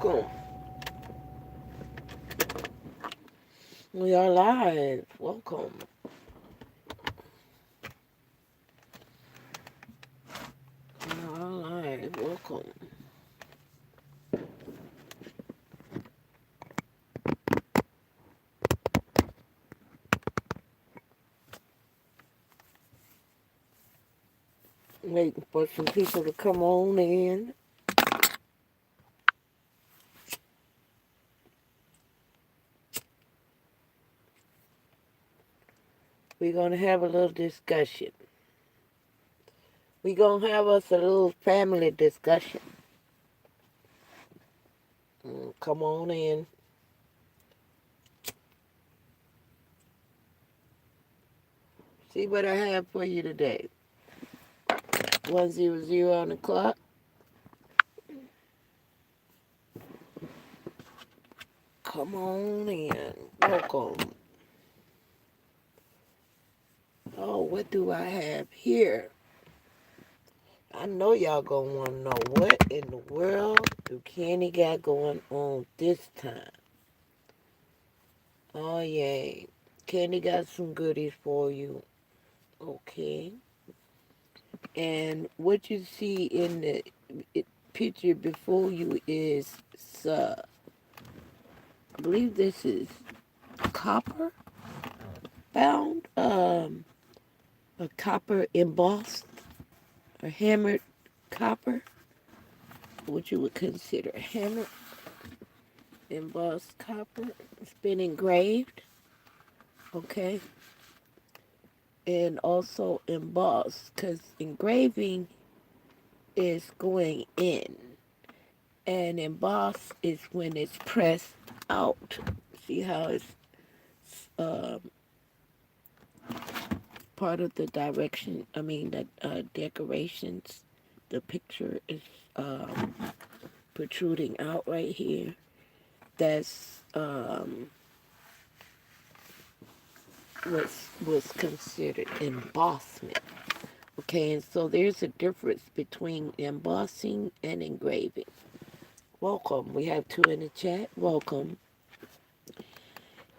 welcome. We are live. Welcome. We are live. Welcome. Waiting for some people to come on in. We're going to have a little discussion. We're going to have us a little family discussion. Come on in. See what I have for you today. 100 on the clock. Come on in. Welcome. Oh, what do I have here? I know y'all gonna want to know what in the world do Kenny got going on this time. Oh, yay. Kenny got some goodies for you. Okay. And what you see in the picture before you is, I believe this is copper bound, a copper embossed or hammered copper, what you would consider hammered embossed copper. It's been engraved, okay, and also embossed, because engraving is going in, and embossed is when it's pressed out. See how it's part of the direction, the decorations, the picture is protruding out right here. That's was considered embossment. Okay, and so there's a difference between embossing and engraving. Welcome. We have 2 in the chat. Welcome.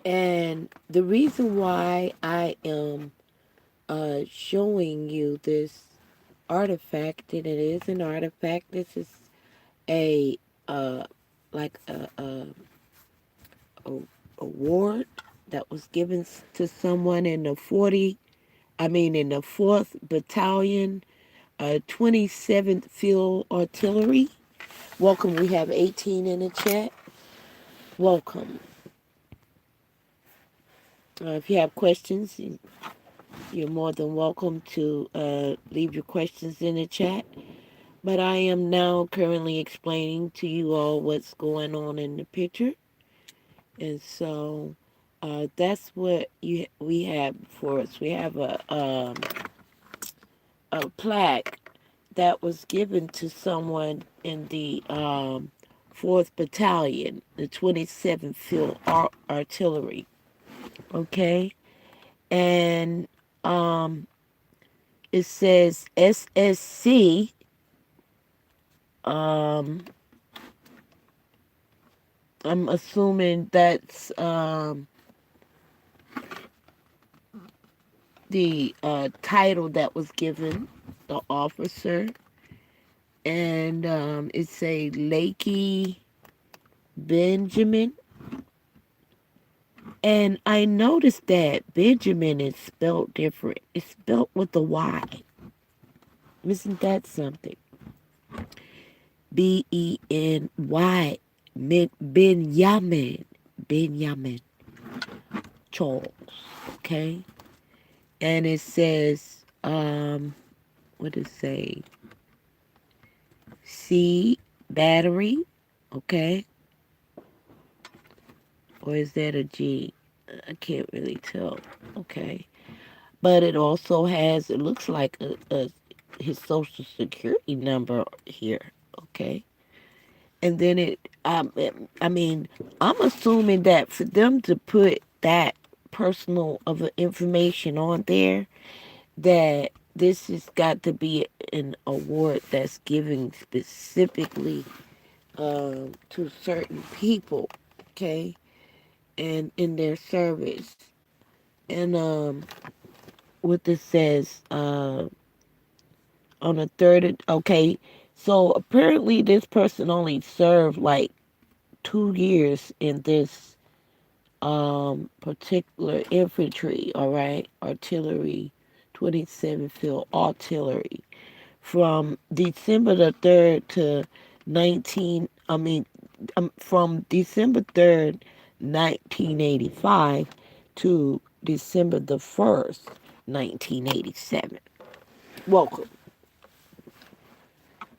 And the reason why I am showing you this artifact, and it is an artifact. This is a like a award that was given to someone in the 4th Battalion, 27th Field Artillery. Welcome. We have 18 in the chat. Welcome. If you have questions, you're more than welcome to leave your questions in the chat. But I am now currently explaining to you all what's going on in the picture. And so that's what we have for us. We have a plaque that was given to someone in the 4th Battalion, the 27th Field Artillery. Okay? And it says SSC. I'm assuming that's the title that was given the officer. And it's a Legacy Benjamin. And I noticed that Benjamin is spelled different. It's spelled with a Y. Isn't that something? B-E-N-Y. Benjamin. Benjamin Charles. Okay? And it says, what does it say? C battery. Okay? Or is that a G? I can't really tell. Okay. But it also has, it looks like his social security number here. Okay. And then I'm assuming that for them to put that personal of information on there, that this has got to be an award that's given specifically to certain people, okay, and in their service. And what this says on the third, okay, so apparently this person only served like 2 years in this particular infantry, all right, artillery, 27th Field Artillery, from December the 3rd to 19, I mean, from December 3rd, 1985 to December the 1st, 1987. Welcome.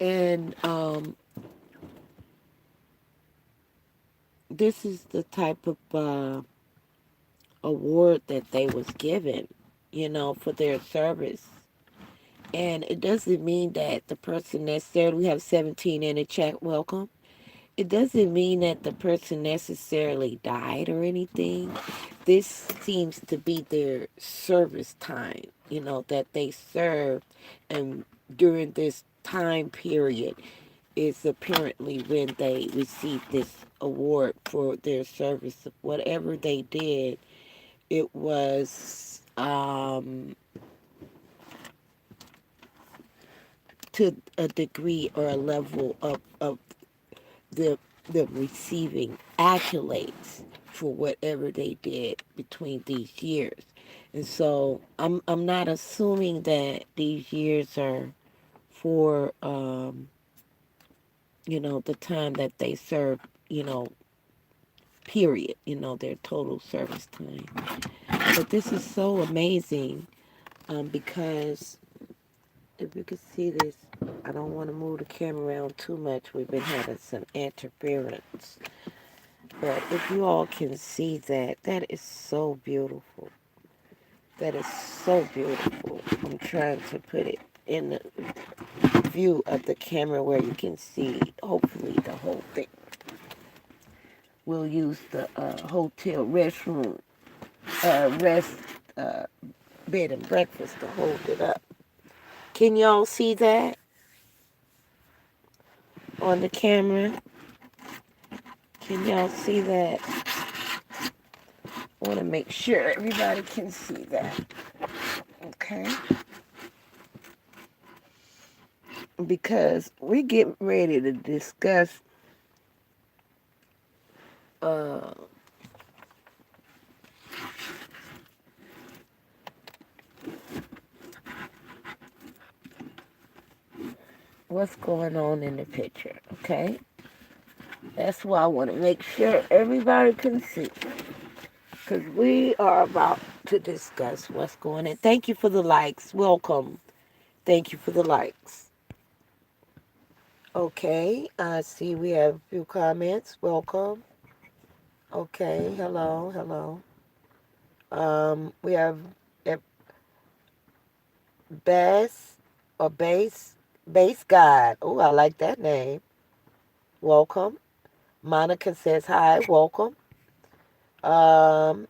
And this is the type of award that they was given, for their service. And it doesn't mean that the person necessarily, we have 17 in the chat, welcome. It doesn't mean that the person necessarily died or anything. This seems to be their service time, that they served. And during this time period is apparently when they received this award for their service. Whatever they did, it was to a degree or a level of the receiving accolades for whatever they did between these years. And so I'm not assuming that these years are for the time that they serve, period, their total service time. But this is so amazing because if you can see this, I don't want to move the camera around too much. We've been having some interference. But if you all can see that, that is so beautiful. That is so beautiful. I'm trying to put it in the view of the camera where you can see, hopefully, the whole thing. We'll use the hotel restroom, rest, bed and breakfast to hold it up. Can y'all see that on the camera? Can y'all see that? I want to make sure everybody can see that. Okay? Because we get ready to discuss what's going on in the picture, okay? That's why I want to make sure everybody can see. Because we are about to discuss what's going on. Thank you for the likes. Welcome. Thank you for the likes. Okay, I see we have a few comments. Welcome. Okay, hello, hello. We have Bass or Bass God. Oh, I like that name. Welcome. Monica says hi. Welcome. Um,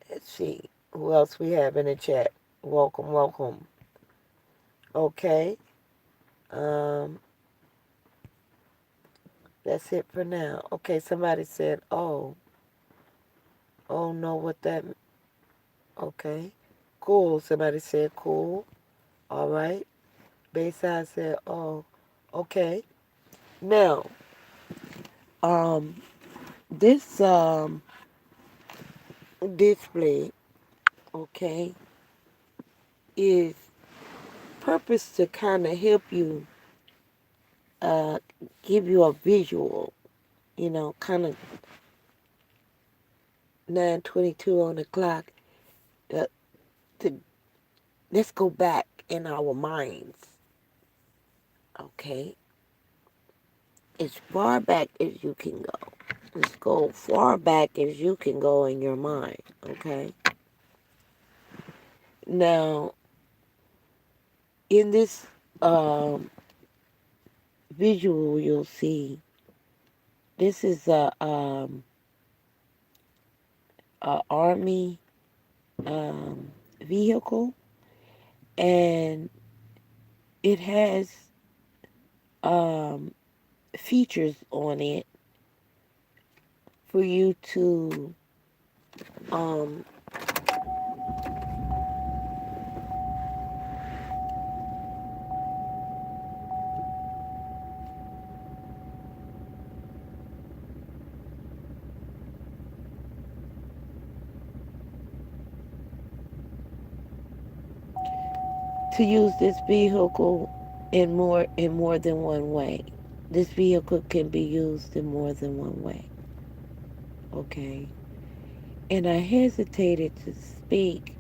let's see who else we have in the chat. Welcome, welcome. Okay. Um, that's it for now. Okay, somebody said, oh no, what that? Okay, cool. Somebody said cool. All right. Bayside said, oh, okay. Now, this display, okay, is purpose to kind of help you, uh, give you a visual, kind of 9:22 on the clock. Uh, to let's go back in our minds, okay, as far back as you can go. Let's go far back as you can go in your mind, okay. Now, in this visual, you'll see this is a army vehicle, and it has features on it for you um, to use this vehicle in more than one way. This vehicle can be used in more than one way. Okay. And I hesitated to speak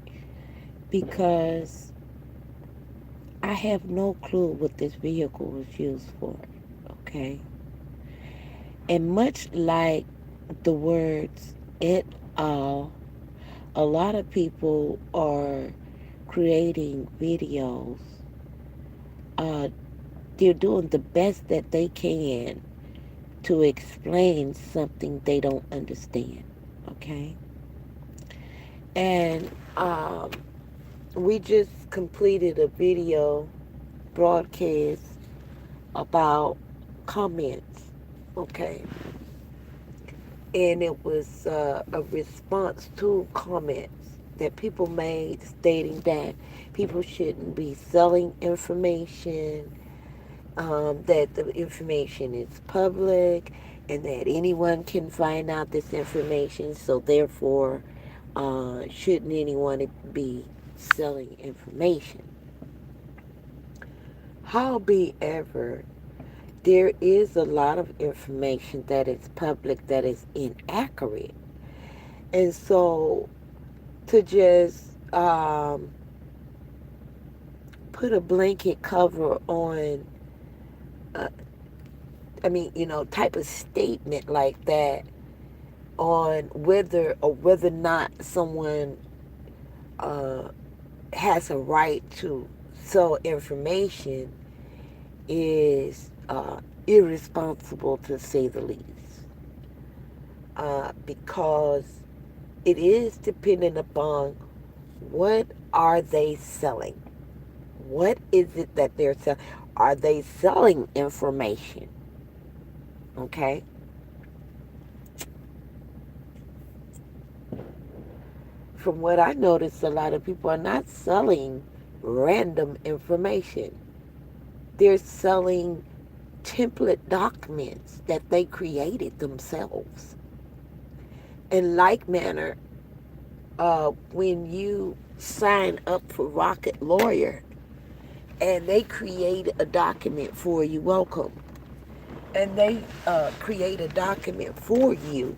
because I have no clue what this vehicle was used for. Okay. And much like the words it all, a lot of people are creating videos. Uh, they're doing the best that they can to explain something they don't understand. Okay. And we just completed a video broadcast about comments. Okay. And it was a response to comments that people made stating that people shouldn't be selling information, that the information is public, and that anyone can find out this information, so therefore shouldn't anyone be selling information. However, there is a lot of information that is public that is inaccurate. And so to just put a blanket cover on, uh, type of statement like that on whether or not someone uh, has a right to sell information is irresponsible, to say the least, because it is dependent upon what are they selling. What is it that they're selling? Are they selling information? Okay. From what I noticed, a lot of people are not selling random information. They're selling template documents that they created themselves. In like manner, when you sign up for Rocket Lawyer and they create a document for you, welcome, and they create a document for you,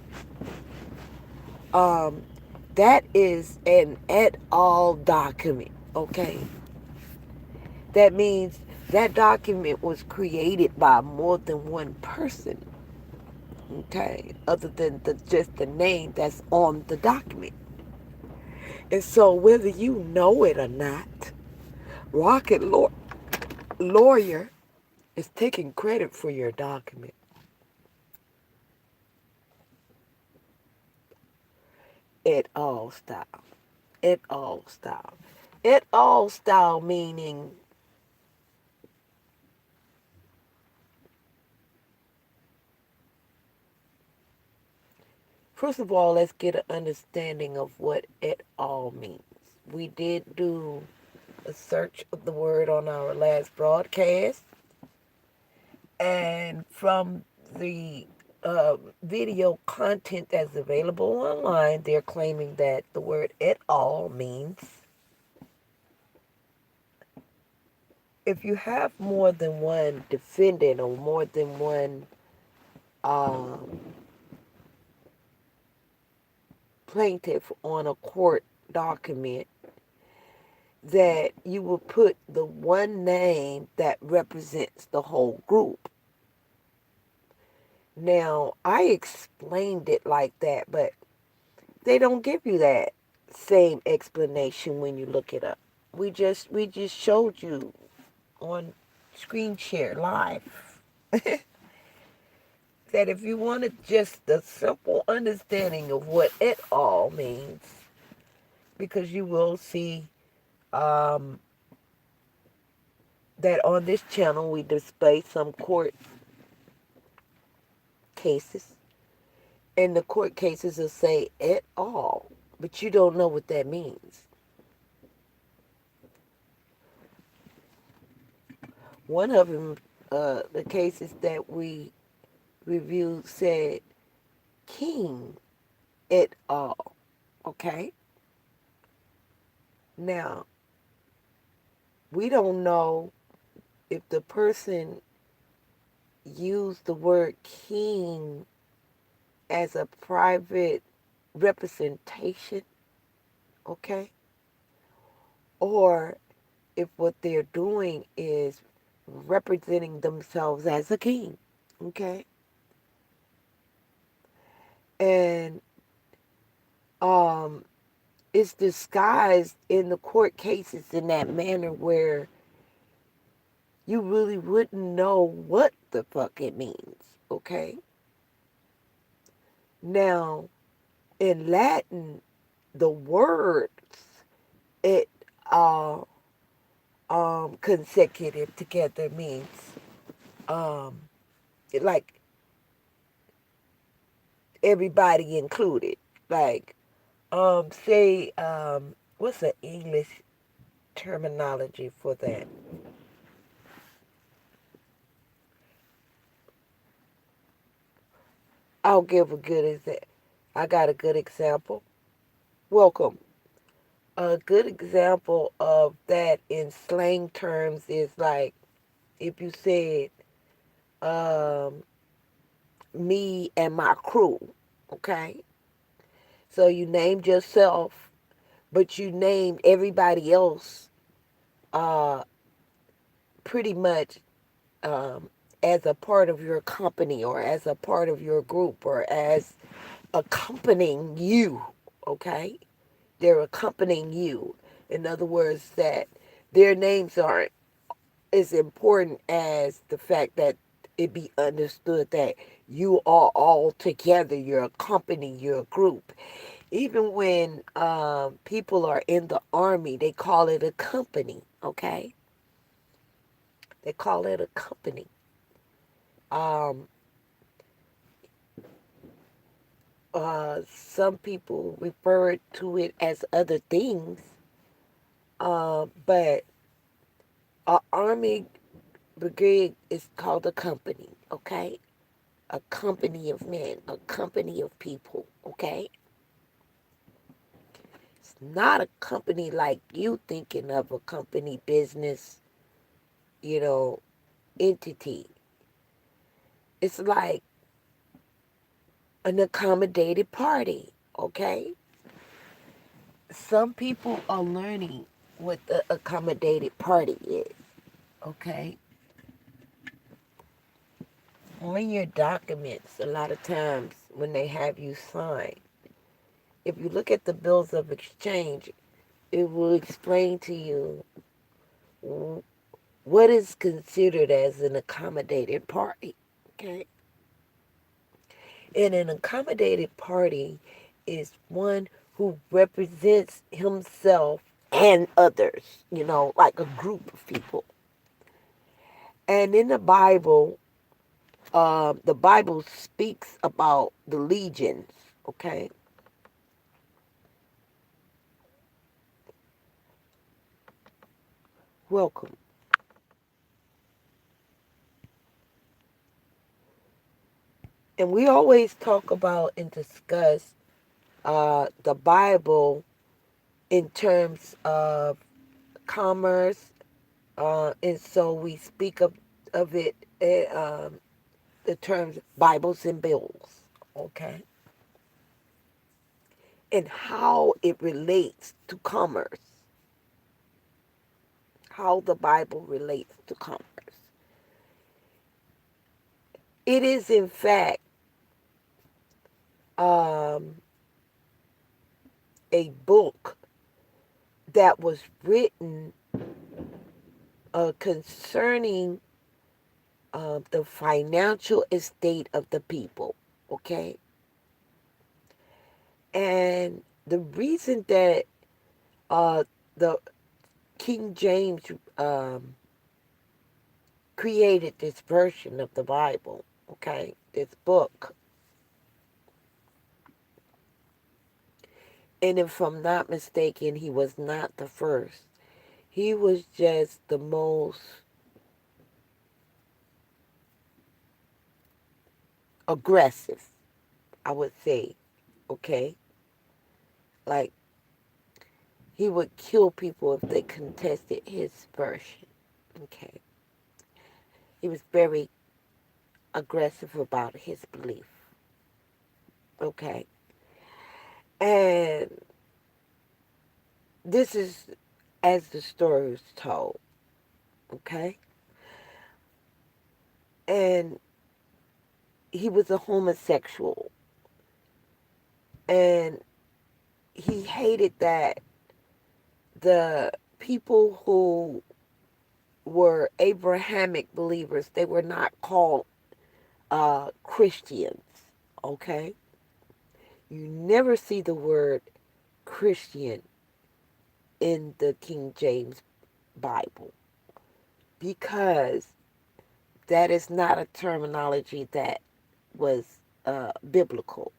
that is an et al. Document, okay? That means that document was created by more than one person, okay, other than just the name that's on the document. And so whether you know it or not, Rocket Lawyer is taking credit for your document. Et al. Style. Et al. Style. Et al. Style meaning first of all, let's get an understanding of what et al. Means. We did do a search of the word on our last broadcast, and from the video content that's available online, they're claiming that the word et al. Means if you have more than one defendant or more than one plaintiff on a court document, that you will put the one name that represents the whole group. Now, I explained it like that, but they don't give you that same explanation when you look it up. We just showed you on screen share live that if you wanted just the simple understanding of what it all means, because you will see that on this channel we display some court cases, and the court cases will say et al., but you don't know what that means. One of them, the cases that we reviewed said king et al. Okay? Now, we don't know if the person used the word king as a private representation, okay? Or if what they're doing is representing themselves as a king, okay? And it's disguised in the court cases in that manner where you really wouldn't know what the fuck it means, okay? Now, in Latin, the words it consecutive together means like everybody included. Like say what's the English terminology for that? I'll give a good example. I got a good example. Welcome. A good example of that in slang terms is like if you said me and my crew, okay? So you named yourself, but you named everybody else pretty much as a part of your company or as a part of your group or as accompanying you, okay? They're accompanying you. In other words, that their names aren't as important as the fact that it be understood that you are all together, you're a company, you're a group. Even when people are in the army, they call it a company, okay? They call it a company. Um, some people refer to it as other things, but an army brigade is called a company, okay? A company of men, a company of people, okay? It's not a company like you thinking of a company business, you know, entity. It's like an accommodated party, okay? Some people are learning what the accommodated party is, okay? On your documents, a lot of times when they have you sign, if you look at the bills of exchange, it will explain to you what is considered as an accommodated party, okay? And an accommodated party is one who represents himself and others, you know, like a group of people. And in the Bible speaks about the legions, okay? Welcome. And we always talk about and discuss the Bible in terms of commerce, and so we speak of it the terms Bibles and bills, okay, and how it relates to commerce, how the Bible relates to commerce. It is in fact um, a book that was written concerning the financial estate of the people, okay? And the reason that the King James created this version of the Bible, okay, this book, And if I'm not mistaken, he was not the first. He was just the most aggressive, I would say. Okay? Like, he would kill people if they contested his version. Okay? He was very aggressive about his belief. Okay? And this is as the story was told. Okay? And he was a homosexual. And he hated that the people who were Abrahamic believers, they were not called Christians. Okay? You never see the word Christian in the King James Bible because that is not a terminology that was biblical.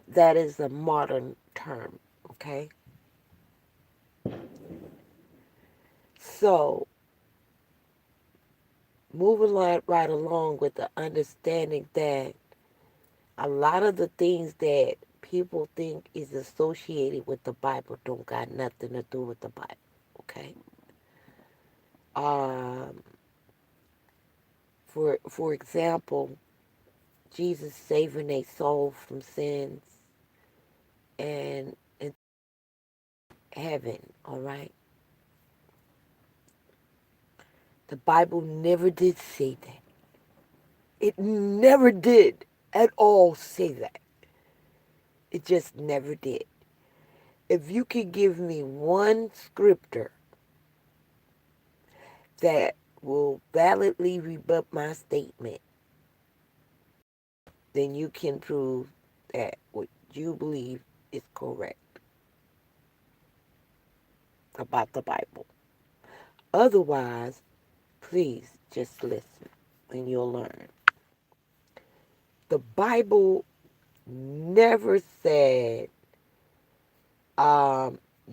That is a modern term. Okay? So, moving right along with the understanding that a lot of the things that people think is associated with the Bible don't got nothing to do with the Bible. Okay. Um, for example, Jesus saving a soul from sins and in heaven. All right. The Bible never did say that. It never did at all say that. It just never did. If you could give me one scripture that will validly rebut my statement, then you can prove that what you believe is correct about the Bible. Otherwise, please just listen and you'll learn. The Bible never said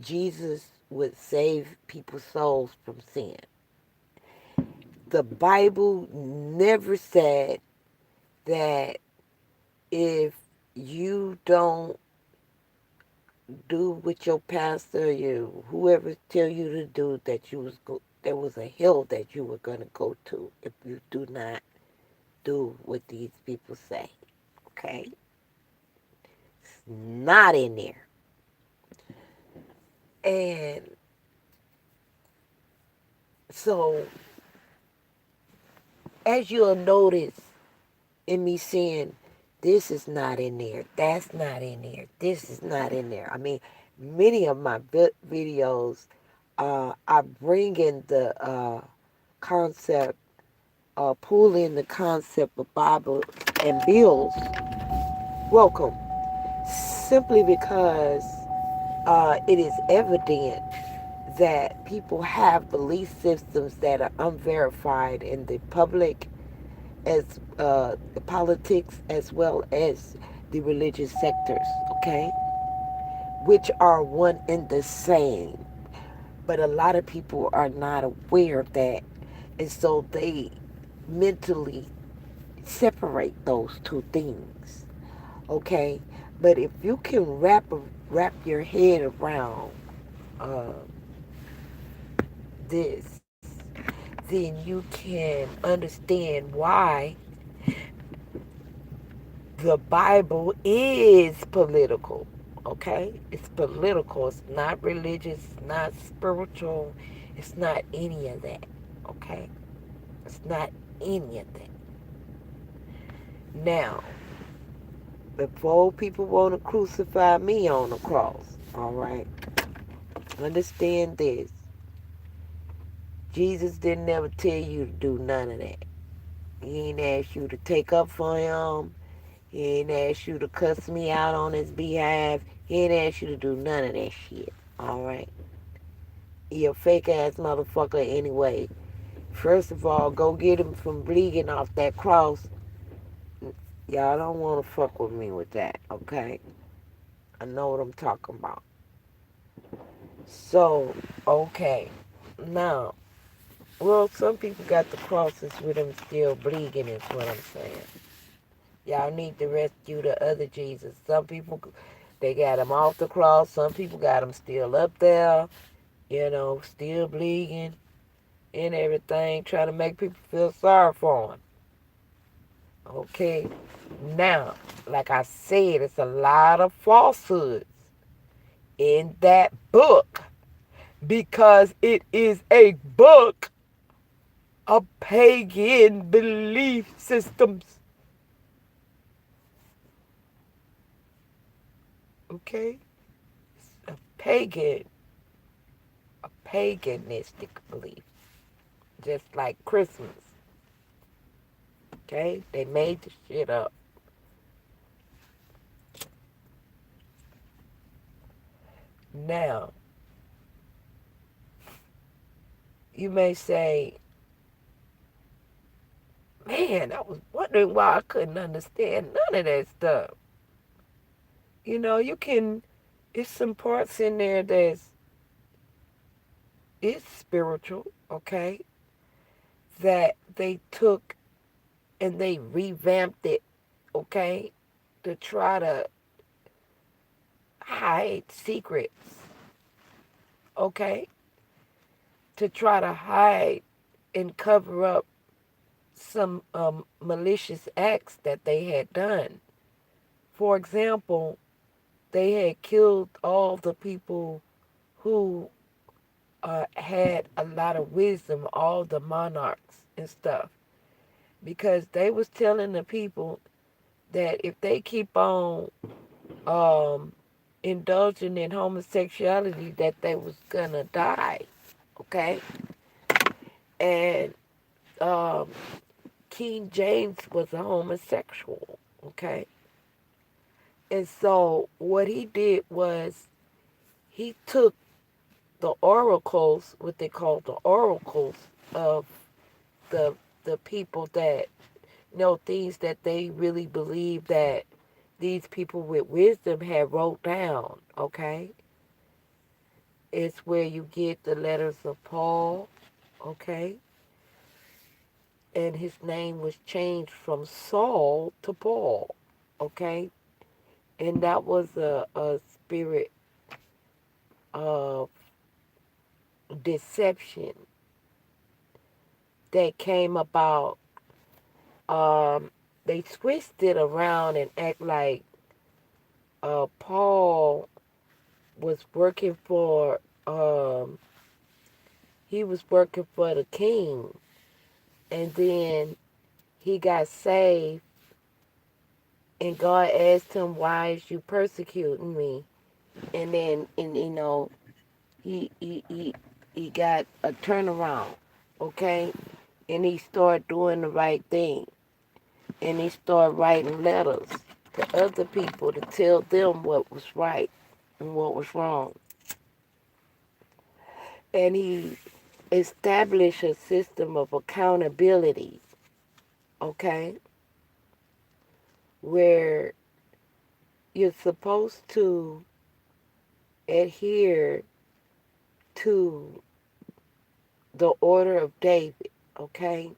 Jesus would save people's souls from sin. The Bible never said that if you don't do what your pastor, whoever tell you to do, that there was a hill that you were gonna go to if you do not do what these people say. Okay, it's not in there. And so, as you'll notice in me saying, this is not in there, that's not in there, this is not in there. I mean, many of my videos I bring in the concept, pull in the concept of Bible and bills. Welcome. Simply because it is evident that people have belief systems that are unverified in the public, as the politics, as well as the religious sectors, okay? Which are one and the same. But a lot of people are not aware of that. And so they mentally separate those two things, okay? But if you can wrap your head around uh, this, then you can understand why the Bible is political. Okay? It's political. It's not religious. It's not spiritual. It's not any of that. Okay? It's not any of that. Now, before people want to crucify me on the cross, all right? Understand this. Jesus didn't ever tell you to do none of that. He ain't asked you to take up for him. He ain't asked you to cuss me out on his behalf. He ain't asked you to do none of that shit. Alright? He a fake ass motherfucker anyway. First of all, go get him from bleeding off that cross. Y'all don't want to fuck with me with that, okay? I know what I'm talking about. So, okay. Now, well, some people got the crosses with them still bleeding, is what I'm saying. Y'all need to rescue the other Jesus. Some people, they got him off the cross. Some people got him still up there, still bleeding and everything, trying to make people feel sorry for him. Okay? Now, like I said, it's a lot of falsehoods in that book because it is a book of pagan belief systems. Okay? A paganistic belief. Just like Christmas. Okay? They made the shit up. Now, you may say, man, I was wondering why I couldn't understand none of that stuff. It's some parts in there it's spiritual, okay? That they took and they revamped it, okay? To try to hide secrets, okay? To try to hide and cover up some malicious acts that they had done. For example, they had killed all the people who had a lot of wisdom, all the monarchs and stuff, because they was telling the people that if they keep on indulging in homosexuality, that they was gonna die. Okay, and um, King James was a homosexual. Okay, and so what he did was he took the oracles, what they call the oracles of the the people that know things that they really believe that these people with wisdom had wrote down. Okay, it's where you get the letters of Paul. Okay, and his name was changed from Saul to Paul. Okay, and that was a spirit of deception that came about. Um, they switched it around and act like Paul was working for he was working for the king, and then he got saved, and God asked him, "Why is you persecuting me?" And then, he got a turnaround, okay, and he started doing the right thing, and he started writing letters to other people to tell them what was right and what was wrong, and he established a system of accountability, okay, where you're supposed to adhere to the order of David, okay?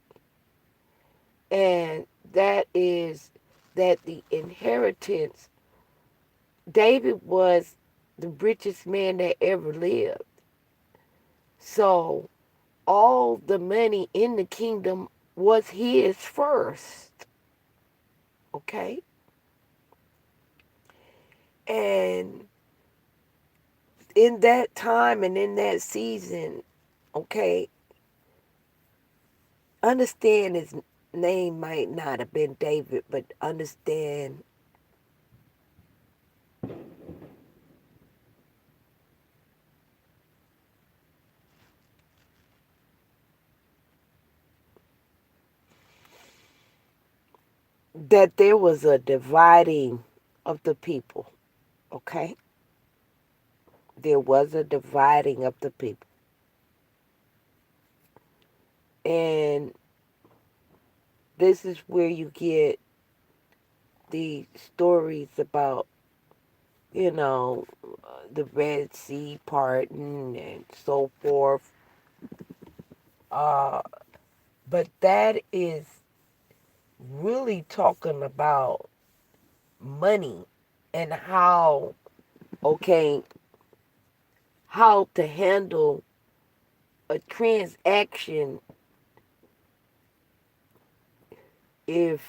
And that is that the inheritance, David was the richest man that ever lived. So all the money in the kingdom was his first, okay? And in that time and in that season, okay, understand his name might not have been David, but understand that there was a dividing of the people, okay? There was a dividing of the people. And this is where you get the stories about the Red Sea parting and so forth. Uh, but that is really talking about money and okay, how to handle a transaction if,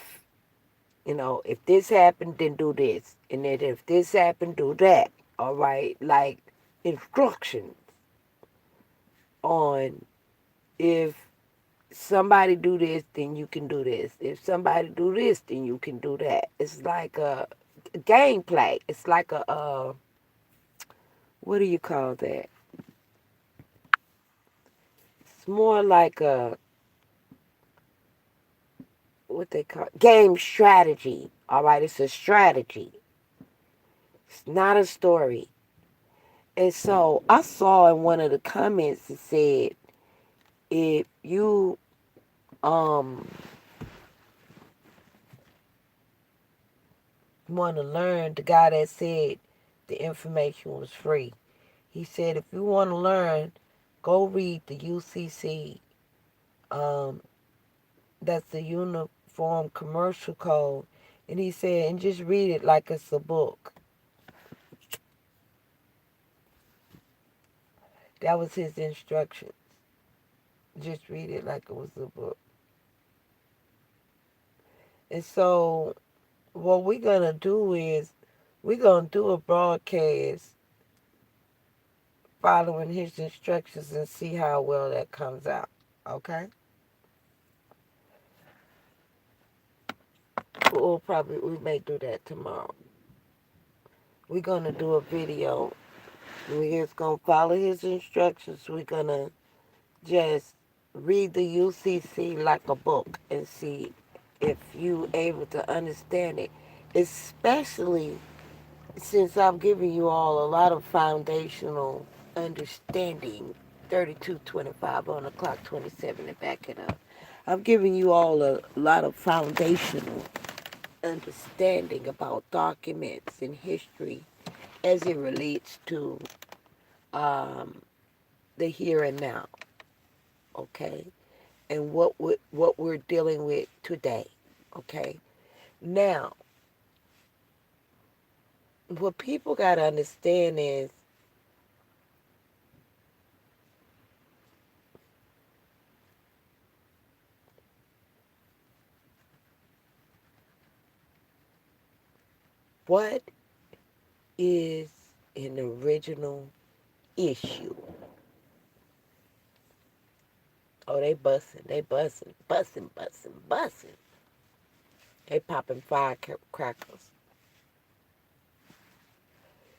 if this happened, then do this. And then if this happened, do that. All right? Like instructions on if somebody do this, then you can do this. If somebody do this, then you can do that. It's like a gameplay. It's like what do you call that? It's more like what they call game strategy. All right, it's a strategy. It's not a story. And so I saw in one of the comments it said, if you want to learn, the guy that said the information was free. He said if you want to learn, go read the UCC. Um, that's the Uniform Commercial Code. And he said, and just read it like it's a book. That was his instructions. Just read it like it was a book. And so what we're going to do is we're going to do a broadcast following his instructions and see how well that comes out. Okay? We may do that tomorrow. We're going to do a video. We're just going to follow his instructions. We're going to just read the UCC like a book and see if you able to understand it. Especially since I'm giving you all a lot of foundational understanding. 32:25 on the clock, 27 to back it up. I'm giving you all a lot of foundational understanding about documents and history as it relates to um, the here and now, okay, and what we're dealing with today, okay. Now, what people got to understand is what is an original issue. Oh, they busting, busting. They popping firecrackers.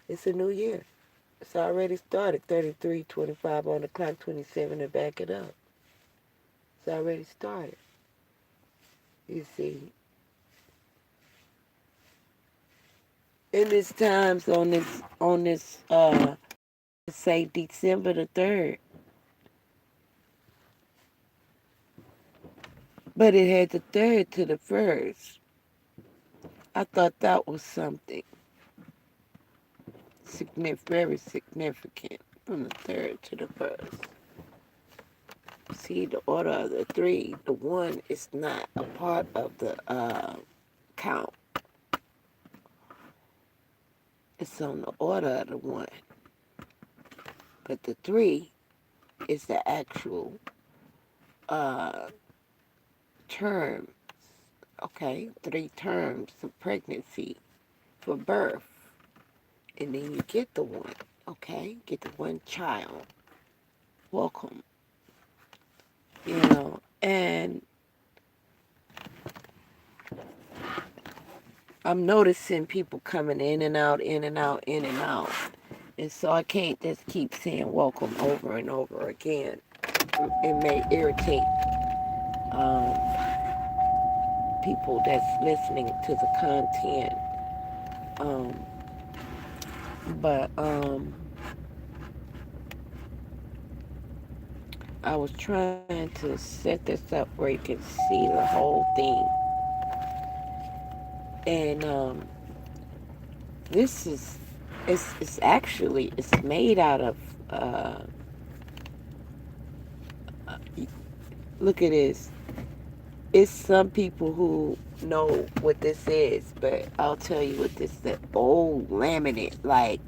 It's a new year. It's already started. 33:25 on the clock, 27 to back it up. It's already started. You see. And it's times on this say December the 3rd. But it had the 3rd to the 1st. I thought that was something very significant from the 3rd to the 1st. See, the order of the 3, the 1 is not a part of the count. It's on the order of the 1. But the 3 is the actual terms, okay? 3 terms of pregnancy for birth. And then you get the 1, okay? Get the 1 child. Welcome. And I'm noticing people coming in and out, in and out, in and out. And so I can't just keep saying welcome over and over again. It may irritate people that's listening to the content. But I was trying to set this up where you can see the whole thing. And this is It's actually it's made out of look at this. It's some people who know what this is, but I'll tell you what this is. Old laminate, like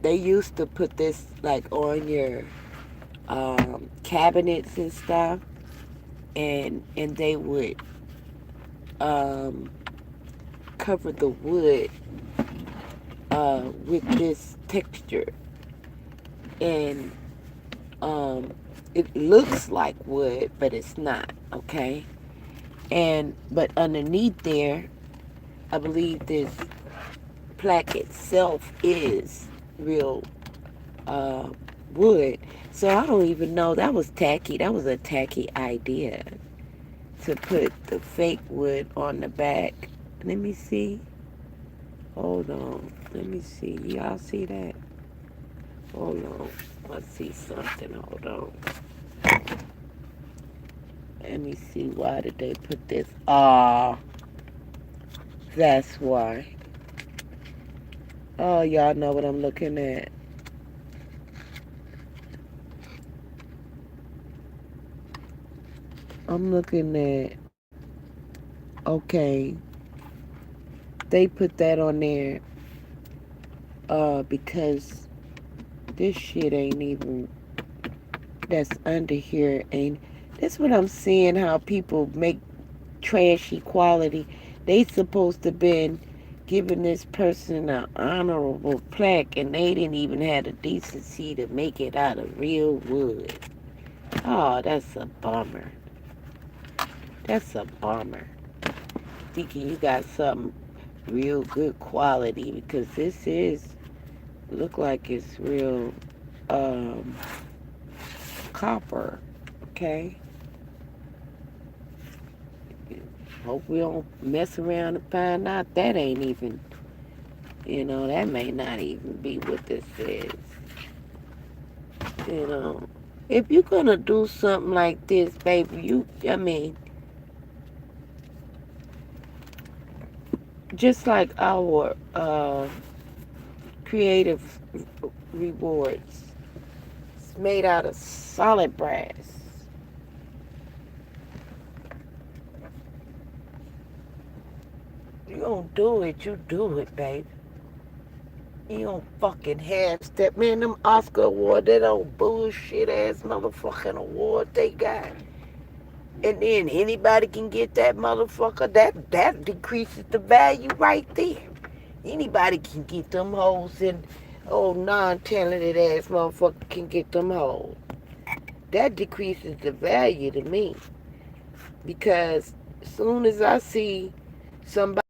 they used to put this like on your cabinets and stuff, and they would um, cover the wood with this texture, and um, it looks like wood, but it's not. Okay, and but underneath there, I believe this plaque itself is real uh, wood. So I don't even know. That was tacky. That was a tacky idea to put the fake wood on the back. Let me see. Hold on. Let me see. Y'all see that? Hold on. Let's see something. Hold on. Let me see. Why did they put this? That's why. Oh, y'all know what I'm looking at. I'm looking at, okay, they put that on there because this shit ain't even, that's under here ain't, that's what I'm seeing, how people make trashy quality. They supposed to been giving this person an honorable plaque, and they didn't even have the decency to make it out of real wood. Oh, that's a bummer. That's a bummer. Thinking you got something real good quality, because this is look like it's real copper. Okay, hope we don't mess around and find out that ain't even, that may not even be what this is. you know if you're gonna do something like this, baby, I mean, just like our creative rewards, it's made out of solid brass. You don't do it, you do it, baby. You don't fucking half step. Man, them Oscar award, that old bullshit ass motherfucking award they got. And then anybody can get that motherfucker. That decreases the value right there. Anybody can get them hoes, and old non-talented ass motherfucker can get them hoes. That decreases the value to me. Because as soon as I see somebody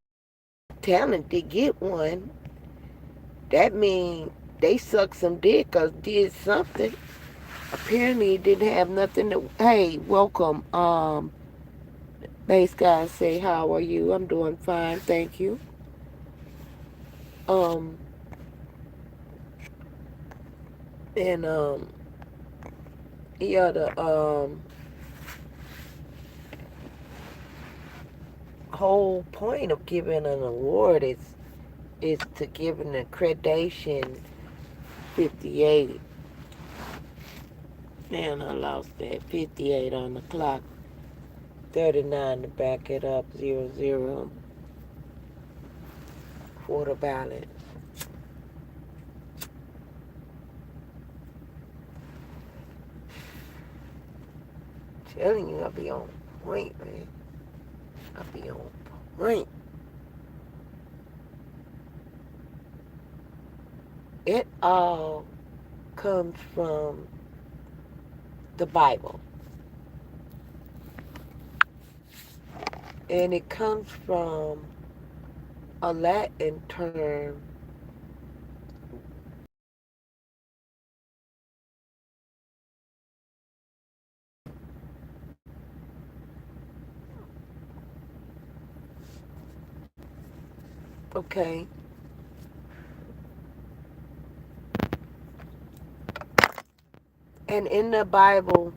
talented get one, that means they suck some dick or did something. Apparently it didn't have nothing to, hey, welcome. Base guy say, how are you? I'm doing fine, thank you. Um and yeah, the whole point of giving an award is to give an accreditation 58. Man, I lost that 58 on the clock. 39 to back it up, 00 for the ballot. Telling you, I'll be on point, man. I'll be on point. It all comes from the Bible. And it comes from a Latin term, okay? And in the Bible,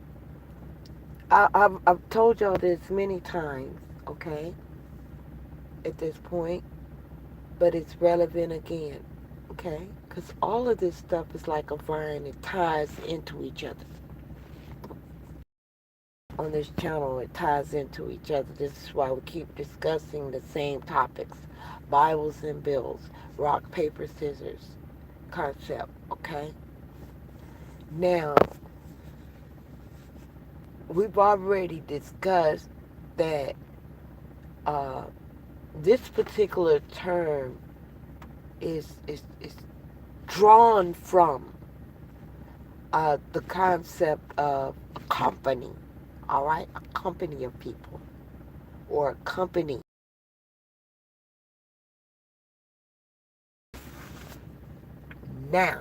I've told y'all this many times, okay, at this point, but it's relevant again. Okay? Because all of this stuff is like a vine. It ties into each other. On this channel, it ties into each other. This is why we keep discussing the same topics. Bibles and bills. Rock, paper, scissors concept. Okay? Now, we've already discussed that this particular term is drawn from the concept of a company, all right? A company of people, or a company. Now,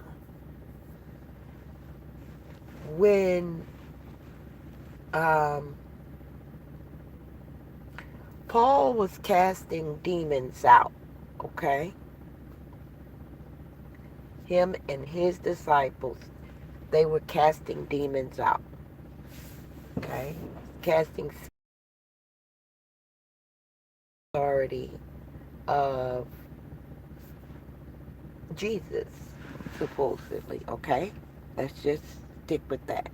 when Paul was casting demons out, okay? Him and his disciples, they were casting demons out, okay? Casting authority of Jesus, supposedly, okay? Let's just stick with that.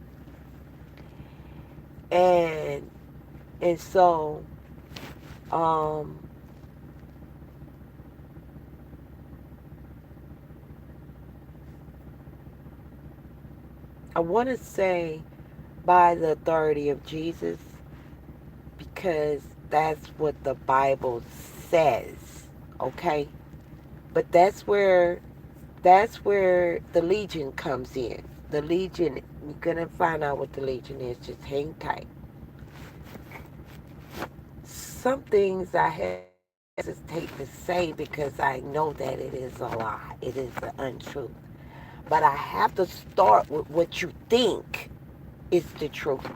And so I want to say by the authority of Jesus, because that's what the Bible says, okay? But that's where the Legion comes in. The Legion, you're going to find out what the Legion is. Just hang tight. Some things I hesitate to say because I know that it is a lie. It is the untruth. But I have to start with what you think is the truth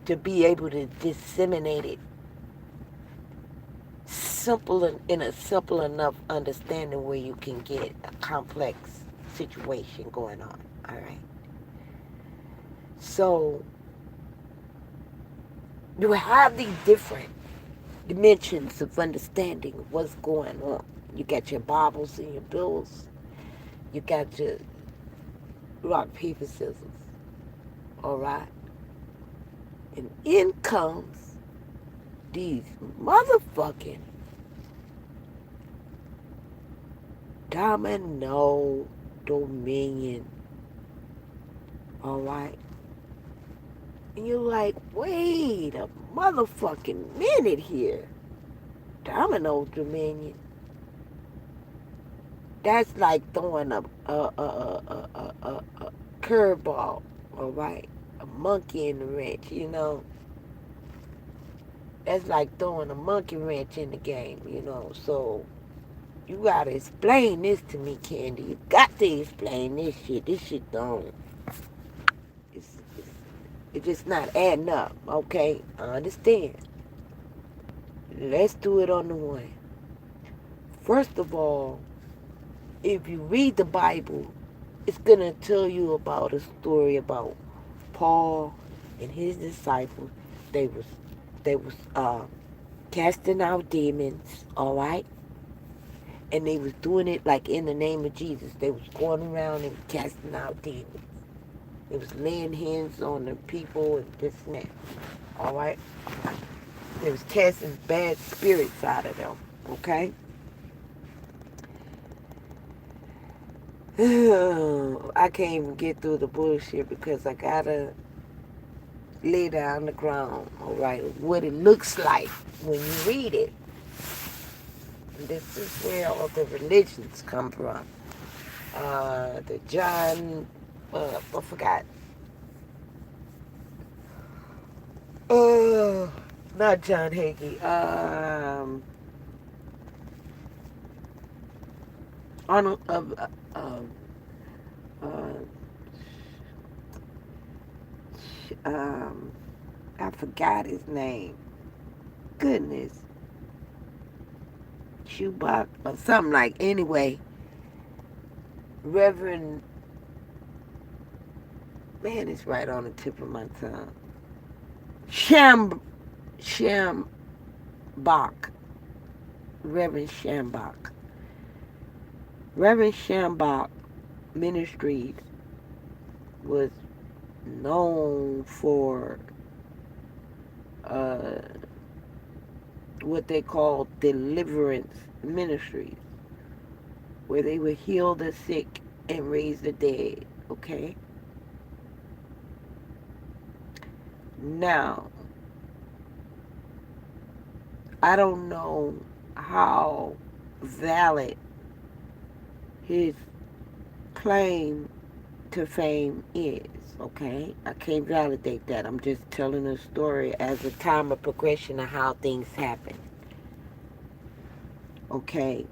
to be able to disseminate it in a simple enough understanding where you can get a complex situation going on. All right. So you have these different dimensions of understanding of what's going on. You got your Bibles and your bills. You got your rock, paper, scissors. All right. And in comes these motherfucking Domino Dominion. All right. And you're like, wait a motherfucking minute here. Domino Dominion. That's like throwing a curveball, all right? A monkey in the wrench, you know? That's like throwing a monkey wrench in the game, you know? So you gotta explain this to me, Candy. You got to explain this shit. This shit don't. It's just not adding up, okay? I understand. Let's do it on the one. First of all, if you read the Bible, it's going to tell you about a story about Paul and his disciples. They was casting out demons, all right? And they was doing it like in the name of Jesus. They was going around and casting out demons. They was laying hands on the people and this and that, all right? They was casting bad spirits out of them, okay? I can't even get through the bullshit because I gotta lay down the ground, all right, what it looks like when you read it. And this is where all the religions come from. The John, I forgot. Not John Hagee. Arnold, I forgot his name. Goodness. Shoebox or something like. Anyway, Reverend, man, it's right on the tip of my tongue. Shambach. Reverend Shambach. Reverend Shambach Ministries was known for uh, what they call deliverance ministries, where they would heal the sick and raise the dead. Okay? Now, I don't know how valid his claim to fame is, okay? I can't validate that. I'm just telling a story as a time of progression of how things happen, okay?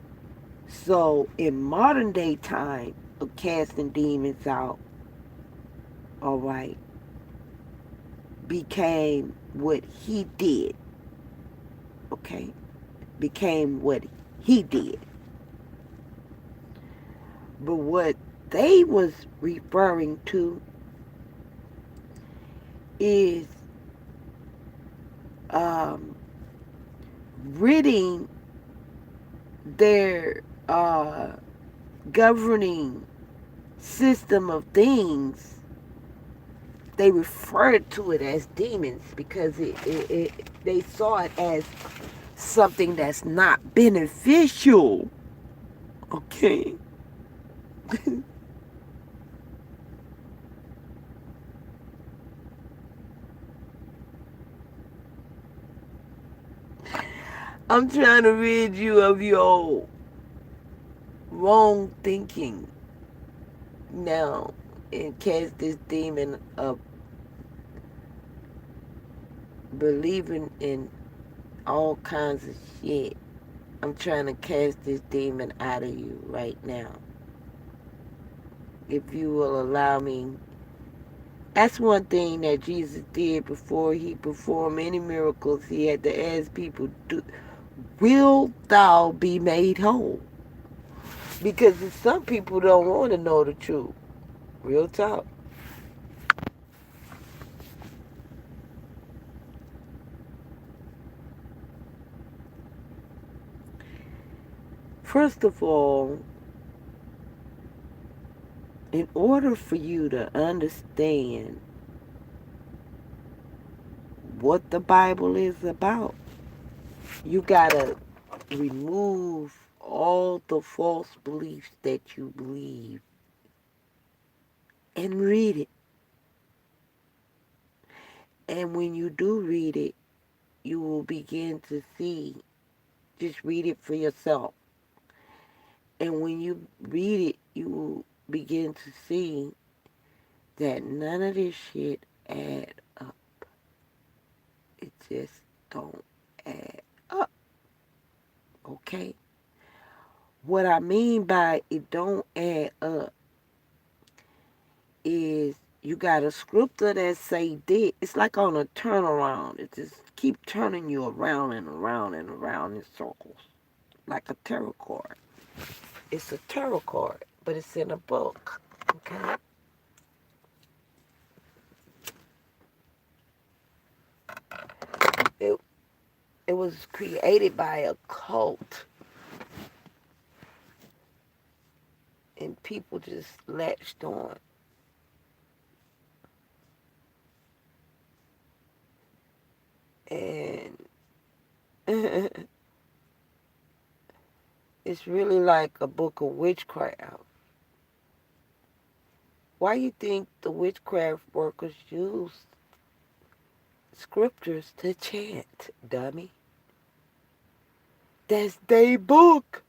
So, in modern day time of casting demons out, all right, became what he did, okay? Became what he did. But what they was referring to is ridding their governing system of things. They referred to it as demons because they saw it as something that's not beneficial. Okay. I'm trying to rid you of your wrong thinking now and cast this demon of believing in all kinds of shit. I'm trying to cast this demon out of you right now. If you will allow me. That's one thing that Jesus did before he performed any miracles. He had to ask people, will thou be made whole? Because some people don't want to know the truth. Real talk. First of all, in order for you to understand what the Bible is about, you gotta remove all the false beliefs that you believe and read it. And when you do read it, you will begin to see. Just read it for yourself. And when you read it, you will begin to see that none of this shit add up. It just don't add up. Okay? What I mean by it don't add up is you got a scripture that say this. It's like on a turnaround. It just keep turning you around and around and around in circles. Like a tarot card. It's a tarot card, but it's in a book. Okay? It, it was created by a cult. And people just latched on. And it's really like a book of witchcraft. Why you think the witchcraft workers use scriptures to chant, dummy? That's their book.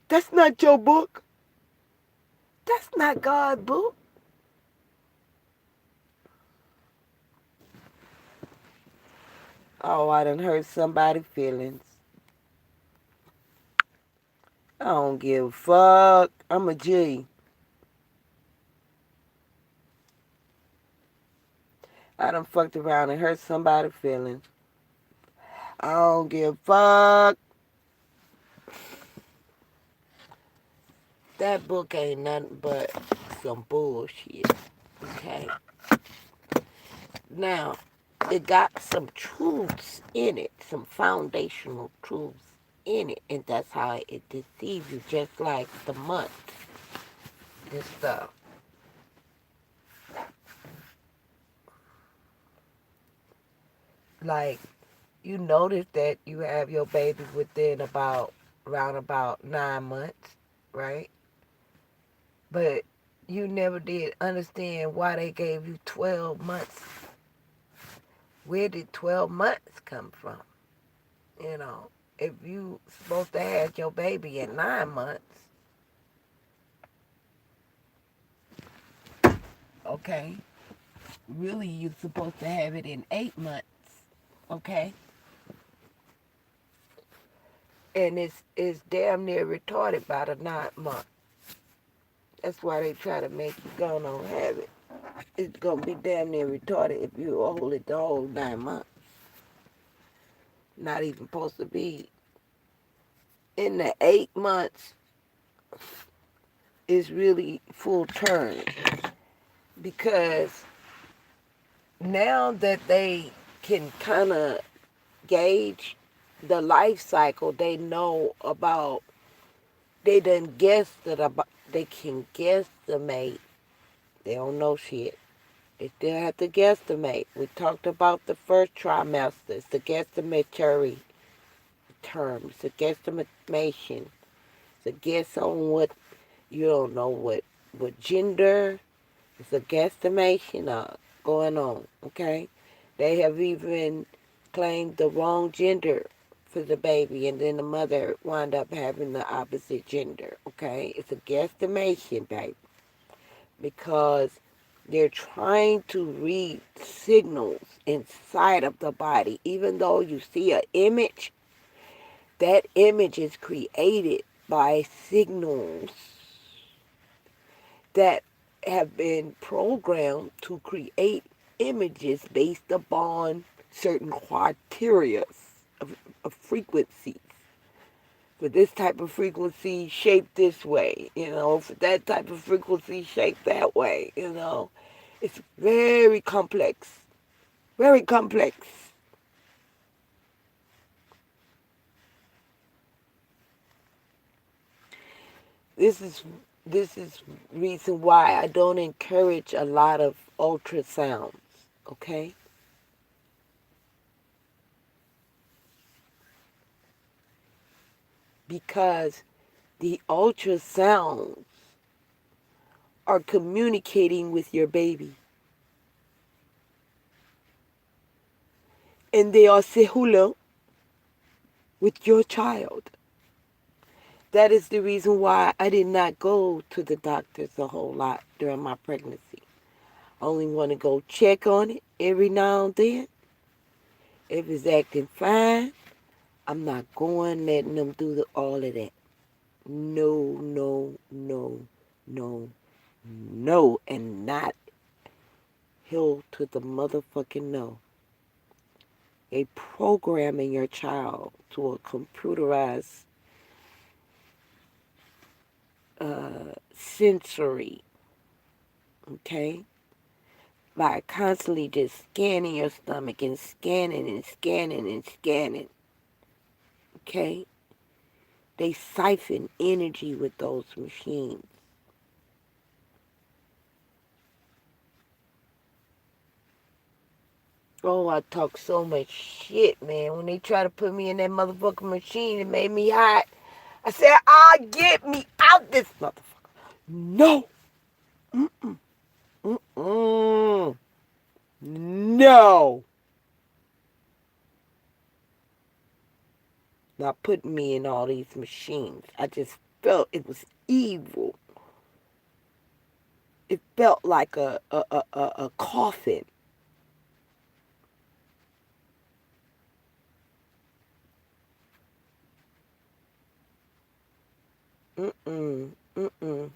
That's not your book. That's not God's book. Oh, I done hurt somebody's feelings. I don't give a fuck. I'm a G. I done fucked around and hurt somebody's feelings. I don't give a fuck. That book ain't nothing but some bullshit. Okay? Now, it got some truths in it, some foundational truths. in it, and that's how it deceives you, just like the months and stuff. Like, you notice that you have your baby within around about 9 months, right? But you never did understand why they gave you 12 months. Where did 12 months come from? You know, if you supposed to have your baby at 9 months, okay, really you're supposed to have it in 8 months, okay? And it's damn near retarded by the 9th month. That's why they try to make you go on have it. It's gonna be damn near retarded if you hold it the whole 9 months. Not even supposed to be. In the 8 months is really full term, because now that they can kind of gauge the life cycle, they know about, they done guessed that about, they can guesstimate. They don't know shit. They still have to guesstimate. We talked about the first trimester. It's the guesstimatory term. It's a guesstimation. It's a guess on what, you don't know what gender. It's a guesstimation going on, okay? They have even claimed the wrong gender for the baby, and then the mother wound up having the opposite gender, okay? It's a guesstimation, baby, because they're trying to read signals inside of the body. Even though you see an image, that image is created by signals that have been programmed to create images based upon certain criteria of frequencies. For this type of frequency, shaped this way, for that type of frequency, shaped that way, It's very complex. Very complex. This is reason why I don't encourage a lot of ultrasounds, okay? Because the ultrasounds are communicating with your baby. And they are cellular with your child. That is the reason why I did not go to the doctors a whole lot during my pregnancy. I only want to go check on it every now and then. If it's acting fine, I'm not going letting them do all of that. No, no, no, no, no, and not hill to the motherfucking no. They programming your child to a computerized sensory, okay? By constantly just scanning your stomach and scanning and scanning and scanning, okay? They siphon energy with those machines. Oh, I talk so much shit, man. When they try to put me in that motherfucking machine, it made me hot. I said, get me out this motherfucker. No. Mm-mm. Mm-mm. No. Not putting me in all these machines. I just felt it was evil. It felt like a coffin. Mm-mm. Mm-mm.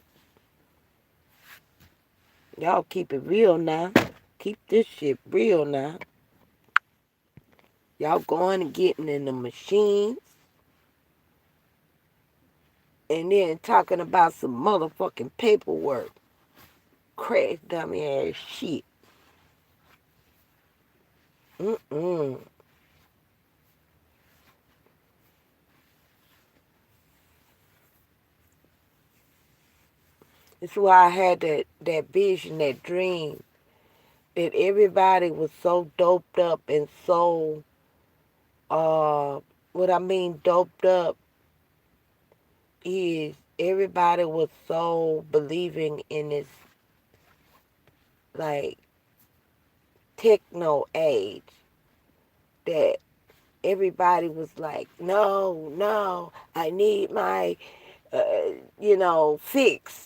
Y'all keep it real now. Keep this shit real now. Y'all going and getting in the machines and then talking about some motherfucking paperwork. Crash dummy ass shit. Mm-mm. It's why I had that vision, that dream, that everybody was so doped up and so, what I mean doped up is everybody was so believing in this, like, techno age, that everybody was like, no, no, I need my, fix.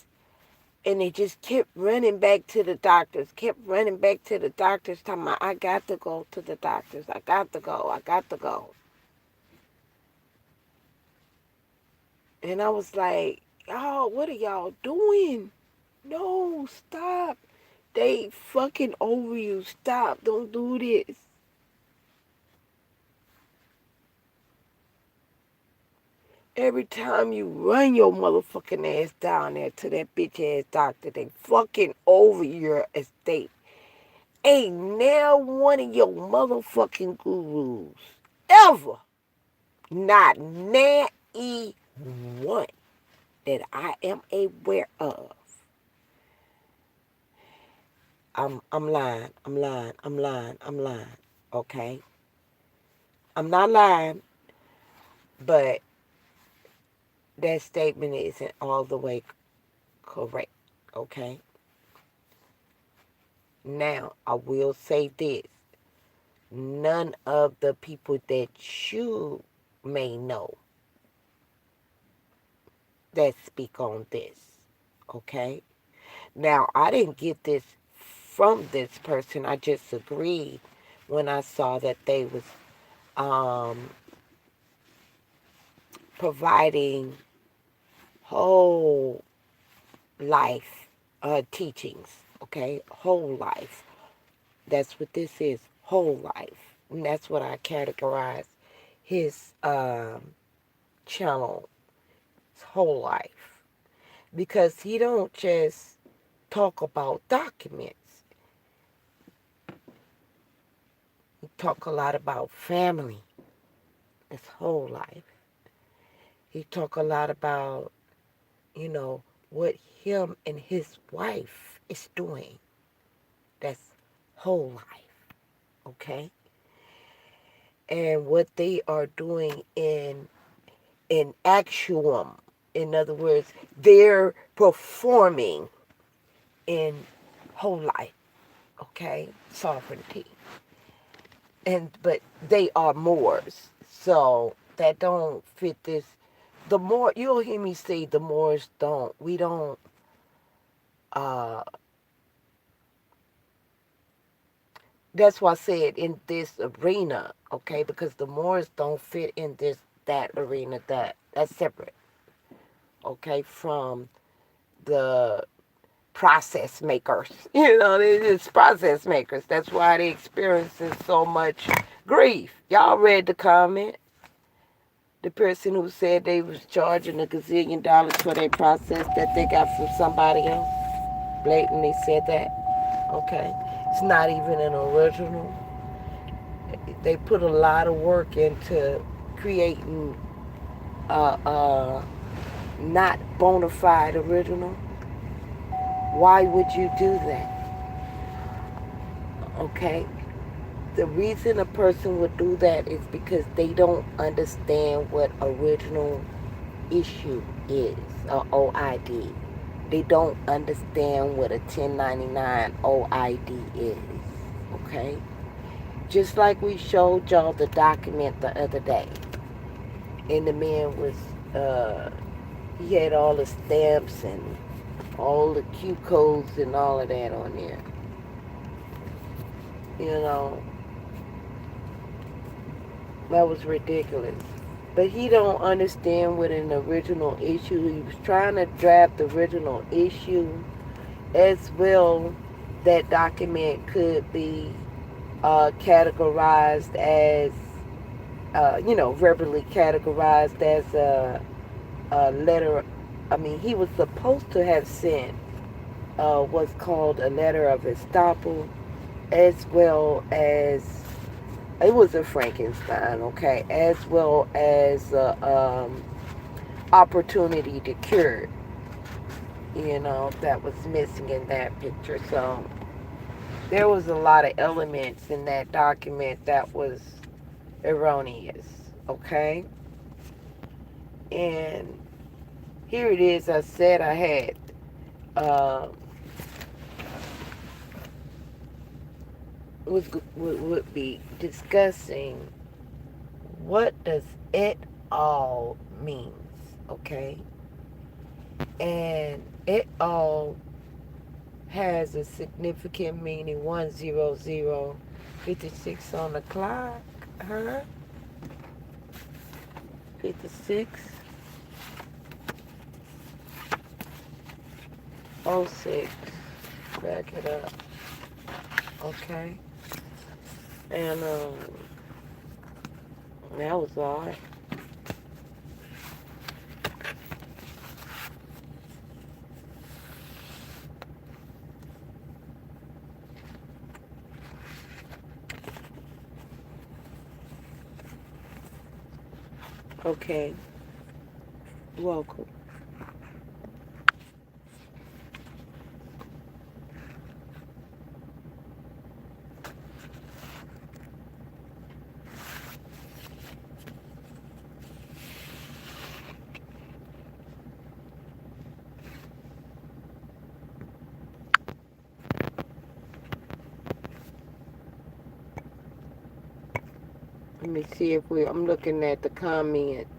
And they just kept running back to the doctors, talking about, I got to go to the doctors, I got to go, I got to go. And I was like, y'all, what are y'all doing? No, stop. They fucking over you. Stop. Don't do this. Every time you run your motherfucking ass down there to that bitch ass doctor, they fucking over your estate. Ain't now one of your motherfucking gurus ever, not now one that I am aware of. I'm lying. Okay? I'm not lying, but that statement isn't all the way correct. Okay? Now, I will say this. None of the people that you may know that speak on this. Okay? Now, I didn't get this from this person. I just agreed when I saw that they was providing whole life teachings. Okay? Whole life. That's what this is. Whole life. And that's what I categorize his channel. His whole life. Because he don't just talk about documents. He talk a lot about family. His whole life. He talk a lot about, what him and his wife is doing. That's whole life. Okay? And what they are doing in AQUARIUM. In other words, they're performing in whole life. Okay? Sovereignty. But they are Moors. So that don't fit this. The more, you'll hear me say the Moors don't. We don't, that's why I said in this arena, okay? Because the Moors don't fit in that arena. That's separate, okay, from the process makers. They're just process makers. That's why they experiencing so much grief. Y'all read the comment. The person who said they was charging $1 gazillion for their process that they got from somebody else. Blatantly said that. Okay. It's not even an original. They put a lot of work into creating not bona fide original. Why would you do that? Okay? The reason a person would do that is because they don't understand what original issue is, or OID. They don't understand what a 1099 OID is. Okay? Just like we showed y'all the document the other day. And the man was, he had all the stamps and all the Q codes and all of that on there. That was ridiculous. But he don't understand what an original issue. He was trying to draft the original issue as well. That document could be categorized as, verbally categorized as a letter. I mean, he was supposed to have sent what's called a letter of estoppel, as well as, it was a Frankenstein, okay, as well as opportunity to cure. that was missing in that picture. So there was a lot of elements in that document that was erroneous, okay? And here it is. I said I had would be discussing what does it all means, okay? And it all has a significant meaning. 10056 on the clock. Her 56 06. Back it up. Okay. And that was odd. Okay. Welcome. Let me see if I'm looking at the comments.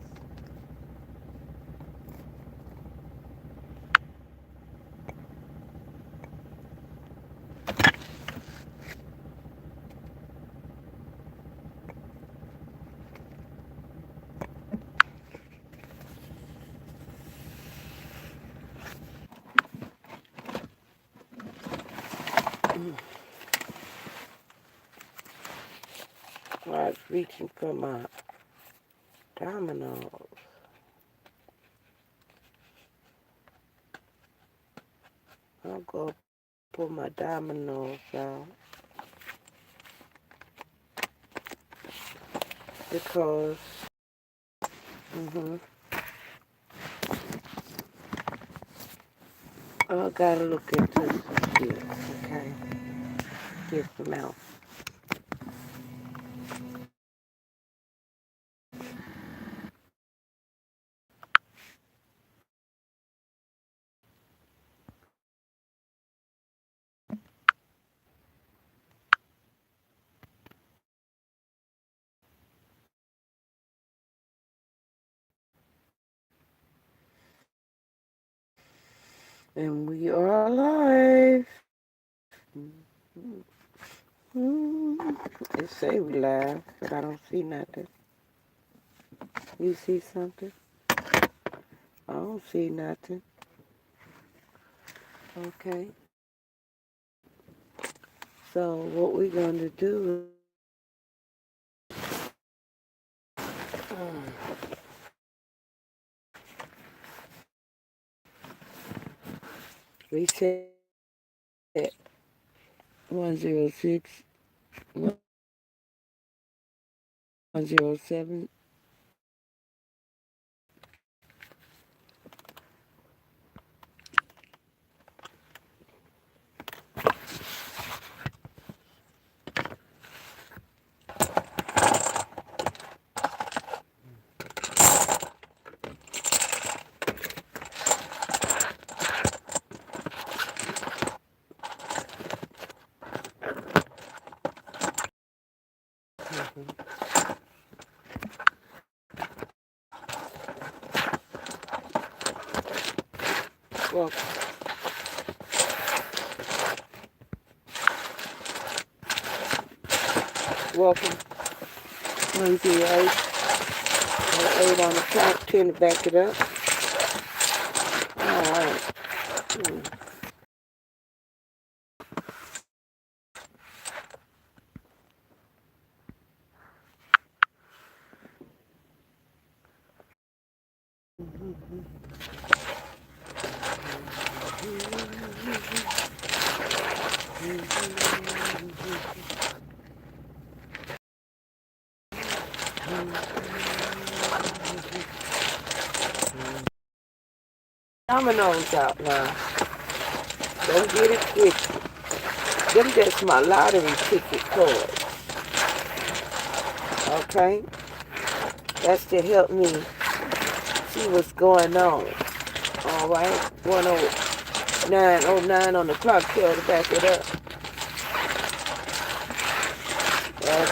I was reaching for my dominoes. I'll go pull my dominoes out because I gotta look into some shit, okay? Get them out. And we are live. It say we live, but I don't see nothing. You see something? I don't see nothing. Okay. So what we're going to do is reset 106, 107. Welcome. Welcome. 108. 8 on the clock. 10 to back it up. All right. Dominoes out now. Don't get it twisted. Them just my lottery ticket cards. Okay? That's to help me see what's going on. Alright? 109:09 on the clock, tell to back it up.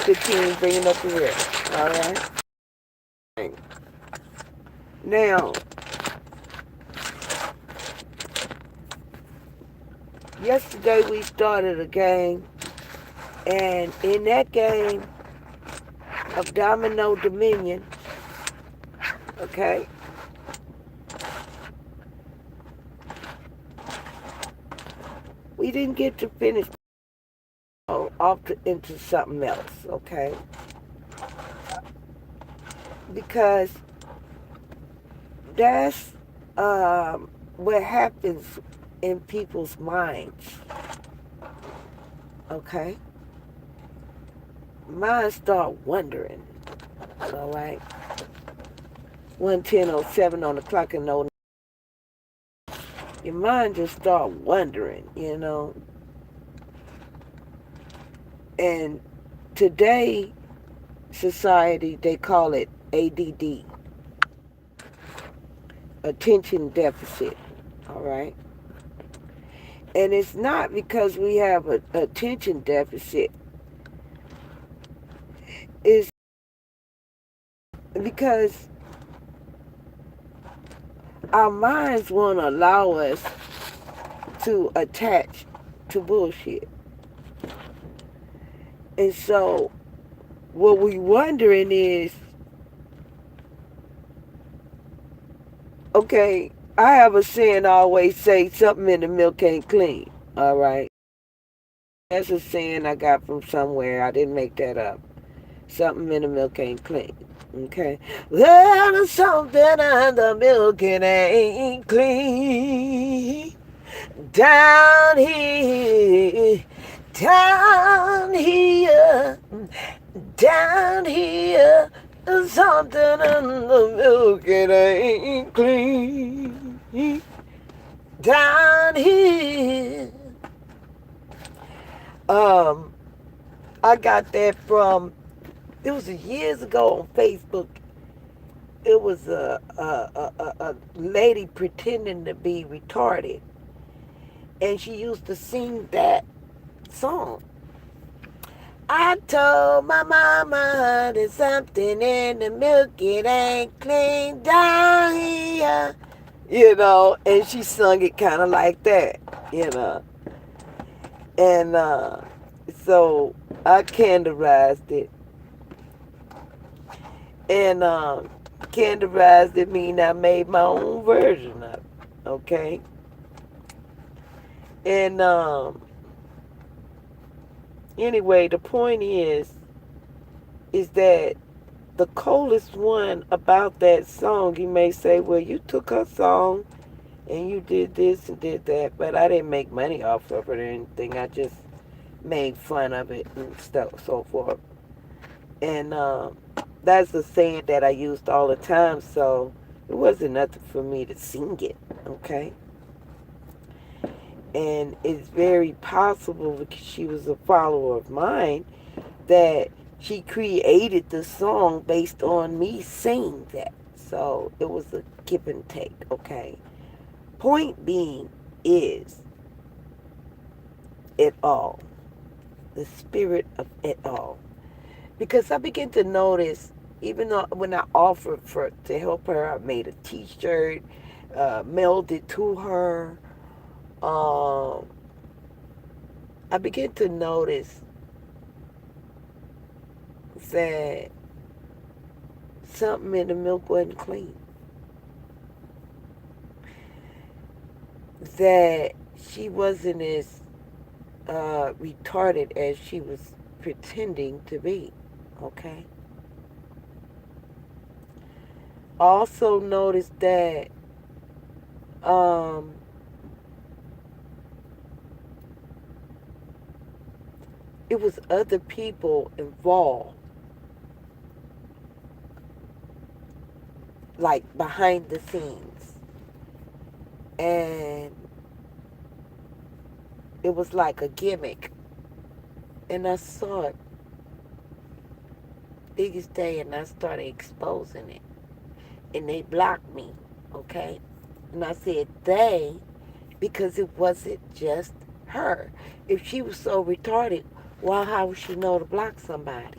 15 bringing up the rear. Alright? Now, yesterday we started a game, and in that game of Domino Dominion, okay, we didn't get to finish off into something else, okay, because that's what happens in people's minds, okay. Minds start wondering, all right. 1:10:07 on the clock and no. Your mind just start wondering, you know. And today, society, they call it ADD, attention deficit, all right. And it's not because we have an attention deficit. It's because our minds won't allow us to attach to bullshit. And so what we wondering is, okay, I have a saying I always say, something in the milk ain't clean, all right? That's a saying I got from somewhere. I didn't make that up. Something in the milk ain't clean, okay? There's something in the milk, it ain't clean. Down here, down here, down here, there's something in the milk, it ain't clean. Down here. I got that from, it was years ago on Facebook. It was a lady pretending to be retarded, and she used to sing that song. I told my mama there's something in the milk, it ain't clean down here, you know, and she sung it kind of like that, you know. And so I canderized it. And canderized it mean I made my own version of it, okay? And anyway, the point is that the coolest one about that song, you may say, well, you took her song and you did this and did that, but I didn't make money off of it or anything. I just made fun of it and stuff, so forth. And that's a saying that I used all the time, so it wasn't nothing for me to sing it, okay? And it's very possible, because she was a follower of mine, that she created the song based on me singing that. So it was a give and take, okay? Point being is it all. The spirit of it all. Because I began to notice, even though when I offered to help her, I made a t-shirt, mailed it to her. I began to notice that something in the milk wasn't clean. That she wasn't as retarded as she was pretending to be, okay? Also noticed that it was other people involved, like behind the scenes, And it was like a gimmick. And I saw it biggest day and I started exposing it. And they blocked me, okay? And I said they because it wasn't just her. If she was so retarded, how would she know to block somebody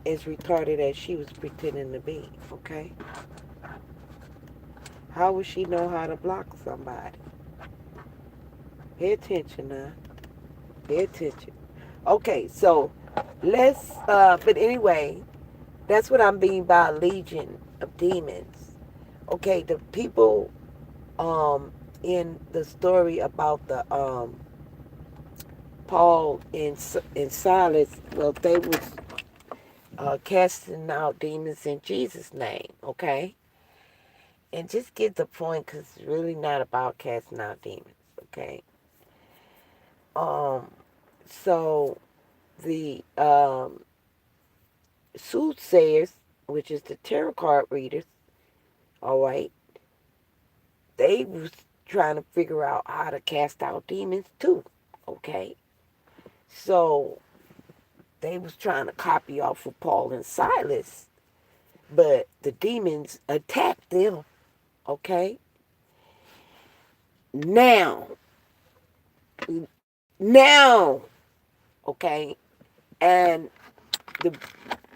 as retarded as she was pretending to be, okay? How would she know how to block somebody? Pay attention now. Pay attention. Okay, so but anyway, that's what I'm being by a legion of demons. Okay, the people in the story about the Paul and Silas, well, they was casting out demons in Jesus' name, okay? And just get the point, because it's really not about casting out demons, okay? Um, so the soothsayers, which is the tarot card readers, all right, they was trying to figure out how to cast out demons too, okay? So they was trying to copy off of Paul and Silas, but the demons attacked them, okay? Now, now, okay, and the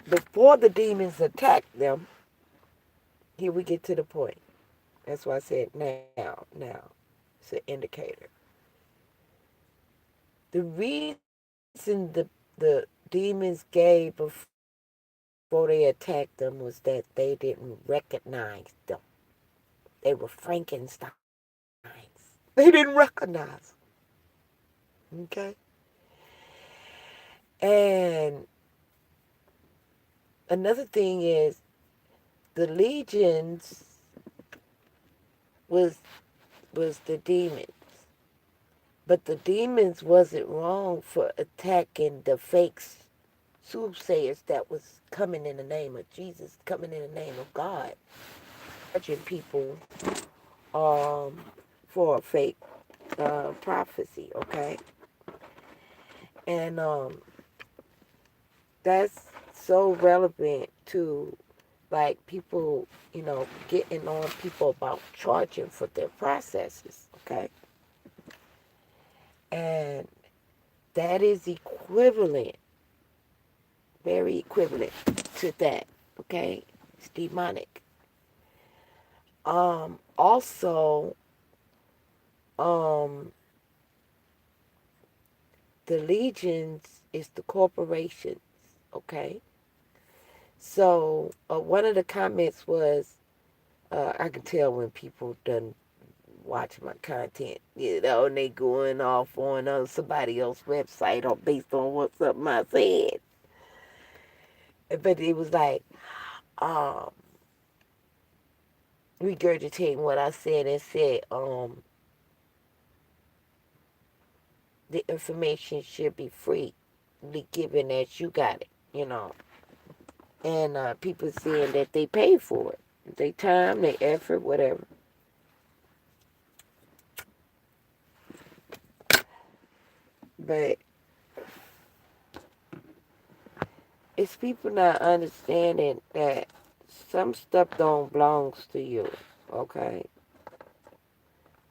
before the demons attacked them, here we get to the point. That's why I said now. It's an indicator. The reason the demons gave before they attacked them was that they didn't recognize them. They were Frankensteins. They didn't recognize them. Okay? And another thing is the legions was the demons. But the demons wasn't wrong for attacking the fake soothsayers that was coming in the name of Jesus, coming in the name of God, charging people um, for a fake prophecy, okay? And that's so relevant to like people, getting on people about charging for their processes, okay? And that is equivalent, very equivalent to that, okay? It's demonic. Also, um, the legions is the corporations, okay? So, one of the comments was, I can tell when people done watch my content, and they going off on somebody else's website or based on what something I said. But it was like, um, regurgitating what I said and said, the information should be freely given as you got it. And people saying that they pay for it. Their time, their effort, whatever. But it's people not understanding that some stuff don't belongs to you, okay?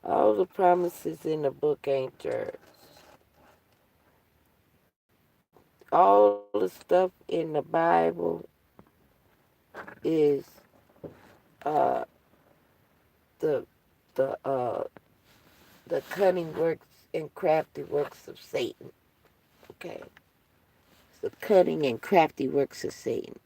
All the promises in the book ain't yours. All the stuff in the Bible is uh, the the uh, the cunning works and crafty works of Satan. Okay, it's the cunning and crafty works of Satan.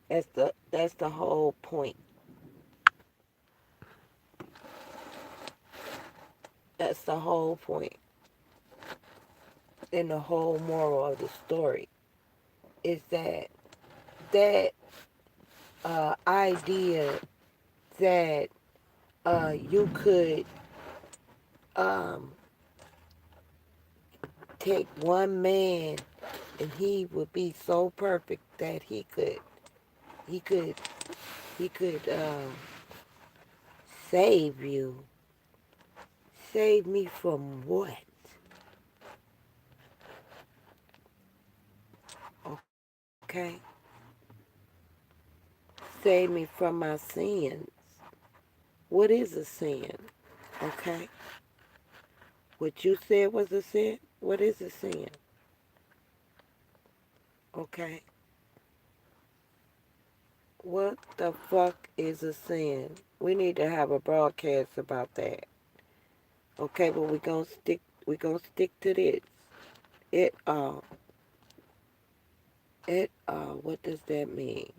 That's the whole point. That's the whole point. And the whole moral of the story is that idea that you could um, take one man and he would be so perfect that he could he could save you. Save me from what? Okay? Save me from my sins. What is a sin? Okay? What you said was a sin? What is a sin? Okay? What the fuck is a sin? We need to have a broadcast about that. Okay, but we gonna stick to this. It what does that mean?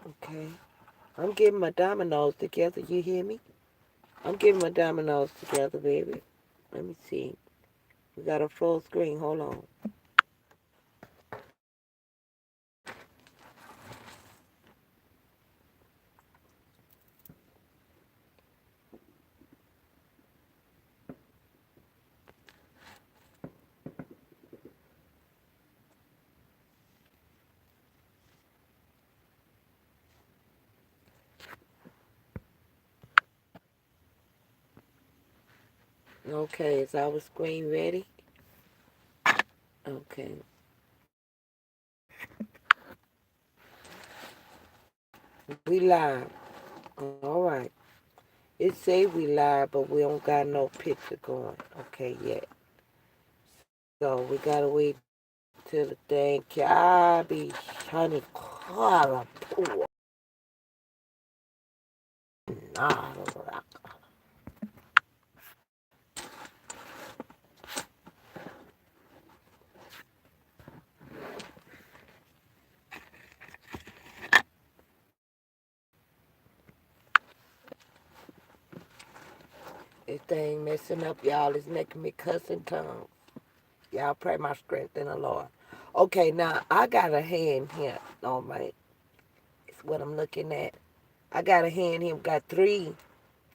Okay. I'm getting my dominoes together, you hear me? I'm getting my dominoes together, baby. Let me see. We got a full screen, hold on. Okay, is our screen ready? Okay. We live. Alright. It say we live, but we don't got no picture going. Okay, yet. So we gotta wait till the thing can be honey color pool. This thing messing up, y'all. It's making me cuss in tongues. Y'all pray my strength in the Lord. Okay, now I got a hand here. All right. It's what I'm looking at. I got a hand here. We got three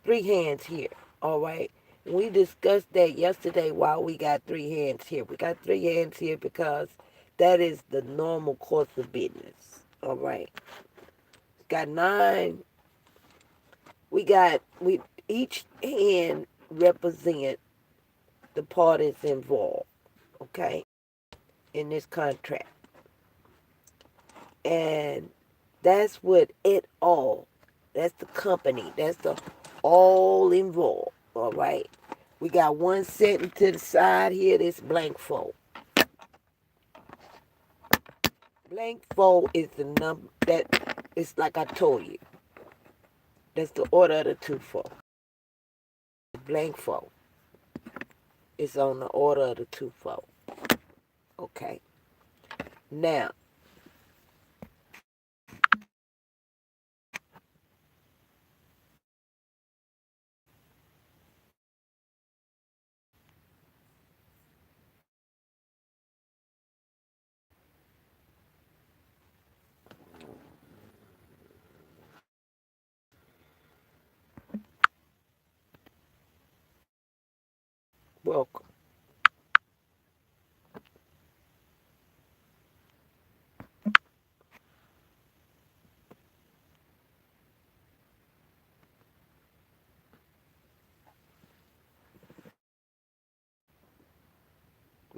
hands here. All right. We discussed that yesterday why we got three hands here. We got three hands here because that is the normal course of business. All right. It's got nine. We each hand represent the parties involved. Okay. In this contract. And that's what it all. That's the company. That's the all involved. All right. We got one sitting to the side here. This blank fold. Blank fold is the number that it's like I told you. That's the order of the two fold. Blank fold is on the order of the two fold. Okay. Now, welcome.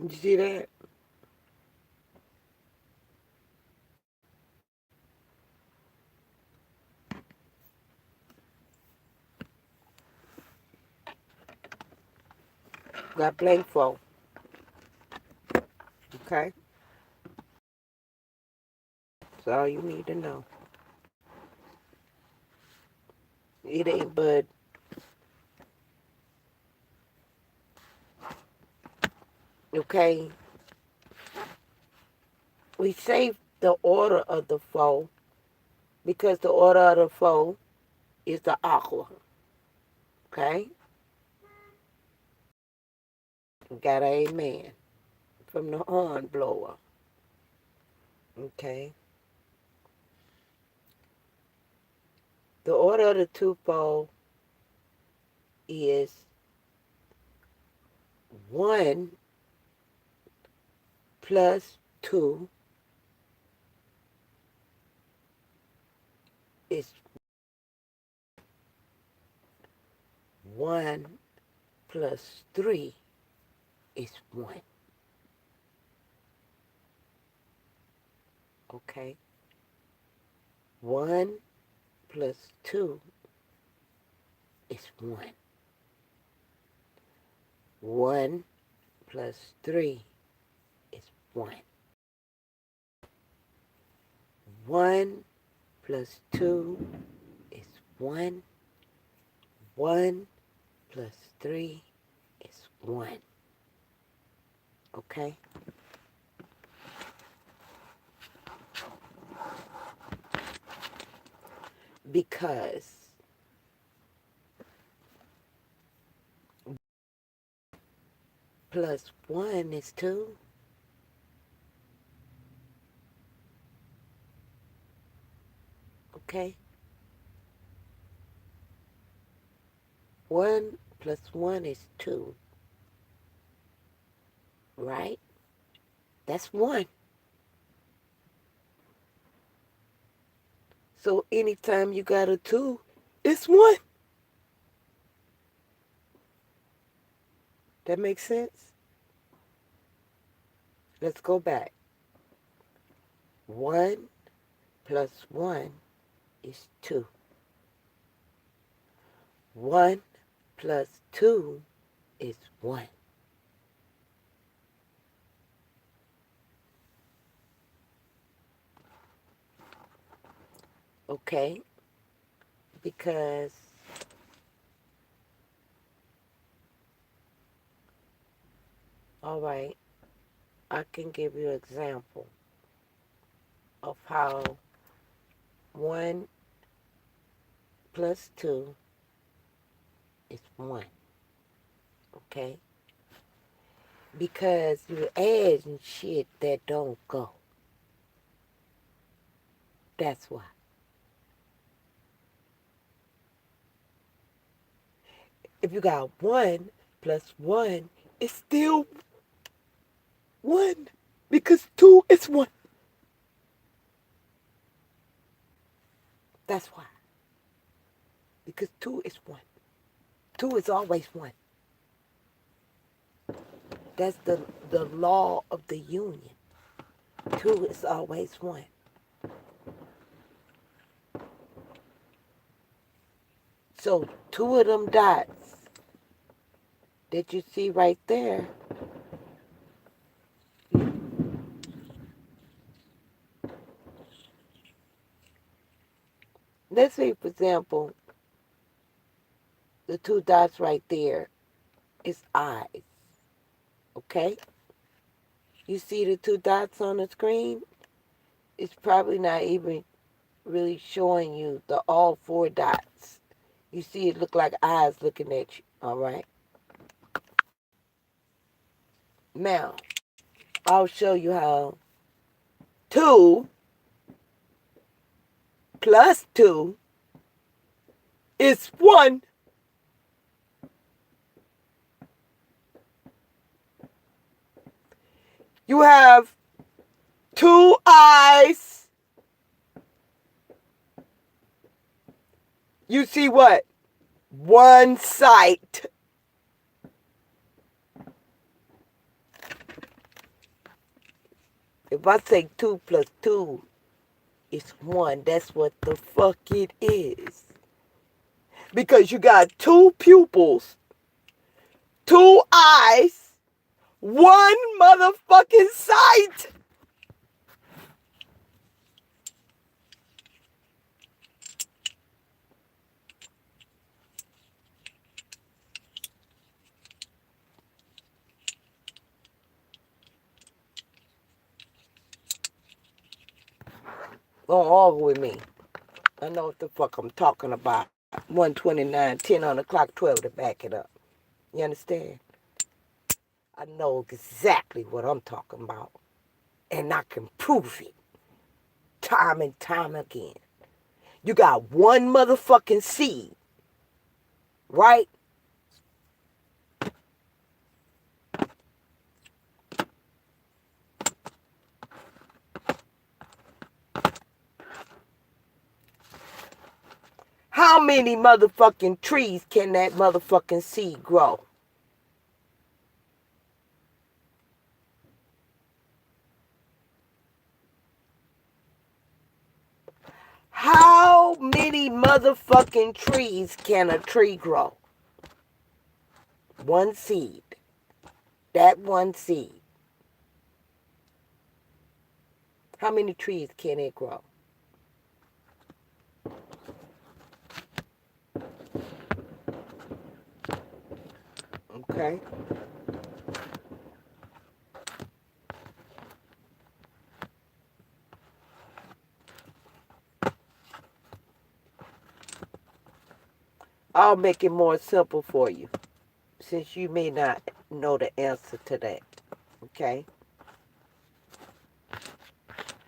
You see that? Got blank fold. Okay? That's all you need to know. It ain't but okay. we say the order of the flow because the order of the flow is the aqua. Okay? Got an amen from the horn blower. Okay? The order of the twofold is 1 plus 2 is 1 plus 3 is 1. Okay? 1 plus 2 is 1. 1 plus 3 is 1. 1 plus 2 is 1. 1 plus 3 is 1. Okay? Because plus 1 is 2. Okay? 1 plus 1 is 2. Right? That's 1. So anytime you got a 2, it's 1. That makes sense? Let's go back. 1 plus 1 is 2. 1 plus 2 is 1. Okay? Because all right, I can give you an example of how 1 plus 2 is 1. Okay? Because you're adding shit that don't go. That's why. If you got 1 plus 1, it's still 1. Because 2 is 1. That's why. Because 2 is 1. 2 is always 1. That's the law of the union. 2 is always 1. So 2 of them dots that you see right there, let's say, for example, the 2 dots right there is eyes. Okay? You see the 2 dots on the screen? It's probably not even really showing you the all 4 dots. You see it look like eyes looking at you. All right? Now, I'll show you how 2 plus 2 is 1. You have 2 eyes. You see what? 1 sight. If I say 2 plus 2 is 1, that's what the fuck it is. Because you got 2 pupils, 2 eyes, 1 motherfucking sight. Don't argue with me. I know what the fuck I'm talking about. 129, 10 on the clock, 12 to back it up. You understand? I know exactly what I'm talking about. And I can prove it time and time again. You got one motherfucking seed, right? How many motherfucking trees can that motherfucking seed grow? How many motherfucking trees can a tree grow? One seed. That one seed. How many trees can it grow? Okay? I'll make it more simple for you, since you may not know the answer to that. Okay?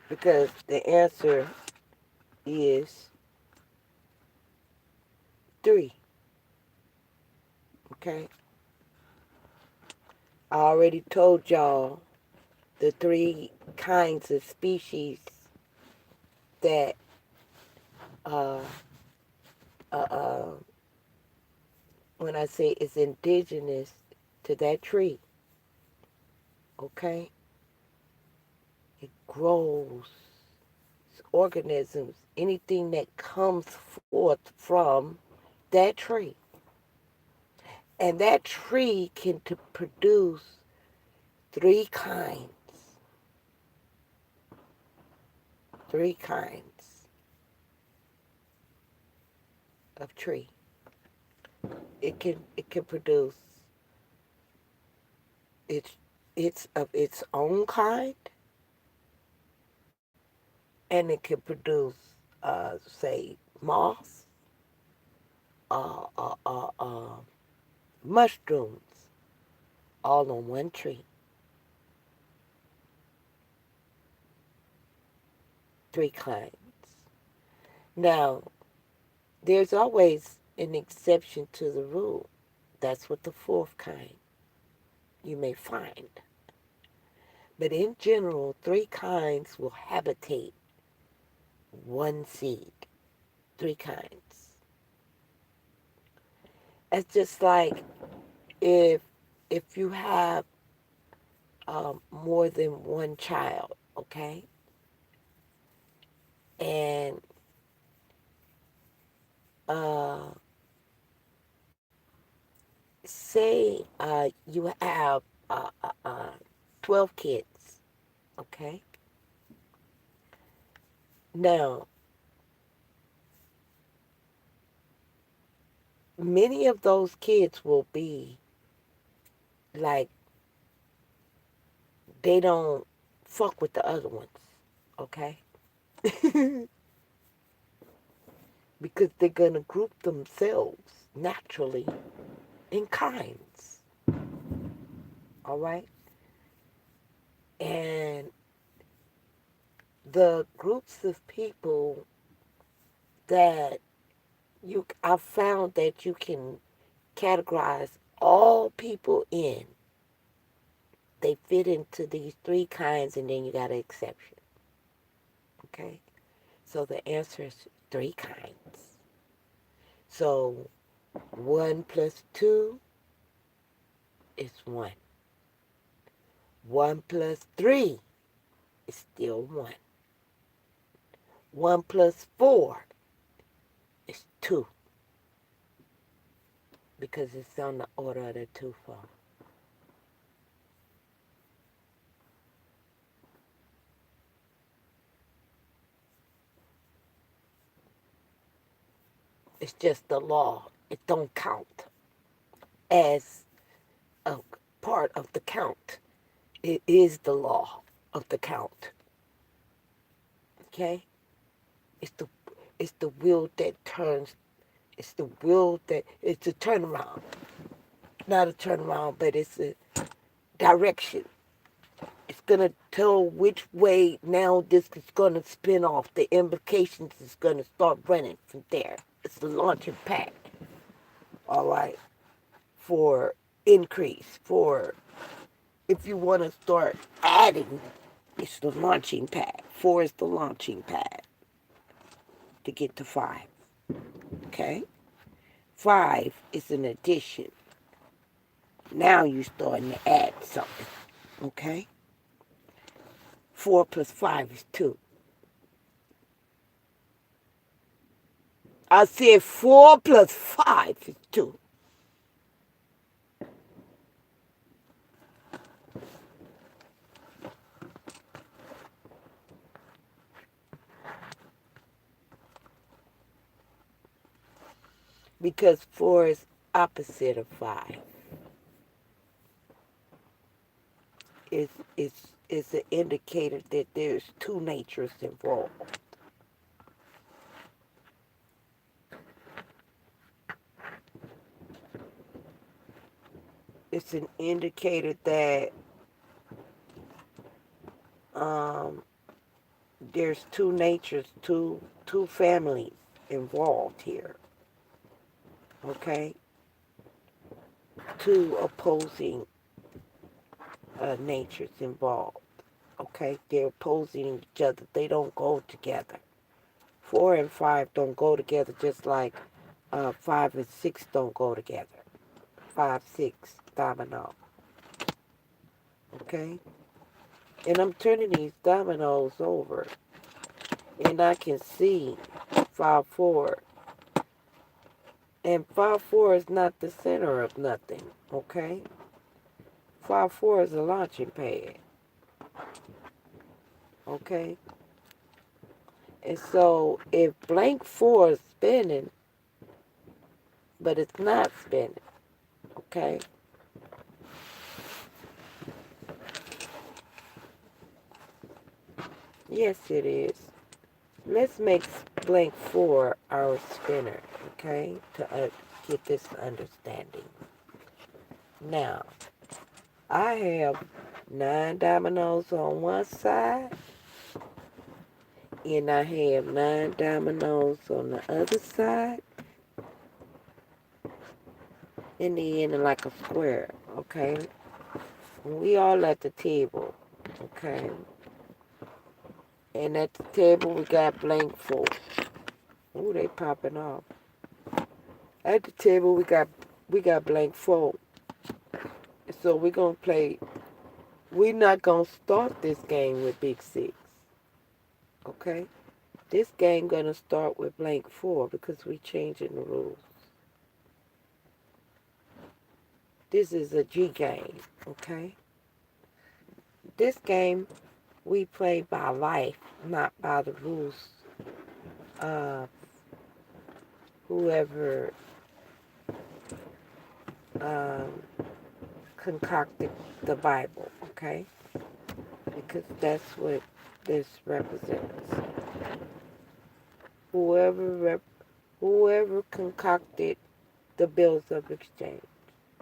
Because the answer is 3. Okay? I already told y'all the 3 kinds of species that uh, when I say it's indigenous to that tree, okay? It grows organisms, anything that comes forth from that tree. And that tree can produce 3 kinds. 3 kinds of tree. It can produce it's of its own kind, and it can produce say moss, uh, uh, uh, uh, mushrooms, all on one tree. 3 kinds. Now, there's always an exception to the rule. That's what the 4th kind you may find. But in general, 3 kinds will habitate one seed. 3 kinds. It's just like if you have more than one child, okay, and uh, say you have 12 kids, okay. Now, many of those kids will be like they don't fuck with the other ones, okay? Because they're gonna group themselves naturally in kinds, all right? And the groups of people that I've found that you can categorize all people in, they fit into these 3 kinds, and then you got an exception, okay? So the answer is 3 kinds. So 1 plus 2 is 1. 1 plus 3 is still 1. 1 plus 4 is 2, because it's on the order of the 2 form. It's just the law. It don't count as a part of the count. It is the law of the count. Okay? It's the wheel that turns. It's the wheel that it's a turnaround. Not a turnaround, but it's a direction. It's gonna tell which way now this is gonna spin off. The implications is gonna start running from there. It's the launching pad. All right, for increase. For if you want to start adding, it's the launching pad. 4 is the launching pad to get to 5. Okay, 5 is an addition. Now you're starting to add something. Okay, 4 plus 5 is 2. I said 4 plus 5 is 2. Because 4 is opposite of 5. It's an indicator that there's 2 natures involved. It's an indicator that there's 2 natures, two families involved here. Okay, 2 opposing natures involved. Okay, they're opposing each other. They don't go together. 4 and 5 don't go together, just like 5 and 6 don't go together. 5, 6, domino. Okay, and I'm turning these dominoes over, and I can see 5, 4. And 5, 4 is not the center of nothing. Okay, 5, 4 is a launching pad. Okay, and so if blank 4 is spinning, but it's not spinning. Okay, yes it is. Let's make blank 4 our spinner. Okay, to get this understanding. Now, I have 9 dominoes on one side, and I have 9 dominoes on the other side, and then like a square. Okay, we all at the table. Okay, and at the table we got blank 4. Ooh, they popping off. At the table we got blank 4. So we're gonna play. We're not gonna start this game with big 6. Okay, this game gonna start with blank 4 because we changing the rules. This is a G game. Okay, this game we play by life, not by the rules of whoever concocted the Bible, okay? Because that's what this represents. Whoever concocted the bills of exchange,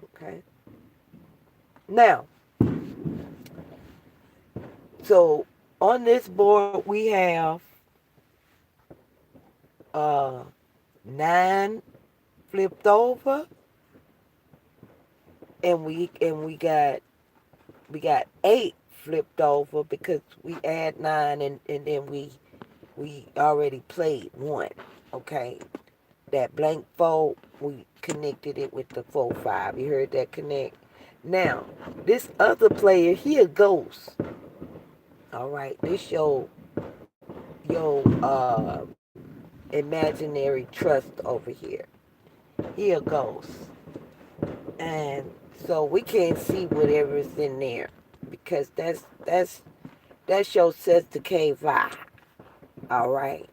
okay? Now, so on this board we have 9 flipped over, and we got 8 flipped over because we add 9 and then we already played 1. Okay, that blank 4, we connected it with the 4, 5. You heard that connect? Now this other player here goes. All right, this your imaginary trust over here. Here goes. And so we can't see whatever's in there because that's your says the KVI. All right.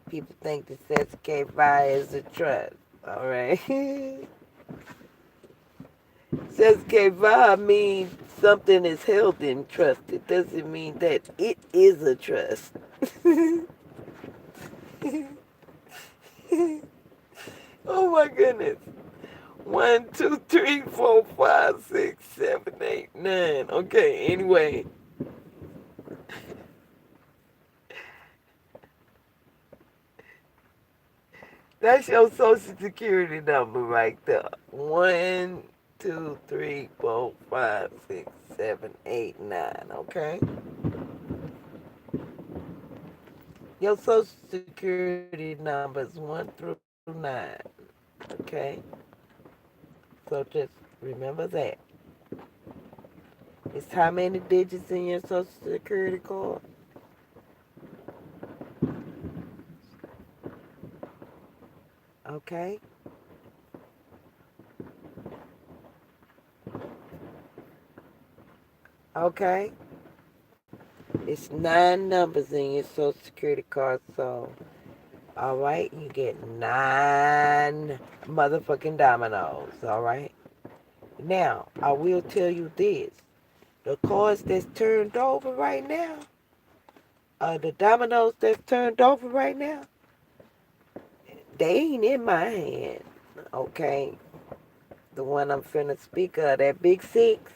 People think the says the KVI is a trust. All right. Says KVI means something is held in trust. It doesn't mean that it is a trust. Oh my goodness. 1, 2, 3, 4, 5, 6, 7, 8, 9. Okay, anyway. That's your social security number right there. 1, 2, 3, 4, 5, 6, 7, 8, 9. Okay? Your social security numbers 1 through 9. Okay? So just remember that. It's how many digits in your social security card? Okay? Okay? It's 9 numbers in your social security card, so alright, you get 9 motherfucking dominoes, alright? Now, I will tell you this. The cards that's turned over right now, the dominoes that's turned over right now, they ain't in my hand, okay? The one I'm finna speak of, that big 6,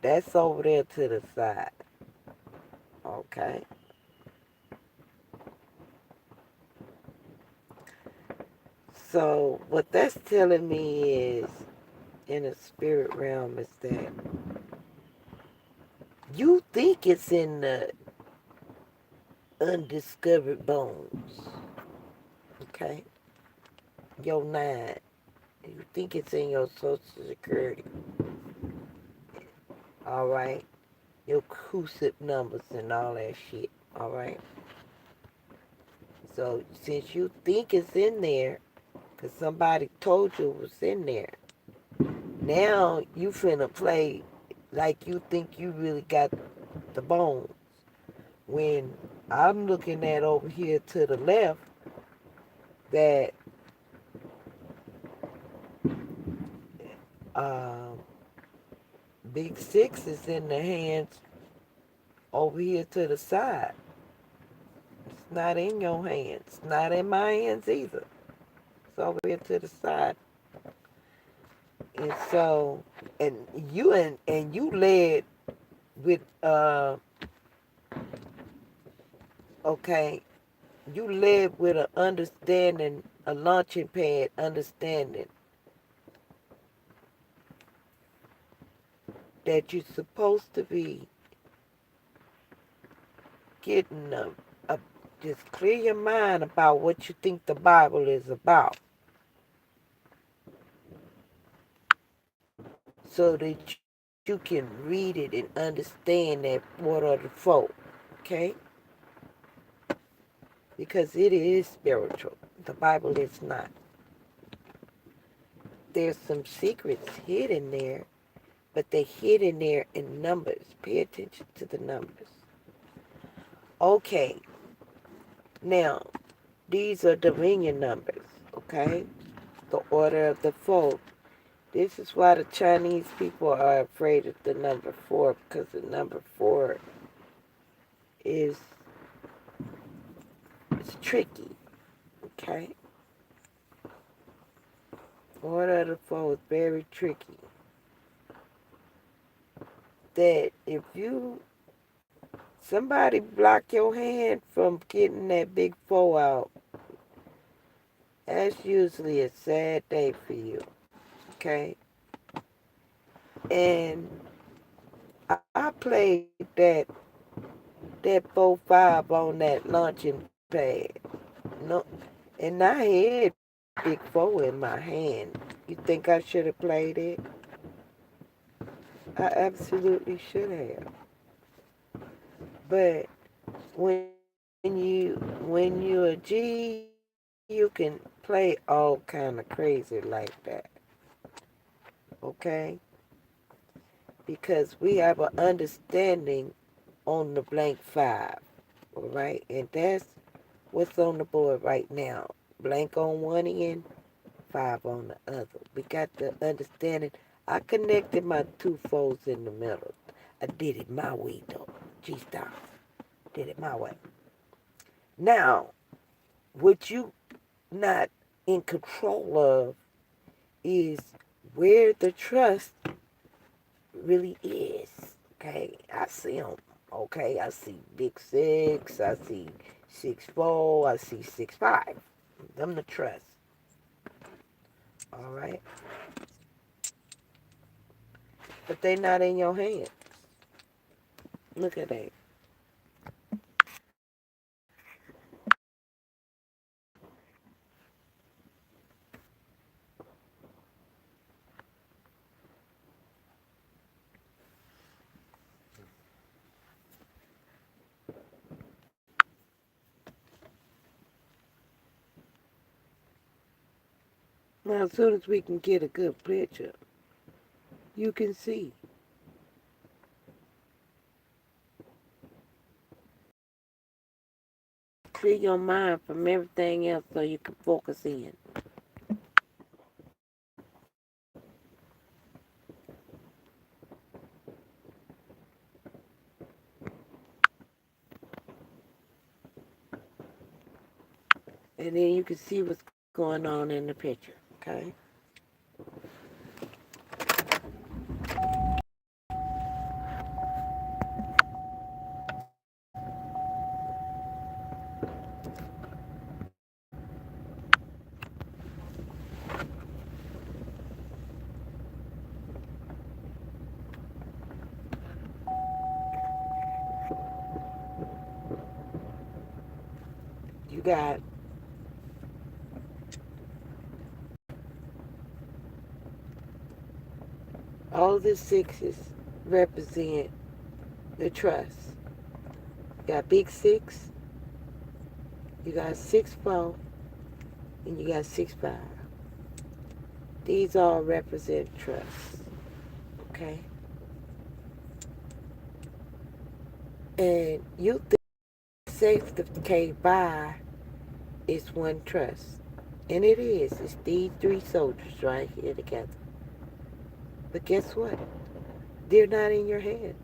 that's over there to the side, okay? So, what that's telling me is, in the spirit realm, is that you think it's in the undiscovered bones, okay? Your 9. You think it's in your social security, alright? Your CUSIP numbers and all that shit, alright? So, since you think it's in there, because somebody told you it was in there, now you finna play like you think you really got the bones. When I'm looking at over here to the left, that um, big 6 is in the hands over here to the side. It's not in your hands. Not in my hands either. It's over here to the side. And so, and you led with okay, you led with an understanding, a launching pad understanding that you're supposed to be getting a just clear your mind about what you think the Bible is about, so that you can read it and understand that what are the folk, okay? Because it is spiritual. The Bible is not. There's some secrets hidden there, but they're hidden there in numbers. Pay attention to the numbers. Okay, now, these are dominion numbers, okay? The order of the fold. This is why the Chinese people are afraid of the number 4, because the number 4 is it's tricky, okay? Order of the fold is very tricky. That if somebody block your hand from getting that big 4 out, that's usually a sad day for you, okay? And I played that 4-5 on that launching pad. No, and I had big 4 in my hand. You think I should have played it? I absolutely should have. But when you're a G, you can play all kind of crazy like that. Okay? Because we have an understanding on the blank 5. All right? And that's what's on the board right now. Blank on one end, 5 on the other. We got the understanding. I connected my 2 folds in the middle. I did it my way though. G-Stars. Did it my way. Now, what you not in control of is where the trust really is. Okay, I see them. Okay, I see big 6, I see 6-4, I see 6-5. Them the trust. All right, but they not in your hands. Look at that. Now, as soon as we can get a good picture, you can see. Free your mind from everything else so you can focus in. And then you can see what's going on in the picture. Okay? You got all the 6s represent the trust. You got big 6, you got 6-4, and you got 6-5. These all represent trust. Okay? And you think safe to buy is one trust. And it is. It's these 3 soldiers right here together. But guess what? They're not in your hands.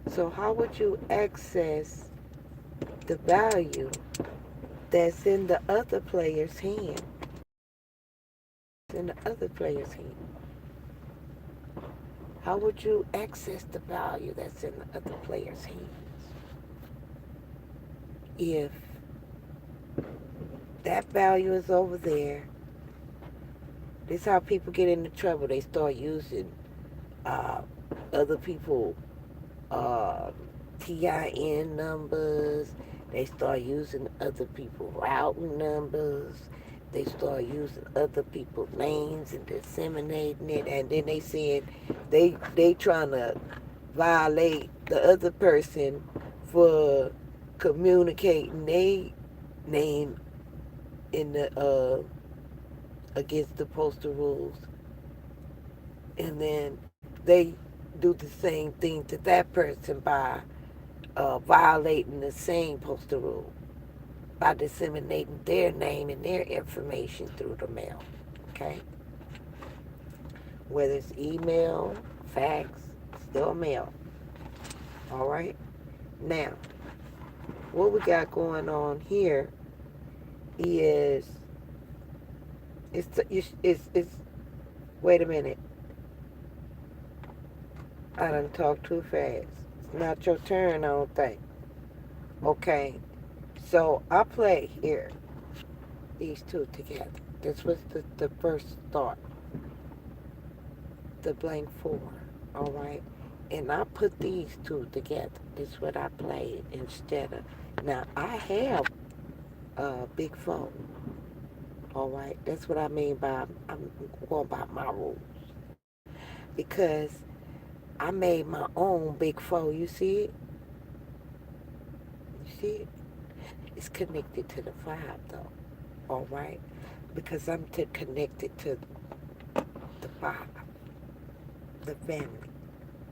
So how would you access the value that's in the other player's hand? In the other player's hand. How would you access the value that's in the other player's hands? If that value is over there, this is how people get into trouble. They start using other people TIN numbers. They start using other people's routing numbers. They start using other people's names and disseminating it. And then they saying they trying to violate the other person for communicating their name in the against the postal rules. And then they do the same thing to that person by violating the same postal rule by disseminating their name and their information through the mail. Okay? Whether it's email, fax, still mail. All right? Now, what we got going on here is it's wait a minute. I done talked too fast. It's not your turn, I don't think. Okay. So I play here these 2 together. This was the first thought. The blank 4. Alright? And I put these 2 together. This is what I played instead of. Now I have a big 4. Alright? That's what I mean by I'm going by my rules. Because I made my own big 4. You see it? You see it? It's connected to the 5 though. Alright? Because I'm connected to the 5. The family.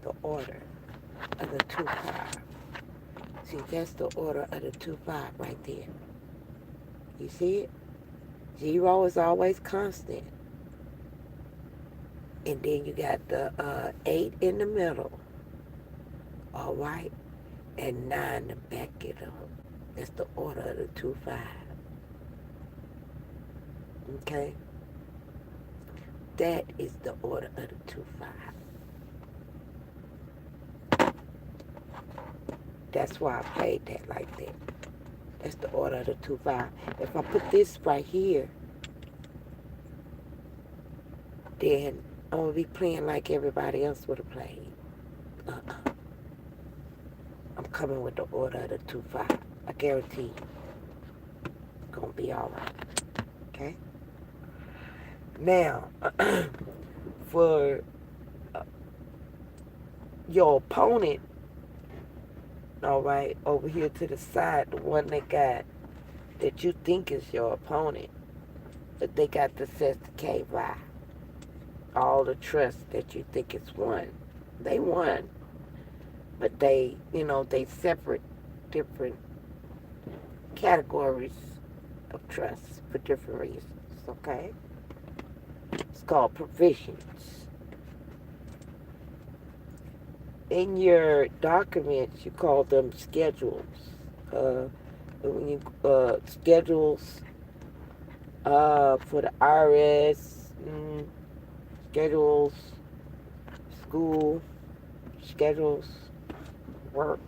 The order of the 2-5. See, that's the order of the 2-5 right there. You see it? 0 is always constant. And then you got the 8 in the middle. All right? And 9 to back it up. That's the order of the 2-5. Okay? That is the order of the 2-5. That's why I played that like that. That's the order of the 2-5. If I put this right here, then I'm going to be playing like everybody else would have played. Uh-uh. I'm coming with the order of the 2-5. I guarantee you, it's going to be all right. Okay? Now, for your opponent, all right, over here to the side, the one that you think is your opponent, but they got the SCOR-KEEPERS. All the trust that you think is won. They won, but they separate different categories of trust for different reasons, okay? It's called provisions. In your documents, you call them schedules. Schedules for the IRS, schedules, school, schedules, work.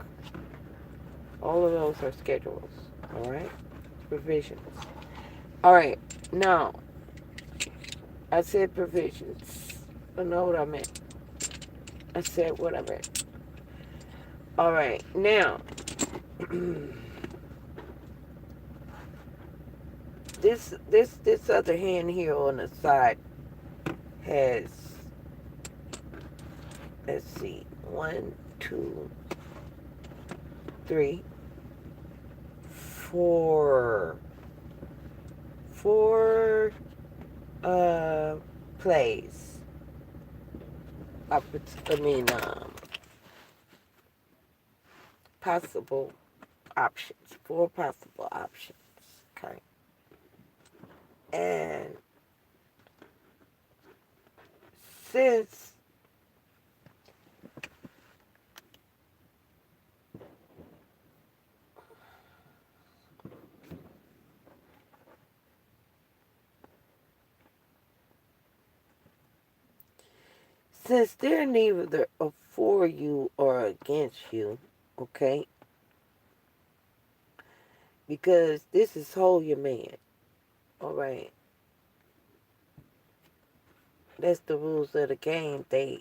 All of those are schedules, all right? Provisions. All right, now, I said provisions. I know what I meant. I said what I meant. All right, now, this other hand here on the side has, let's see, 1, 2, 3, 4 plays. Possible options. 4 possible options. Okay. And since they're neither for you or against you, okay? Because this is hold your man, all right? That's the rules of the game. They're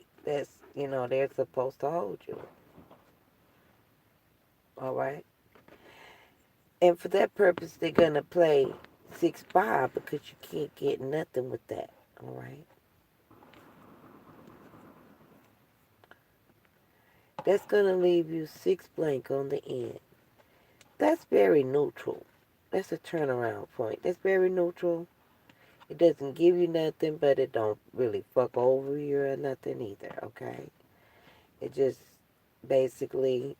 supposed to hold you, all right? And for that purpose, they're gonna play 6-5 because you can't get nothing with that, all right? That's gonna leave you 6 blank on the end. That's very neutral. That's a turnaround point. That's very neutral. It doesn't give you nothing, but it don't really fuck over you or nothing either, okay? It just basically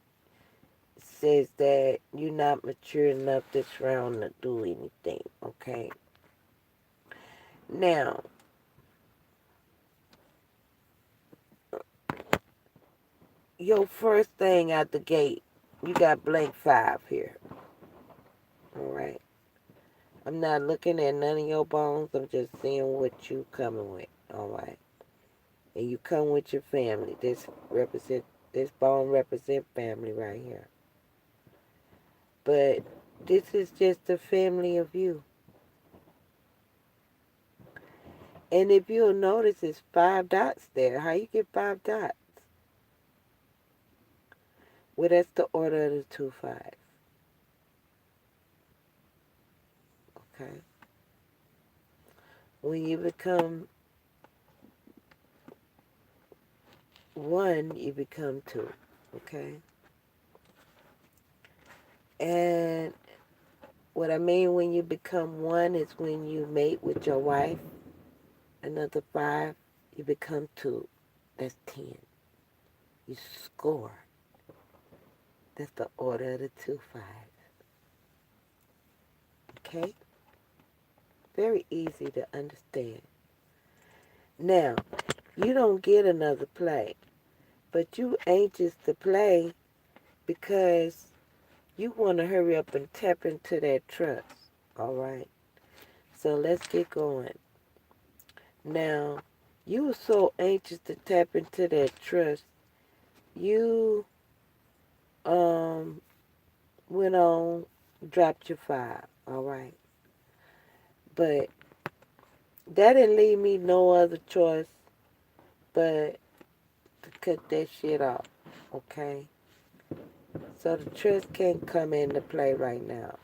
says that you're not mature enough this round to do anything, okay? Now, your first thing out the gate, you got blank 5 here, all right? I'm not looking at none of your bones. I'm just seeing what you coming with, all right? And you come with your family. This bone represent family right here. But this is just a family of you. And if you'll notice, it's 5 dots there. How you get 5 dots? Well, that's the order of the 2-5. Okay? When you become 1, you become 2. Okay? And what I mean when you become 1 is when you mate with your wife. Another 5, you become 2. That's 10. You score. That's the order of the 2-5. Okay? Very easy to understand. Now, you don't get another play, but you anxious to play because you want to hurry up and tap into that trust. All right. So let's get going. Now, you were so anxious to tap into that trust, you went on, dropped your 5. All right. But that didn't leave me no other choice but to cut that shit off. Okay. So the trust can't come into play right now.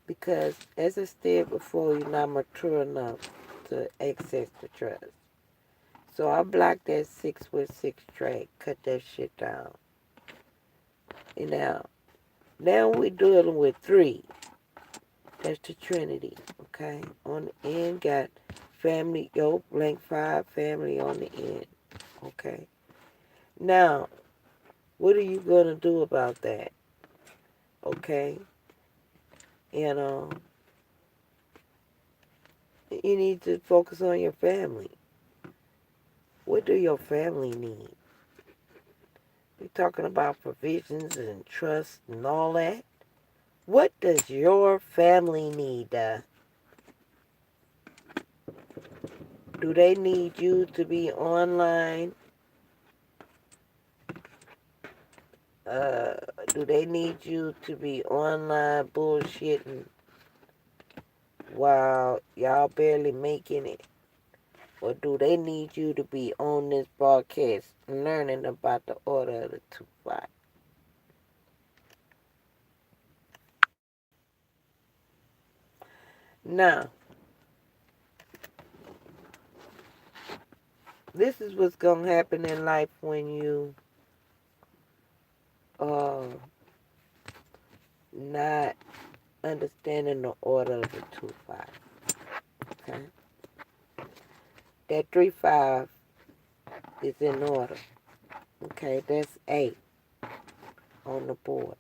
Because, as I said before, you're not mature enough to access the trust. So I blocked that 6 with 6 track, cut that shit down. And now we're dealing with 3. That's the Trinity, okay? On the end, got family, blank 5, family on the end, okay? Now, what are you going to do about that, okay? You know, you need to focus on your family. What do your family need? We're talking about provisions and trust and all that. What does your family need? Do they need you to be online? Do they need you to be online bullshitting while y'all barely making it? Or do they need you to be on this broadcast learning about the order of the 2-5? Now, this is what's going to happen in life when you not understanding the order of the 2-5. Okay? That 3-5 is in order. Okay, that's 8 on the board.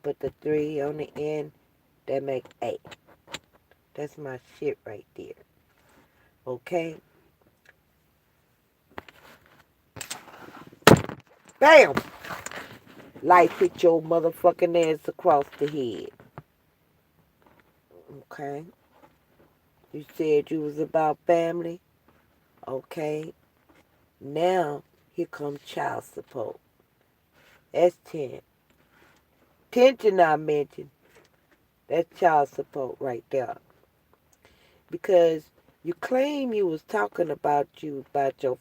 Put the 3 on the end, that make 8. That's my shit right there. Okay? Bam! Life hit your motherfucking ass across the head. Okay? You said you was about family. Okay? Now, here comes child support. That's 10. Tension I mentioned. That's child support right there. Because you claim you was talking about your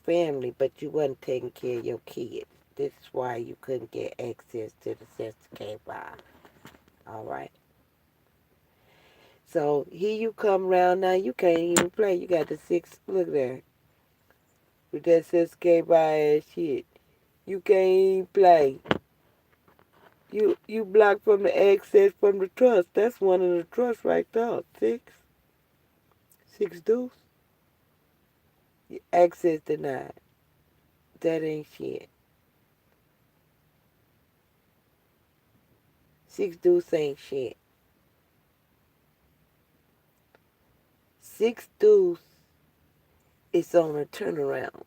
family, but you wasn't taking care of your kids. This is why you couldn't get access to the Sister K5. All right. So here you come around now. You can't even play. You got the 6. Look there. With that Sister K5 ass shit. You can't even play. You blocked from the access from the trust. That's one of the trusts right there. 6. 6 deuce. Access denied. That ain't shit. 6 deuce ain't shit. 6 deuce is on a turnaround.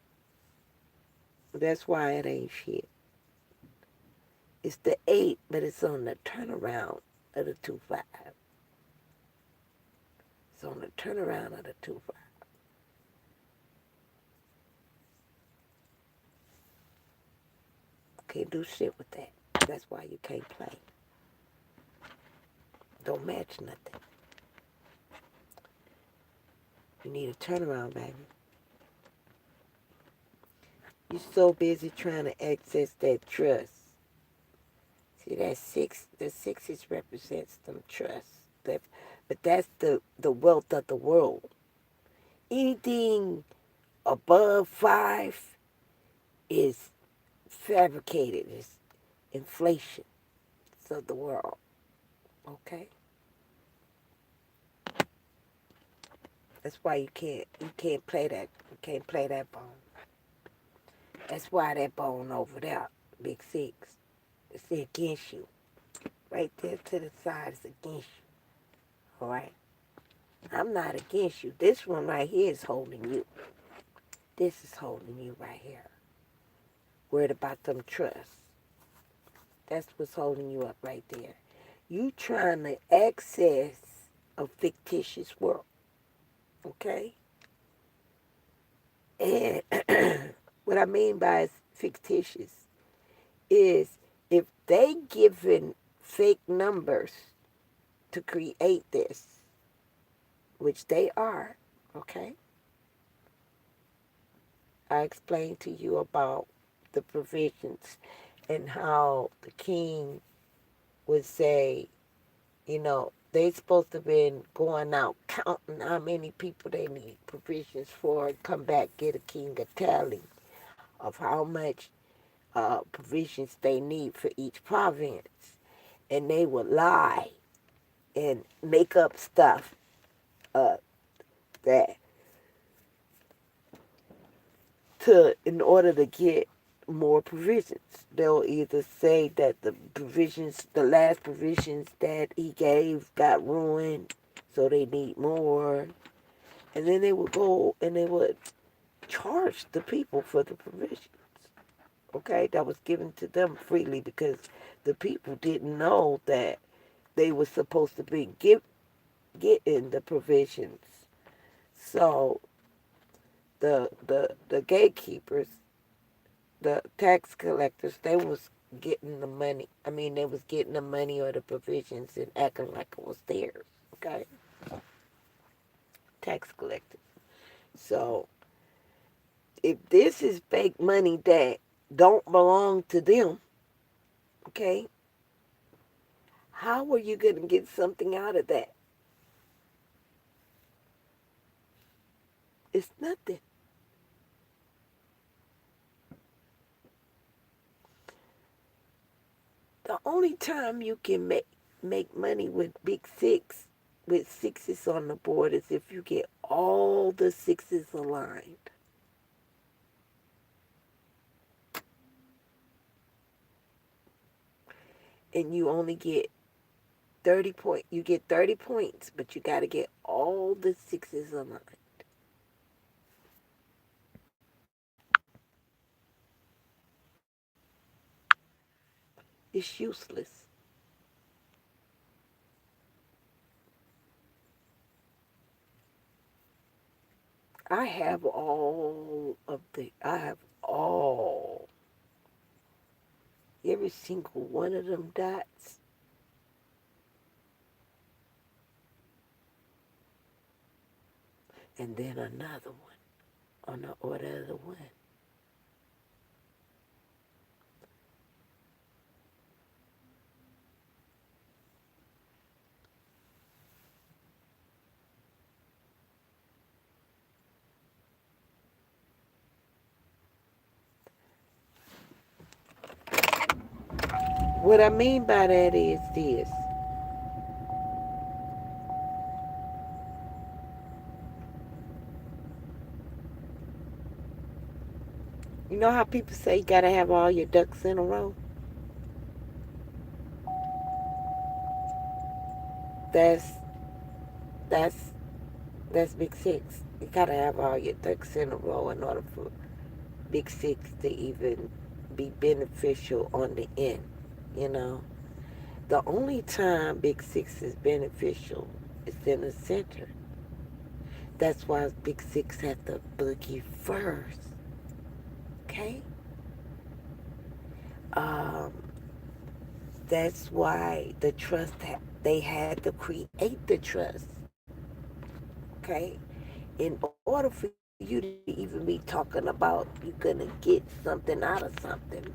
That's why it ain't shit. It's the 8, but it's on the turnaround of the 2-5. It's on the turnaround of the 2-5. Can't do shit with that. That's why you can't play. Don't match nothing. You need a turnaround, baby. You're so busy trying to access that trust. See, that 6, the 6s represents some trust. But that's the wealth of the world. Anything above 5 is fabricated. It's inflation of the world. Okay? That's why you can't play that. You can't play that bone. That's why that bone over there, big 6, it's against you. Right there to the side is against you. All right? I'm not against you. This one right here is holding you. This is holding you right here. Worried about them trusts. That's what's holding you up right there. You trying to access a fictitious world, okay? And what I mean by fictitious is if they given fake numbers to create this, which they are, okay? I explained to you about the provisions and how the king would say, you know, they supposed to have been going out counting how many people they need provisions for and come back get a king a tally of how much provisions they need for each province. And they would lie and make up stuff uh, that to in order to get more provisions. They'll either say that the provisions, the last provisions that he gave got ruined, so they need more. And then they would go and they would charge the people for the provisions. Okay, that was given to them freely because the people didn't know that they were supposed to be getting the provisions. So the gatekeepers, the tax collectors, they was getting the money. I mean, they was getting the money or the provisions and acting like it was theirs. Okay, tax collectors. So if this is fake money that don't belong to them, okay, how are you going to get something out of that? It's nothing. The only time you can make money with big six, with sixes on the board, is if you get all the sixes aligned. And you only get 30 points, but you got to get all the sixes aligned. It's useless. I have all, every single one of them dots, and then another one on the order of the one. What I mean by that is this. You know how people say you gotta have all your ducks in a row? That's that's that's big six. You gotta have all your ducks in a row in order for big six to even be beneficial on the end, you know. The only time big six is beneficial is in the center. That's why big six had to boogie first. Okay? Um, that's why the trust they had to create the trust. Okay? In order for you to even be talking about you're gonna get something out of something,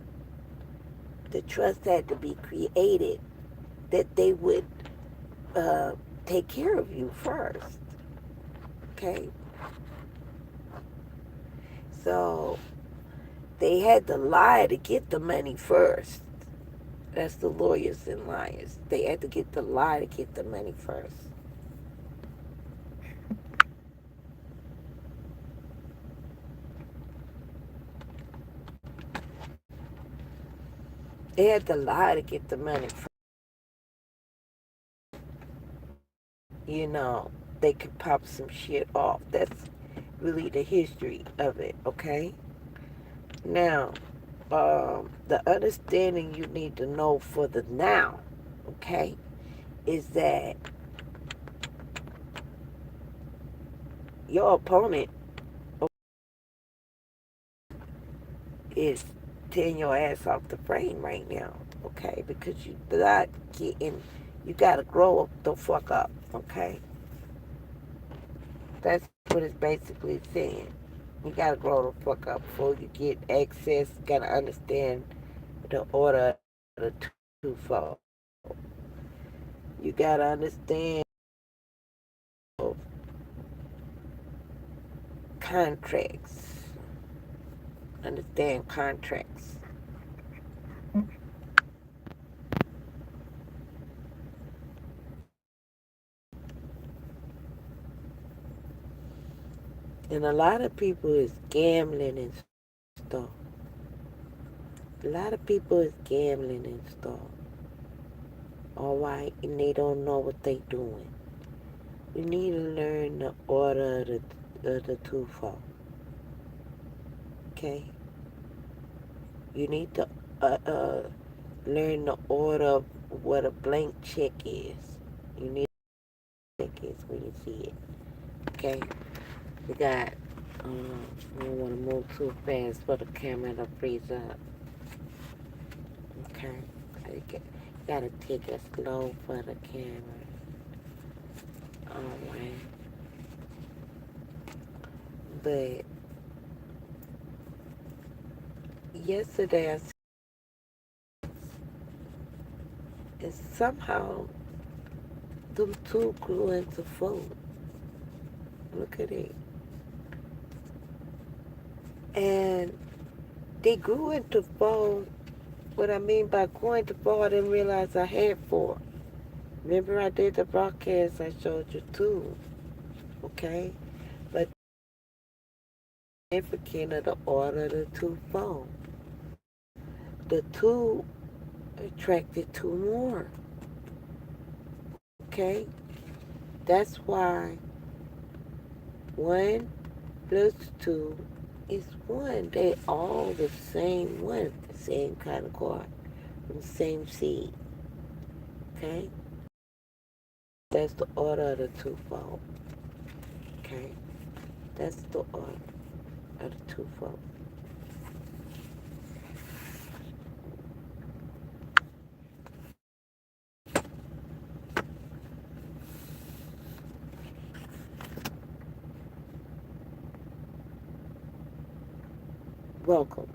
the trust had to be created that they would uh, take care of you first. Okay? So they had to lie to get the money first. That's the lawyers and liars. They had to get the lie to get the money first. They had to lie to get the money first. You know, they could pop some shit off. That's really the history of it, okay? Now, the understanding you need to know for the now, okay, is that your opponent is tearing your ass off the frame right now, okay, because you gotta grow the fuck up, okay. That's what it's basically saying. You gotta grow the fuck up before you get access. You gotta understand the order of the twofold. You gotta understand contracts. Understand contracts. And a lot of people is gambling and stuff. A lot of people is gambling and stuff. Alright, and they don't know what they doing. You need to learn the order of the twofold. Okay? You need to learn the order of what a blank check is. You need to check is when you see it. Okay? We got, I don't want to move too fast for the camera to freeze up. Okay? You gotta take it slow for the camera. Alright. But yesterday and somehow them two grew into four. Look at it. And they grew into four. What I mean by growing into four, I didn't realize I had four. Remember I did the broadcast I showed you two. Okay? But significant of the order of the twofold. The two attracted two more. Okay? That's why 1 plus 2 is 1. They all the same one, the same kind of card, from the same seed. Okay? That's the order of the twofold. Okay? That's the order of the twofold. Welcome.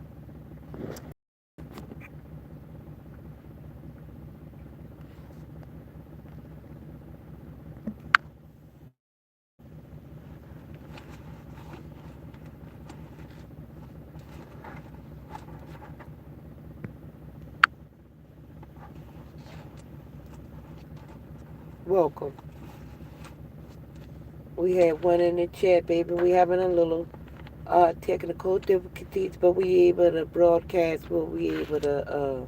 Welcome. We had one in the chat, baby. We having a little technical difficulties, but we able to broadcast what we able to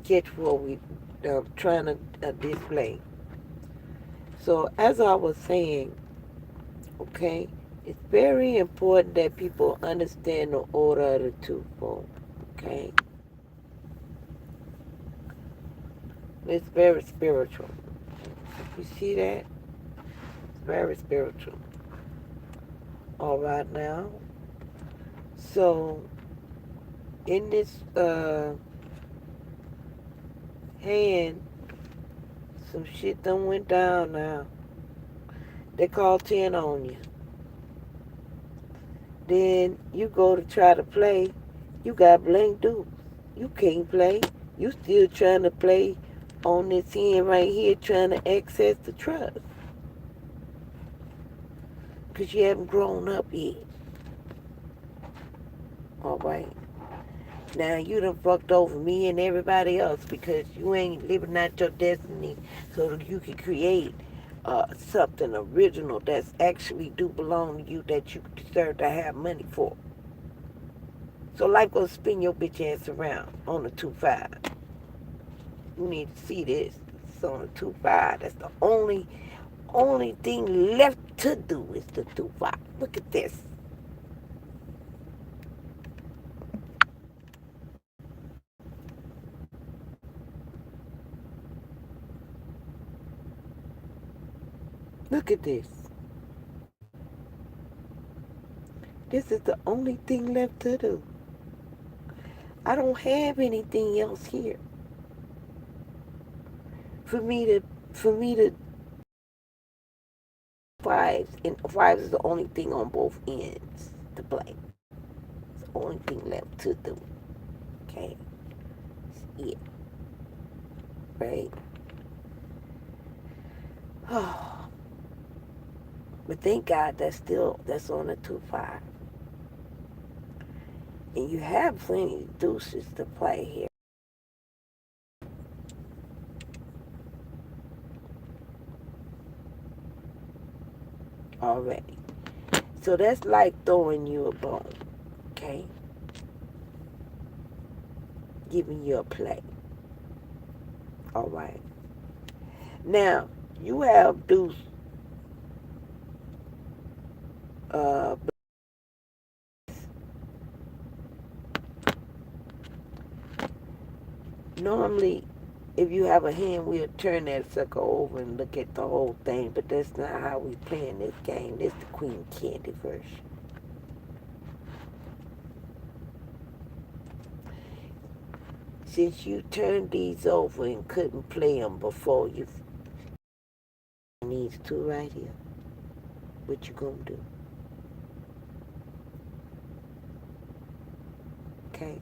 get what we trying to display. So as I was saying, okay, it's very important that people understand the order of the twofold. Okay, it's very spiritual. You see that? It's very spiritual. All right now. So in this hand, some shit done went down now. They call 10 on you. Then you go to try to play, you got blank dupes. You can't play. You still trying to play on this end right here, trying to access the trust. Because you haven't grown up yet. Alright. Now you done fucked over me and everybody else because you ain't living out your destiny so that you can create something original that's actually do belong to you that you deserve to have money for. So life gonna spin your bitch ass around on the 2-5. You need to see this. It's on the 2-5. That's the only thing left to do is the 2-5. Look at this. Look at this. This is the only thing left to do. I don't have anything else here. For me to fives, and fives is the only thing on both ends to play. It's the only thing left to do. Okay? Yeah. Right? Oh. But thank God that's on a 2-5. And you have plenty of deuces to play here. Already. So that's like throwing you a bone. Okay? Giving you a play. Alright. Now, you have deuce normally, if you have a hand, we'll turn that sucker over and look at the whole thing, but that's not how we playing this game. This is the Queen Candy version. Since you turned these over and couldn't play them before, you these two right here. What you gonna do? Okay.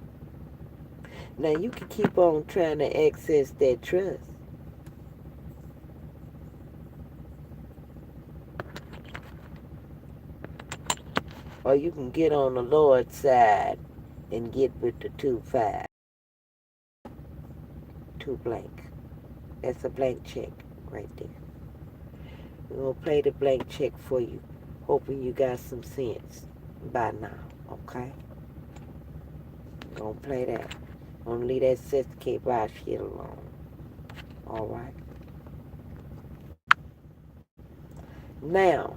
Now you can keep on trying to access that trust. Or you can get on the Lord's side and get with the 2-5. 2 blank. That's a blank check right there. We're going to play the blank check for you, hoping you got some sense by now, okay? We're going to play that. Only that S-PECIES shit alone. Alright? Now,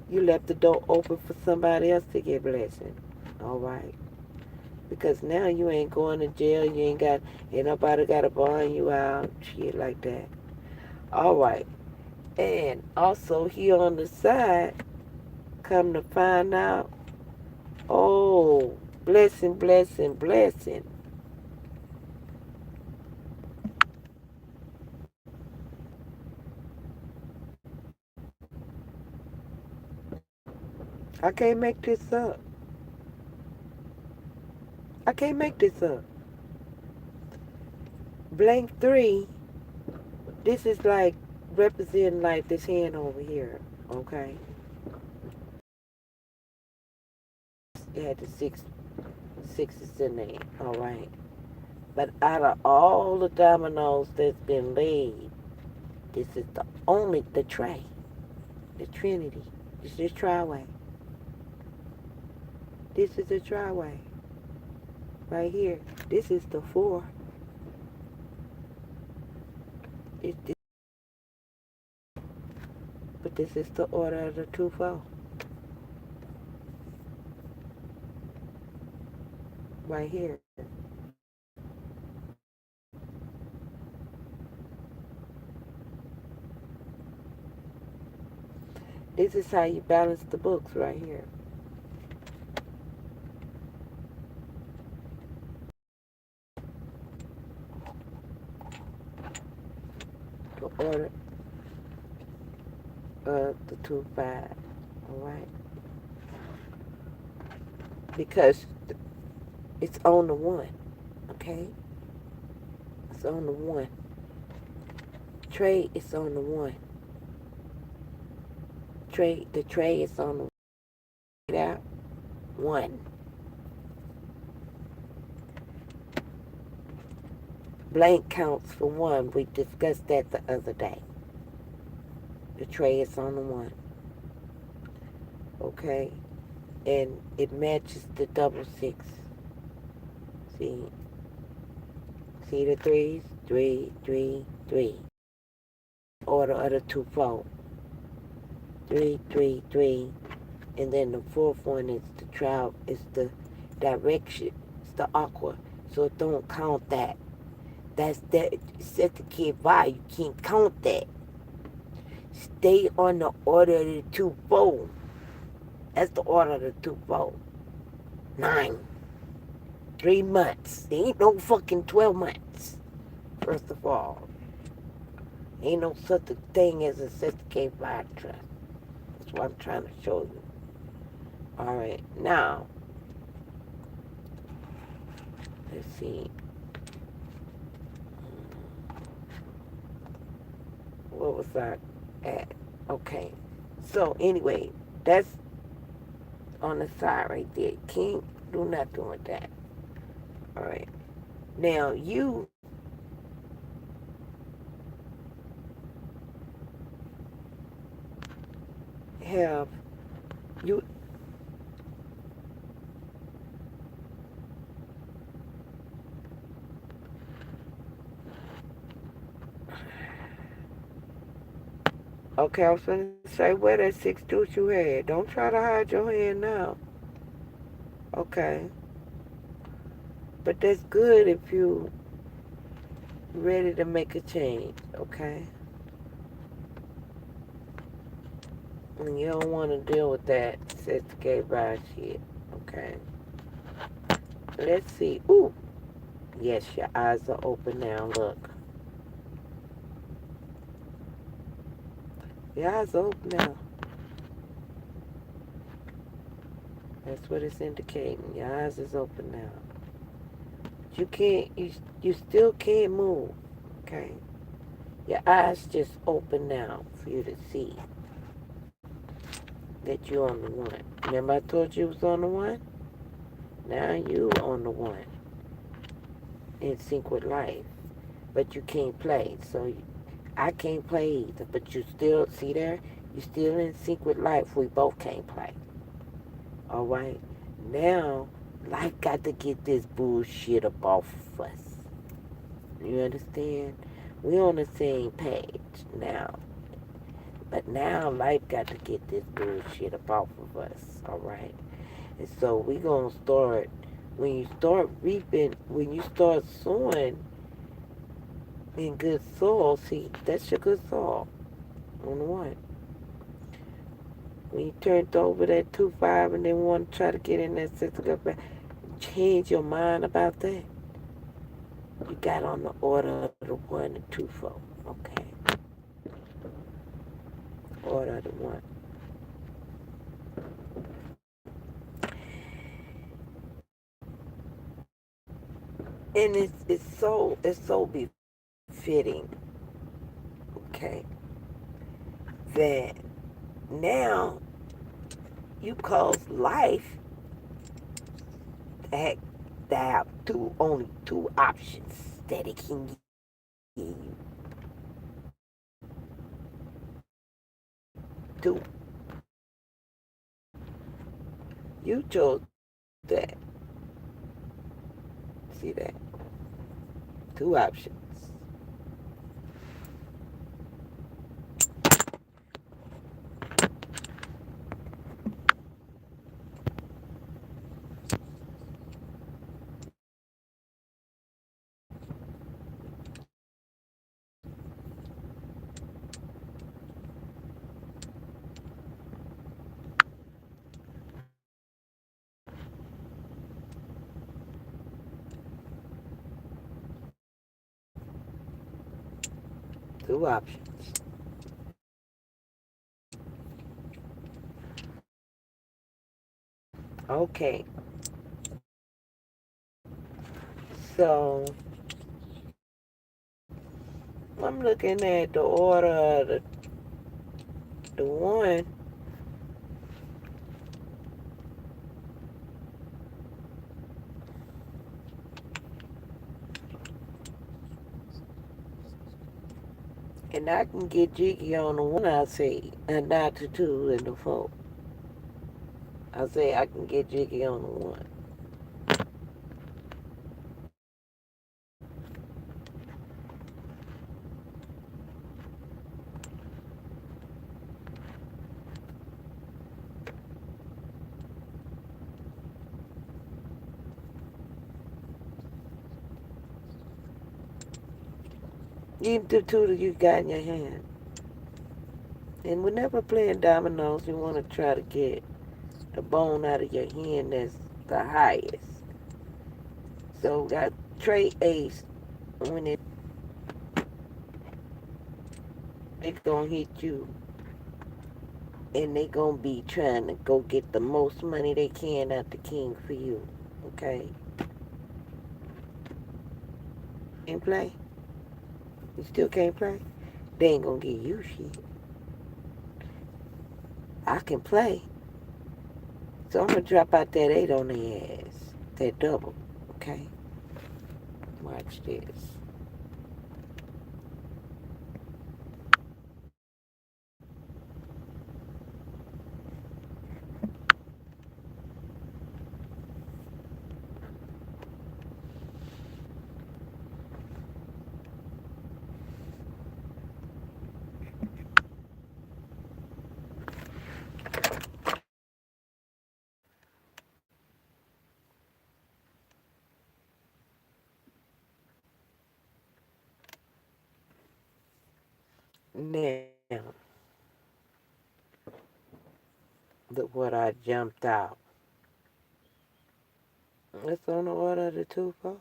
you left the door open for somebody else to get blessing. Alright? Because now you ain't going to jail. Ain't nobody got to bond you out. Shit like that. Alright. And also here on the side, come to find out, oh, blessing, blessing, blessing. I can't make this up. I can't make this up. Blank 3, this is like representing like this hand over here, okay? It had the sixes in there, alright? But out of all the dominoes that's been laid, this is the tray, the Trinity. This is tri-way. This is a tri-way. Right here. This is the 4. But this is the order of the 2-4. Right here. This is how you balance the books right here. The order of the 2-5. Alright? Because it's on the 1. Okay? It's on the 1. Trade is on the 1. The tray is on the 1. Blank counts for 1. We discussed that the other day. The tray is on the 1. Okay? And it matches the double 6. See? See the 3s? 3, 3, 3. order of the 2-4. 3, 3, 3. And then the fourth one is the travel, is the direction. It's the aqua. So don't count that. That's that. Set the kid by. You can't count that. Stay on the order of the 2-4. That's the order of the 2-4. 9. 3 months. There ain't no fucking 12 months. First of all. Ain't no such a thing as a certificate by trust. That's what I'm trying to show you. Alright, now, let's see. What was I at? Okay. So, anyway, that's on the side right there. Can't do nothing with that. Alright. Now, you have, you, okay, I was going to say, where that 6 deuce you had? Don't try to hide your hand now. Okay. But that's good if you ready to make a change, okay? And you don't want to deal with that certificate by shit, okay? Let's see. Ooh. Yes, your eyes are open now. Look. Your eyes are open now. That's what it's indicating. Your eyes is open now. But you can't, you still can't move, okay? Your eyes just open now for you to see that you're on the one. Remember I told you it was on the one? Now you on the one. In sync with life. But you can't play. So I can't play either. But you still, see there? You still in sync with life. We both can't play. Alright? Now, life got to get this bullshit up off of us. You understand? We on the same page now. But now life got to get this bullshit up off of us. Alright? And so we gonna start, when you start reaping, when you start sowing in good soil, see, that's your good soil. On the one. When you turned over that 2-5 and then want to try to get in that 6, change your mind about that. You got on the order of the 1 and 2-4. Okay. Order of the 1. And it's so befitting, okay, that now you cause life to have only 2 options that it can give you. 2. You chose that. See that? 2 options. 2 options. Okay. So I'm looking at the order of the 1. And I can get jiggy on the 1, I say, and not the 2 and the 4. I say I can get jiggy on the 1. Even the two that you got in your hand. And whenever playing dominoes, you want to try to get the bone out of your hand that's the highest. So got trade ace when they gonna hit you, and they gonna be trying to go get the most money they can out the king for you. Okay? Can't play? You still can't play? They ain't gonna get you shit. I can play. So I'm gonna drop out that 8 on their ass. That double. Okay? Watch this. Now, look what I jumped out. It's on the order of the 2-4.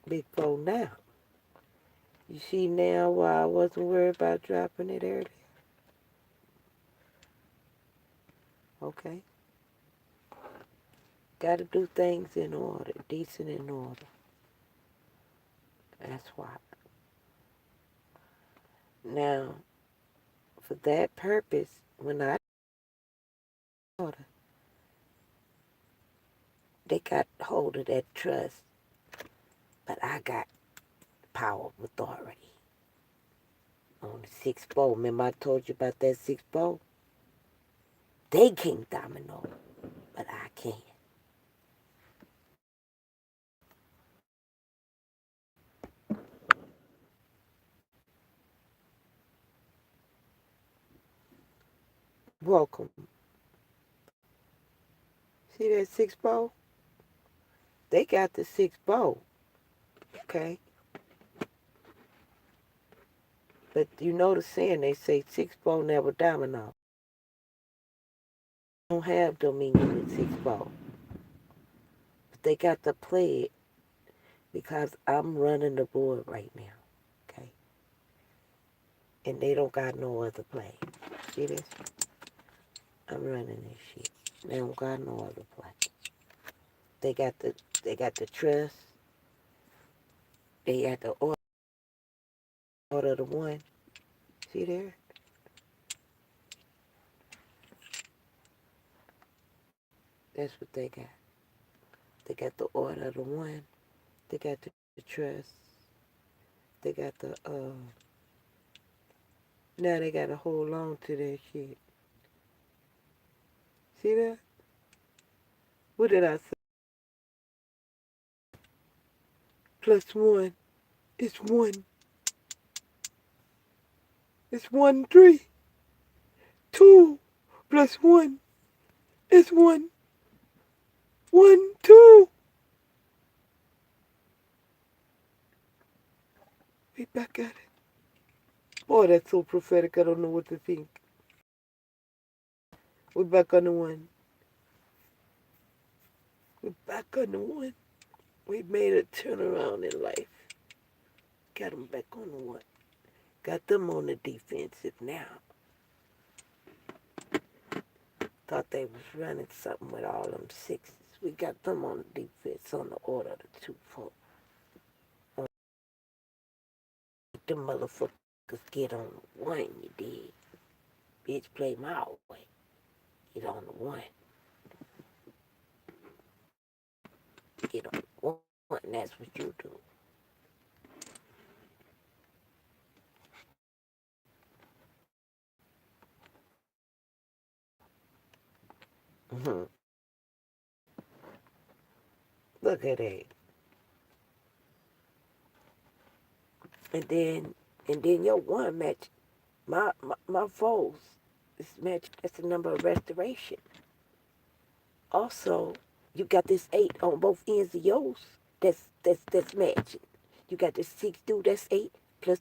Big 4 now. You see now why I wasn't worried about dropping it earlier? Okay? Gotta do things in order, decent in order. That's why. Now, for that purpose, when I order, they got hold of that trust, but I got power of authority on the 6-4. Remember I told you about that 6-4? They can't domino, but I can. Welcome. See that 6-4? They got the 6-4, okay? But you know the saying, they say 6-4 never domino. Don't have dominion with 6-4. But they got to play it because I'm running the board right now, okay? And they don't got no other play. See this? I'm running this shit. They don't got no other play. They got the trust. They got the order of the 1. See there? That's what they got. They got the order of the 1. They got the trust. They got the now they gotta hold on to that shit. See that? What did I say? +1. It's 1. It's 1, 3. 2 plus 1 is 1. 1, 2. We back at it. Boy, that's so prophetic. I don't know what to think. We're back on the 1. We're back on the 1. We made a turnaround in life. Got them back on the 1. Got them on the defensive now. Thought they was running something with all them 6s. We got them on the defense on the order of the 2-4. The motherfuckers get on the 1, you did. Bitch, play my way. Get on the 1. Get on the 1. That's what you do. Mm-hmm. Look at that. And then your 1 match my 4s. This match, that's the number of restoration. Also, you got this 8 on both ends of yours. That's that's matching. You got the 6 do, that's 8, plus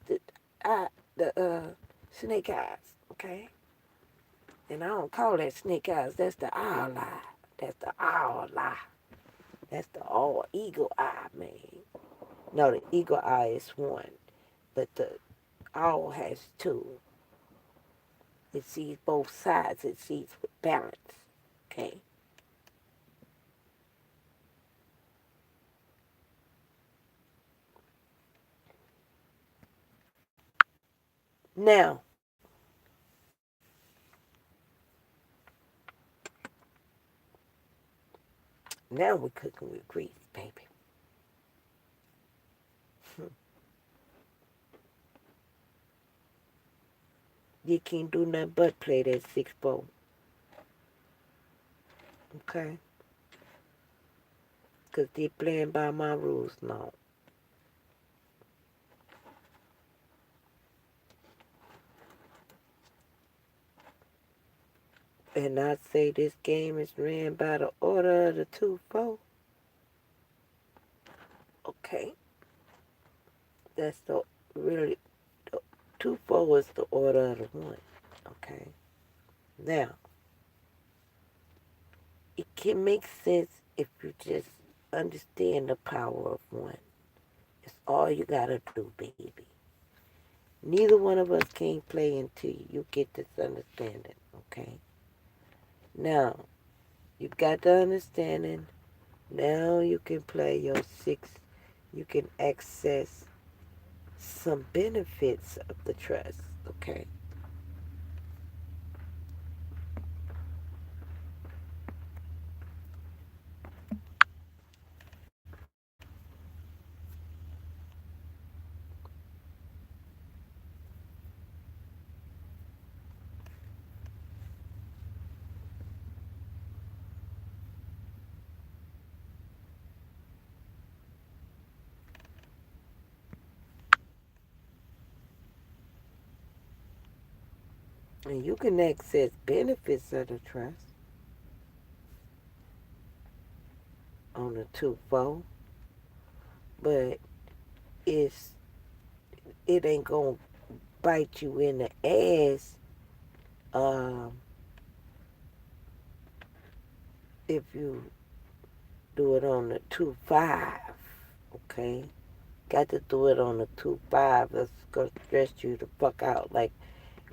the snake eyes, okay? And I don't call that snake eyes, that's the owl eye. That's the owl eye. That's the all eagle eye, man. No, the eagle eye is 1, but the owl has 2. It sees both sides. It sees with balance, okay? Now, now we're cooking with grease, baby. You can't do nothing but play that 6-4, okay? Because they're playing by my rules now. And I say this game is ran by the order of the 2-4. Okay? That's the really, the 2-4 is the order of the 1. Okay? Now, it can make sense if you just understand the power of 1. It's all you gotta do, baby. Neither one of us can play until you get this understanding, okay? Now, you got the understanding. Now you can play your 6. You can access some benefits of the trust, okay? And you can access benefits of the trust on the 2-4, but it's it ain't gonna bite you in the ass if you do it on the 2-5, okay? Got to do it on the 2-5. That's gonna stress you the fuck out. Like,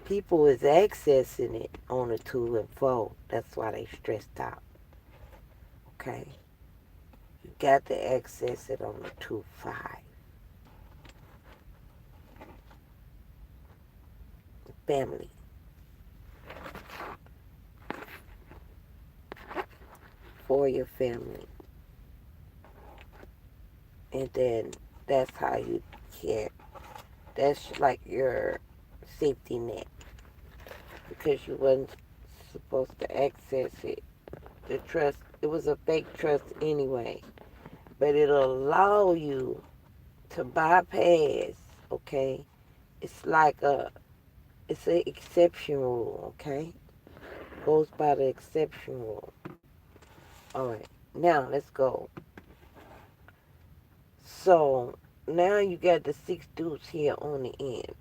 people is accessing it on the 2 and 4. That's why they stressed out, okay? You got to access it on the 2-5. Family. For your family. And then that's how you can, that's like your safety net. Because you wasn't supposed to access it. The trust, it was a fake trust anyway. But it'll allow you to bypass, okay? It's like it's an exception rule, okay? Goes by the exception rule. All right, now let's go. So now you got the 6 deuce here on the end.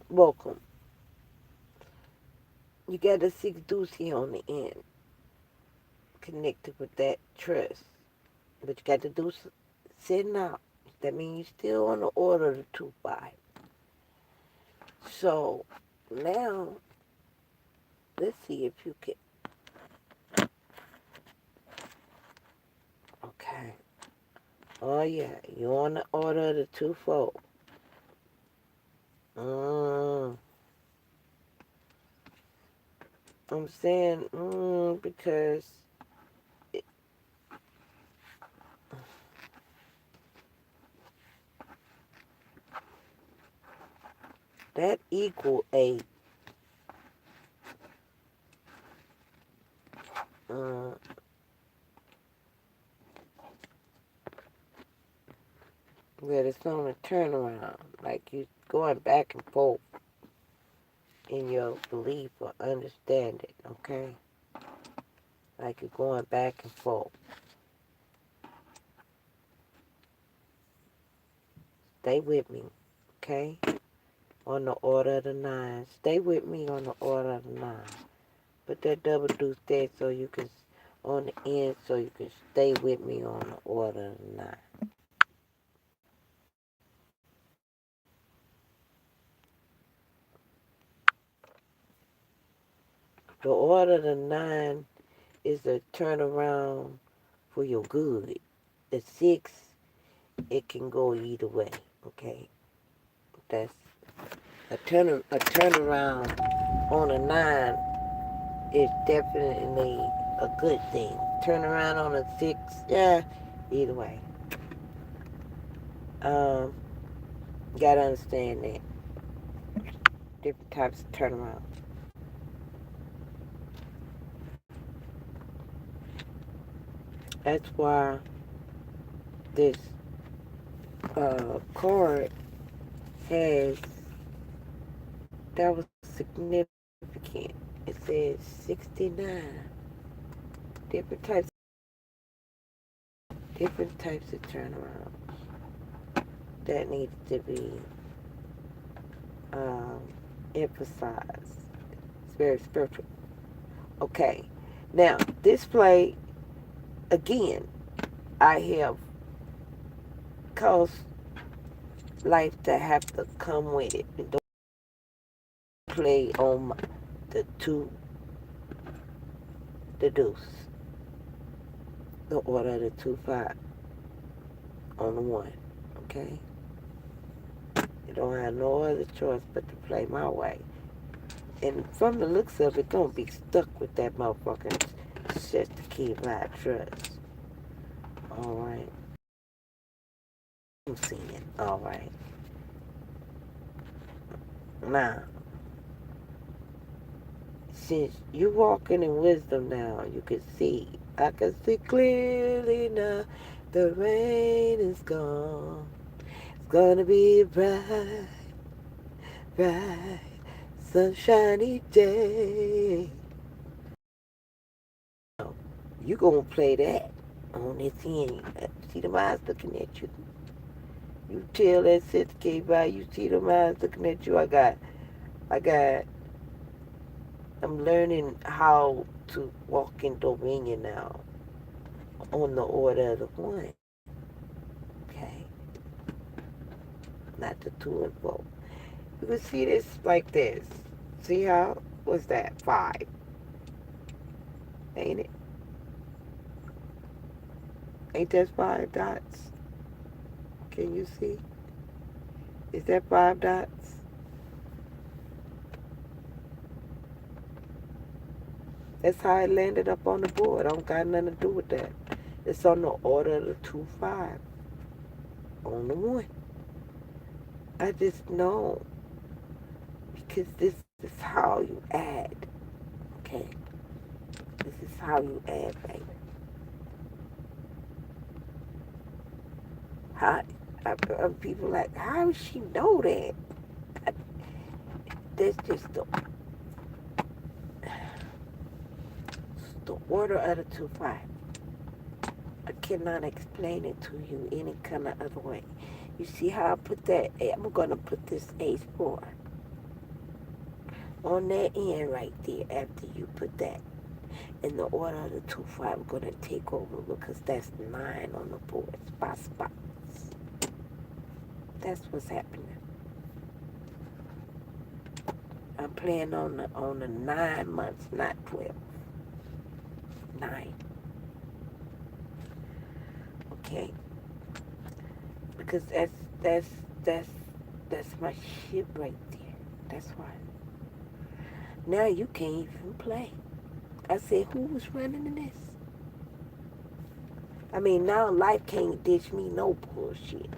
Welcome. You got the 6 deuce here on the end, connected with that trust. But you got the deuce sitting out. That means you're still on the order of the 2-5. So now, let's see if you can. Okay. Oh yeah, you're on the order of the 2-4. I'm saying because it, that equal a that it's on a turnaround, like you going back and forth in your belief or understanding, okay? Like you're going back and forth. Stay with me, okay? On the order of the 9. Stay with me on the order of the 9. Put that double deuce there so you can, on the end, so you can stay with me on the order of the 9. The order of the 9 is a turnaround for your good. The 6, it can go either way, okay? That's a turnaround on a 9 is definitely a good thing. Turn around on a 6, yeah, either way. Gotta understand that. Different types of turnaround. That's why this card has, that was significant. It says 69. Different types of turnaround that needs to be emphasized. It's very spiritual. Okay. Now, this play, again, I have caused life to have to come with it. And don't play on the deuce. The order of the 2-5 on the 1. Okay? You don't have no other choice but to play my way. And from the looks of it, don't be stuck with that motherfucking shit to keep my trust. Alright? I'm seeing it. Alright. Now, since you're walking in wisdom now, you can see. I can see clearly now. The rain is gone. It's gonna be a bright, bright, sunshiny day. You gonna play that on this end. See them eyes looking at you. You tell that 6K by, you see them eyes looking at you. I'm learning how to walk in dominion now on the order of the 1. Okay? Not the 2 and 4. You can see this like this. See how? What's that? 5. Ain't it? Ain't that 5 dots? Can you see? Is that 5 dots? That's how it landed up on the board. I don't got nothing to do with that. It's on the order of the 2-5 on the 1. I just know because this is how you add. Okay? This is how you add, baby. How, people like, how does she know that? That's just the order of the 2-5. I cannot explain it to you any kind of other way. You see how I put that? I'm going to put this ace 4 on that end right there after you put that. In the order of the 2-5, I'm going to take over because that's 9 on the board. Spots. That's what's happening. I'm playing on the 9 months, not 12. 9. Okay? Because that's my shit right there. That's why. Now you can't even play. I said, who was running in this? I mean, now life can't ditch me no bullshit.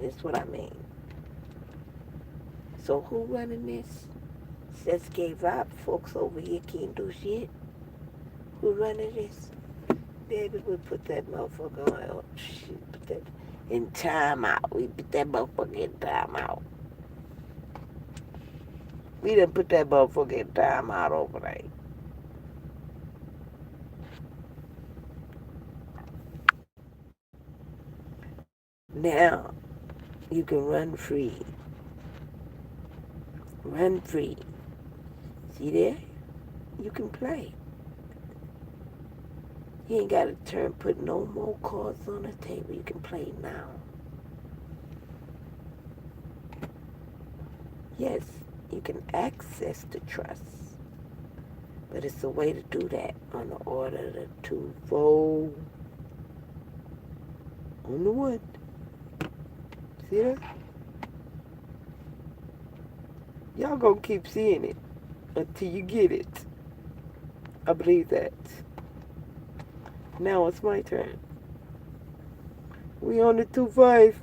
That's what I mean. So who running this? Just gave up. Folks over here can't do shit. Who running this? Baby, we put that motherfucker on. Oh, shit, put that in timeout. We put that motherfucker in timeout. We done put that motherfucker in timeout overnight. Now you can run free. Run free. See there? You can play. You ain't got to put no more cards on the table. You can play now. Yes, you can access the trust. But it's a way to do that on the order to fold on the wood. See that? Y'all gonna keep seeing it until you get it. I believe that. Now it's my turn. We on the 2-5.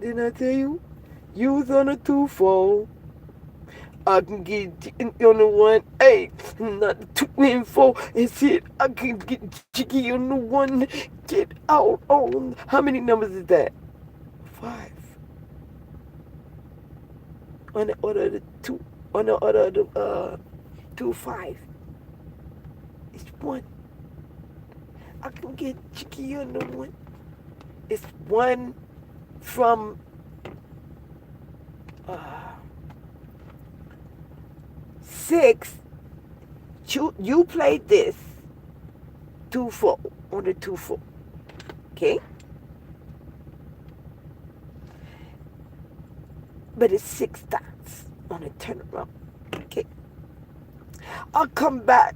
Didn't I tell you? You was on a 2-4. I can get on the 1-8, not the 2-4. And shit, I can get jiggy on the 1. Get out on. How many numbers is that? 5. On the order of the 2. On the order of the 2-5. It's 1. I can get jiggy on the 1. It's 1 from 6. You played this 2-4 on the 2-4. Okay? But it's 6 dots on the turnaround. Okay? I'll come back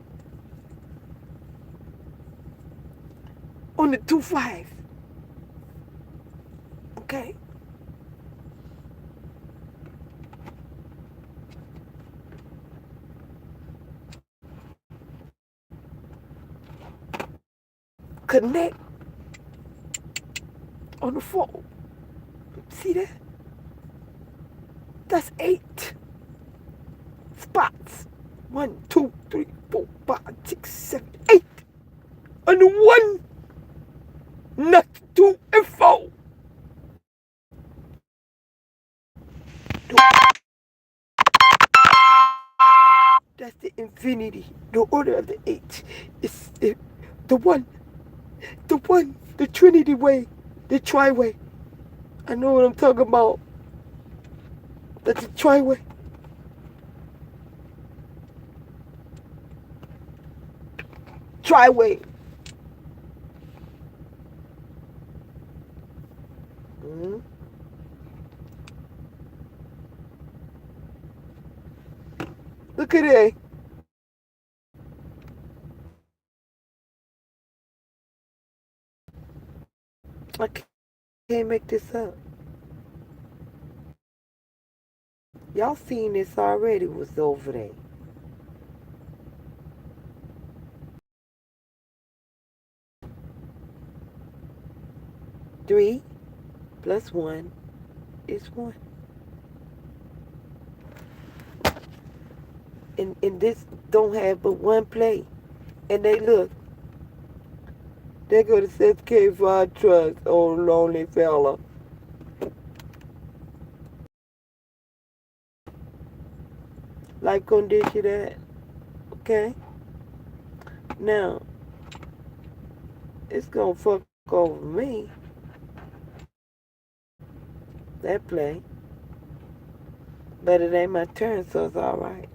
on the 2-5. Okay? Connect on the 4. See that? That's 8 spots. 1, 2, 3, 4, 5, 6, 7, 8. On the 1, not 2 and 4. That's the infinity. The order of the 8 is the 1. The 1, the Trinity way, the tri-way. I know what I'm talking about. That's the tri-way. Tri-way. Mm-hmm. Look at that. I can't make this up. Y'all seen this already, was over there. Three plus 1 is 1. And this don't have but 1 play. And they look. They go to SCOR Trust, oh lonely fella. Life condition that. Okay? Now, it's gonna fuck over me. That play. But it ain't my turn, so it's alright.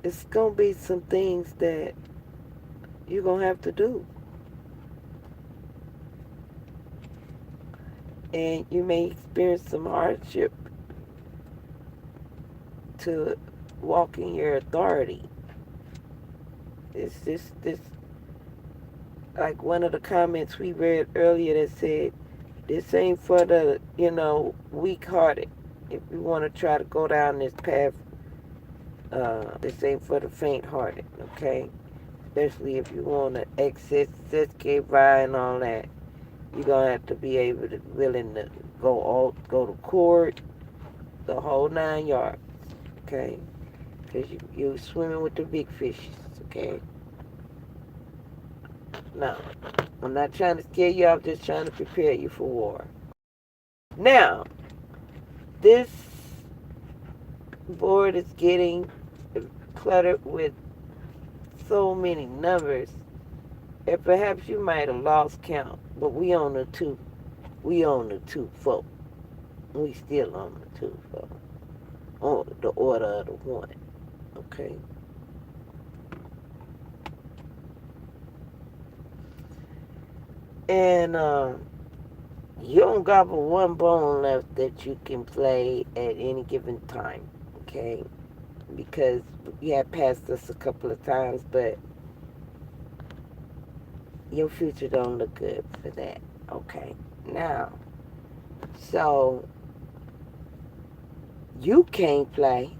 It's gonna be some things that you're gonna have to do. And you may experience some hardship to walk in your authority. It's just this, like one of the comments we read earlier that said, this ain't for the, weak-hearted. If you want to try to go down this path, this ain't for the faint-hearted, okay? Especially if you want to access SCOR-KEEPERS and all that. You're going to have to be willing to go to court, the whole 9 yards, okay? Because you're swimming with the big fishes, okay? Now, I'm not trying to scare you, I'm just trying to prepare you for war. Now, this board is getting cluttered with so many numbers. And perhaps you might have lost count, but we on the two. We on the 2-4. We still on the 2-4. On the order of the one. Okay. And you don't got but one bone left that you can play at any given time. Okay. Because you have passed us a couple of times, but your future don't look good for that. Okay. Now, so you can't play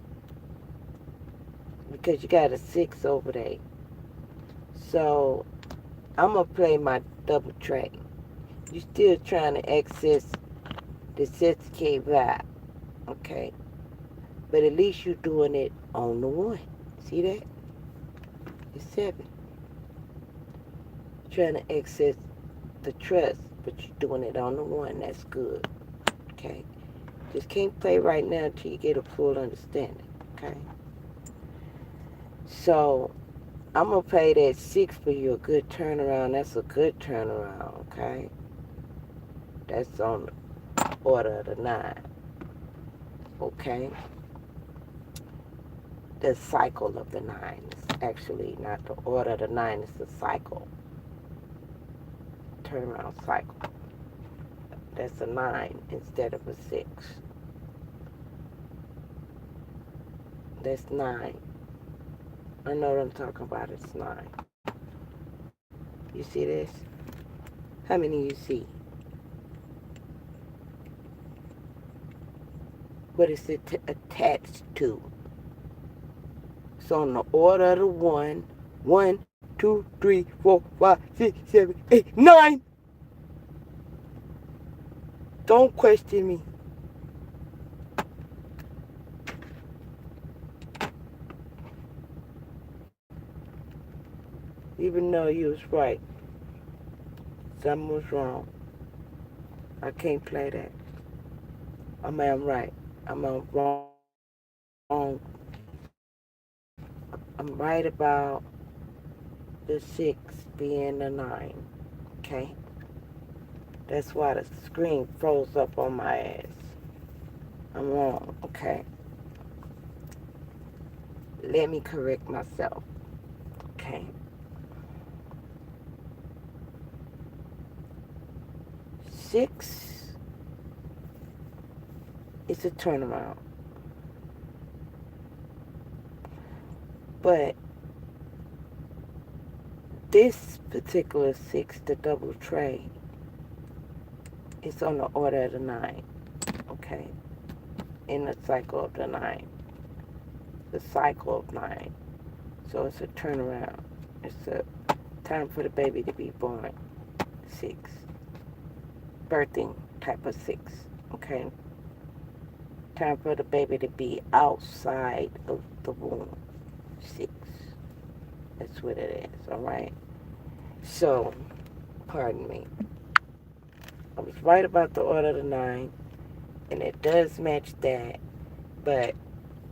because you got a 6 over there. So I'm gonna play my double track. You still trying to access the 6K vibe, okay? But at least you're doing it on the 1. See that? It's 7. Trying to access the trust, but you're doing it on the 1. That's good, okay? Just can't play right now until you get a full understanding, okay? So I'm gonna play that 6 for you, a good turnaround. That's a good turnaround, okay? That's on the order of the 9, okay? The cycle of the 9 is actually not the order of the 9, it's the cycle. Turnaround cycle. That's a 9 instead of a 6. That's 9. I know what I'm talking about. It's 9. You see this? How many you see? What is it attached to? It's on the order of the 1. 1, 2, 3, 4, 5, 6, 7, 8, 9. Don't question me. Even though you was right. Something was wrong. I can't play that. I mean, I'm right. I'm wrong. I'm right about the 6 being the 9. Okay? That's why the screen froze up on my ass. I'm wrong. Okay? Let me correct myself. Okay? 6 is a turnaround. But this particular 6, the double trade, is on the order of the 9. Okay? In the cycle of the 9. The cycle of 9. So it's a turnaround. It's a time for the baby to be born. 6. Birthing type of 6. Okay? Time for the baby to be outside of the womb. 6. That's what it is, alright? So, pardon me. I was right about the order of the 9, and it does match that, but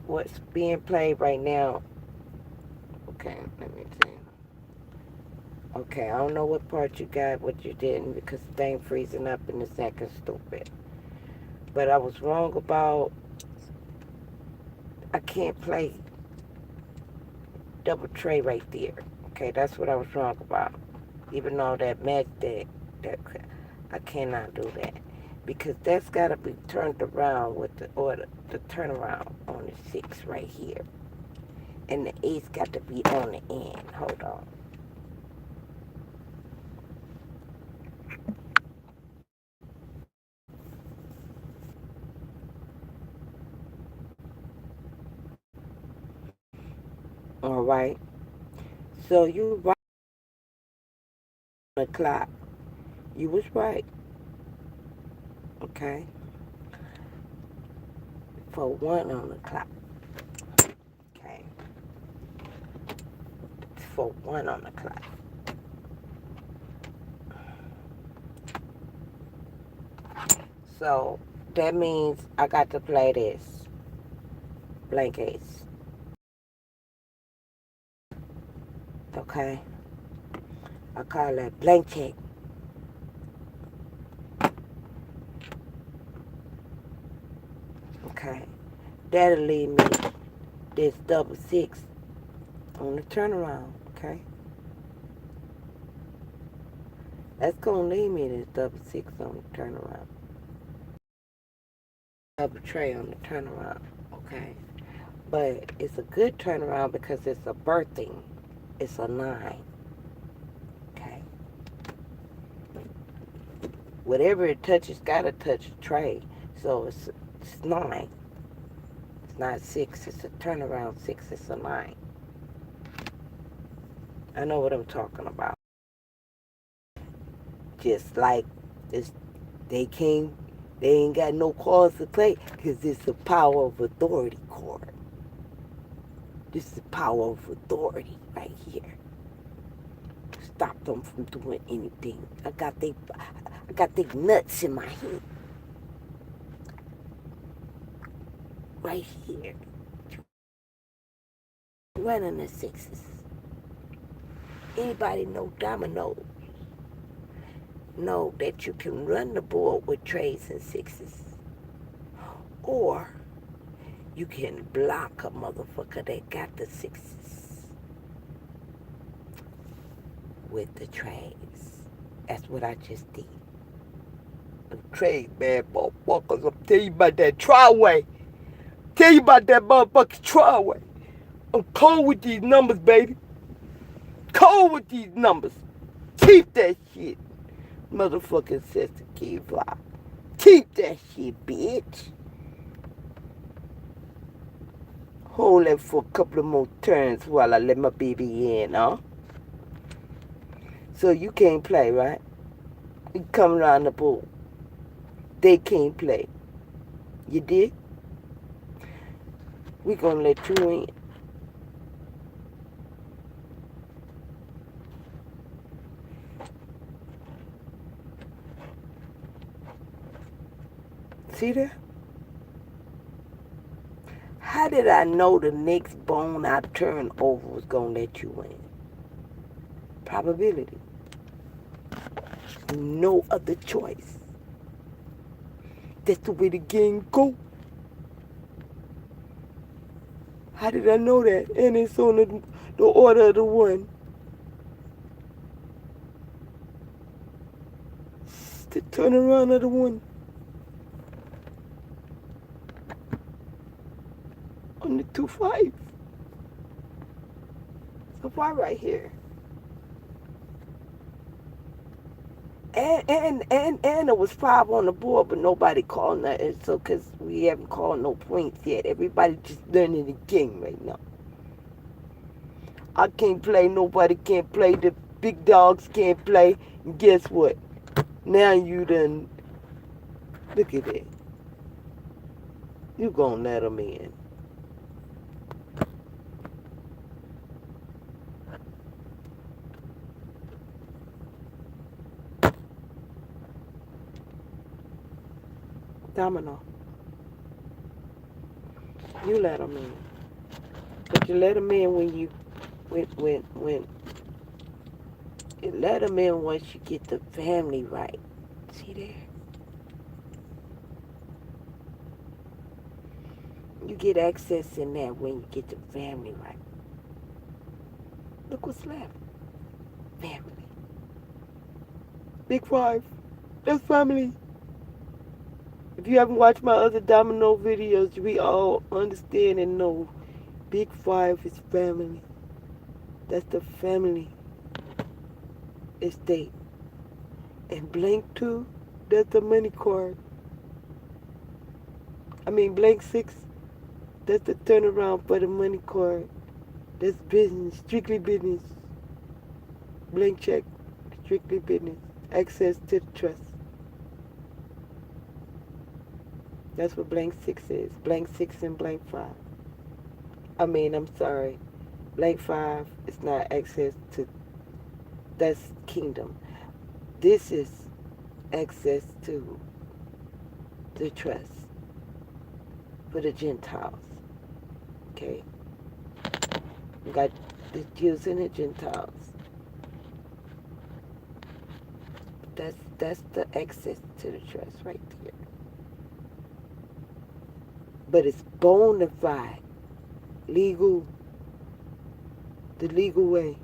what's being played right now, okay, let me see. Okay, I don't know what part you got, what you didn't, because the thing freezing up and it's acting stupid. But I was wrong about, I can't play double tray right there. Okay, that's what I was wrong about. Even though that matched that I cannot do that. Because that's got to be turned around with the order, the turnaround on the 6 right here. And the 8's got to be on the end. Hold on. All right. So you right on the clock. You was right. Okay. For 1 on the clock. Okay. For 1 on the clock. So that means I got to play this. Blank ace. Okay? I call that blank check. Okay? That'll leave me this double six on the turnaround. Okay? That's going to leave me this double six on the turnaround. Double tray on the turnaround. Okay? But it's a good turnaround because it's a birthing. It's a 9. Okay? Whatever it touches, got to touch a tray. So it's 9. It's not 6. It's a turnaround 6. It's a 9. I know what I'm talking about. Just like this, they ain't got no cause to play because it's the power of authority card. This is the power of authority right here. Stop them from doing anything. I got they nuts in my head. Right here. Running the 6s. Anybody know domino? Know that you can run the board with trays and 6s. Or you can block a motherfucker that got the 6s with the trays. That's what I just did. The trays, man, motherfuckers. I'm telling you about that triway. Tell you about that motherfucking triway. I'm cold with these numbers, baby. Cold with these numbers. Keep that shit. Motherfucking sister keep fly. Keep that shit, bitch. Hold it for a couple of more turns while I let my baby in, huh? So you can't play, right? You come around the pool. They can't play. You did? We gonna let you in. See that? How did I know the next bone I turned over was gonna let you in? Probability. No other choice. That's the way the game go. How did I know that? And it's on the order of the 1. It's the turnaround of the 1. On the 2-5. So why right here? And there was 5 on the board, but nobody called nothing. So, because we haven't called no points yet. Everybody just learning the game right now. I can't play. Nobody can't play. The big dogs can't play. And guess what? Now you done. Look at that. You gonna let them in. Domino. You let them in. But you let them in when you you let them in once you get the family right. See there? You get access in that when you get the family right. Look what's left. Family. Big 5. That's family. If you haven't watched my other domino videos, we all understand and know Big 5 is family. That's the family estate. And blank 2, that's the money card. I mean blank 6, that's the turnaround for the money card. That's business, strictly business. Blank check, strictly business. Access to the trust. That's what blank 6 is. Blank 6 and blank 5. I'm sorry. Blank 5 is not access to, that's kingdom. This is access to the trust for the Gentiles. Okay? You got the Jews and the Gentiles. That's the access to the trust right there. But it's bona fide, legal, the legal way.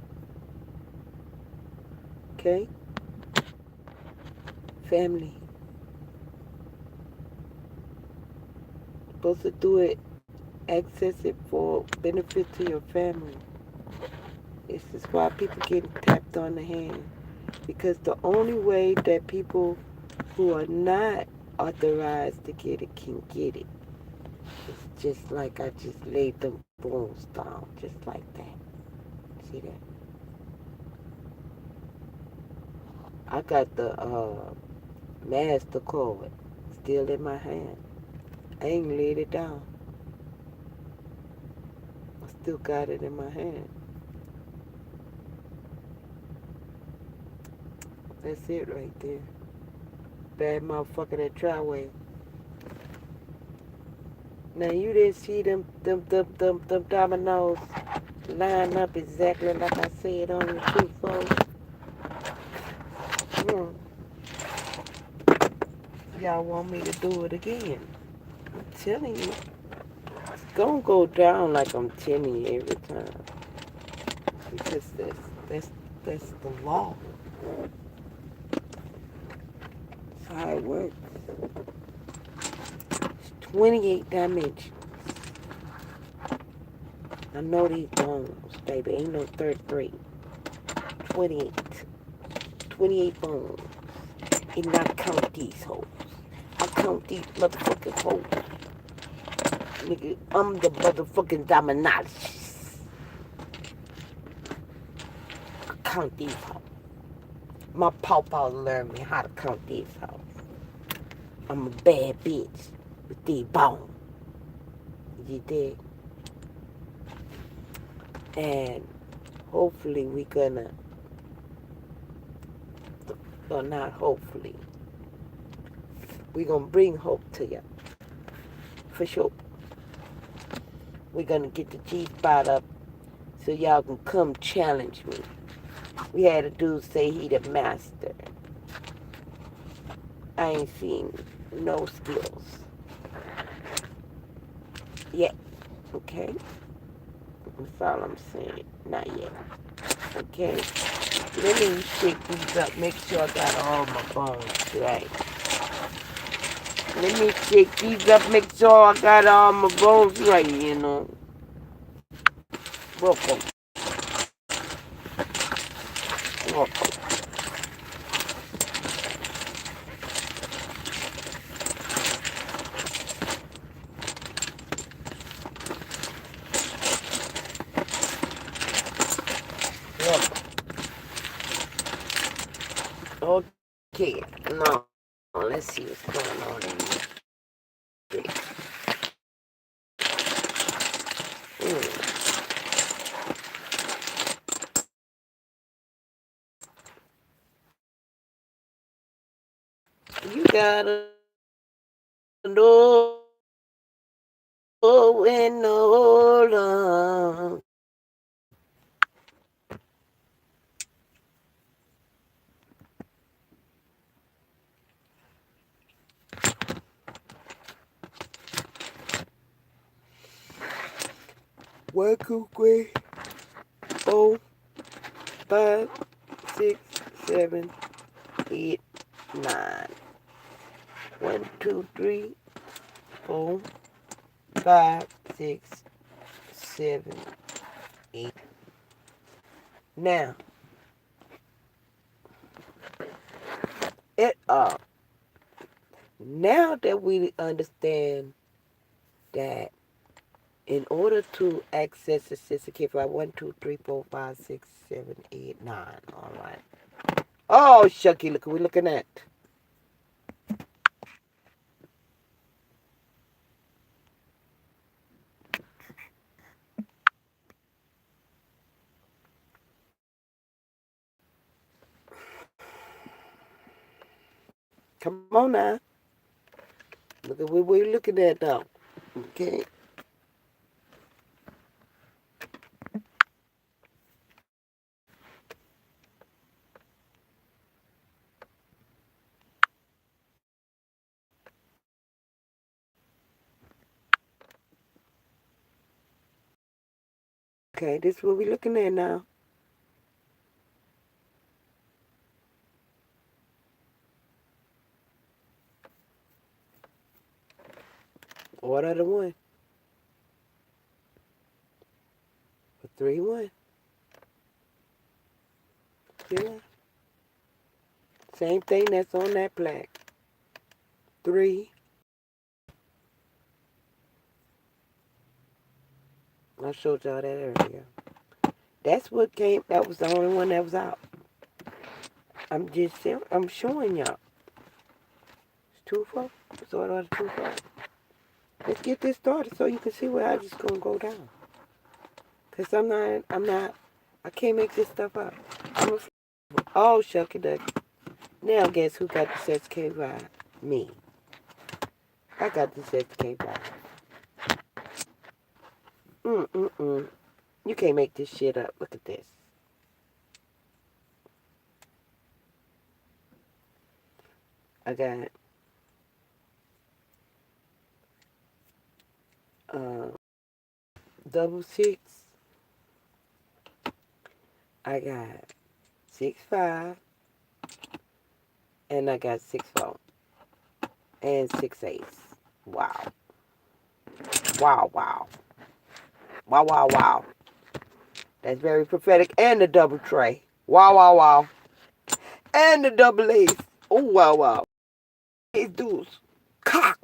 Okay? Family. Supposed to do it, access it for benefit to your family. This is why people getting tapped on the hand. Because the only way that people who are not authorized to get it can get it. It's just like I just laid them bones down, just like that. See that? I got the master card still in my hand. I ain't laid it down. I still got it in my hand. That's it right there. Bad motherfucker that driveway. Now you didn't see them dominoes line up exactly like I said on the 2-4. Y'all want me to do it again? I'm telling you, it's gonna go down like I'm telling you every time. Because that's the law. That's how it works. It's 28 dimensions. I know these bones, baby. Ain't no 33. 28. 28 bones. And I count these hoes. I count these motherfucking hoes. Nigga, I'm the motherfucking dominologist. I count these hoes. My pawpaw learned me how to count these hoes. I'm a bad bitch with these bones. You dig? And hopefully we gonna, or not hopefully, we gonna bring hope to you. For sure. We're gonna get the G-spot up so y'all can come challenge me. We had a dude say he the master. I ain't seen no skills yet. Okay? That's all I'm saying. Not yet. Okay? Let me shake these up. Make sure I got all my bones right. Let me shake these up. Make sure I got all my bones right, you know. Welcome. Welcome. Okay, now let's see what's going on in here. You gotta know when to hold on. One, two, three, 4, 5, 6, 7, 8, 9. 1, 2, 3, 4, 5, 6, 7, 8. Now, now that we understand that in order to access the certificate by 1, 2, 3, 4, 5, 6, 7, 8, 9. All right. Oh, shucky, look what we're looking at. Come on now. Look at what we're looking at now. Okay. Okay, this is what we're looking at now. Order the 1. For 3-1. Yeah. Same thing that's on that plaque. 3. I showed y'all that earlier. That's what came. That was the only one that was out. I'm showing y'all. It's 2-4. It's order 2-4. Let's get this started so you can see where I'm just gonna go down. Cause I can't make this stuff up. Oh, shucky ducky. Now guess who got the SCOR-KEEPER? Me. I got the SCOR-KEEPER. You can't make this shit up. Look at this. I got double 6. I got 6-5. And I got 6-4. And 6-8. Wow. Wow, wow. Wow, wow, wow. That's very prophetic. And the double tray. Wow, wow, wow. And the double ace. Oh, wow, wow. Ace deuce. Cock.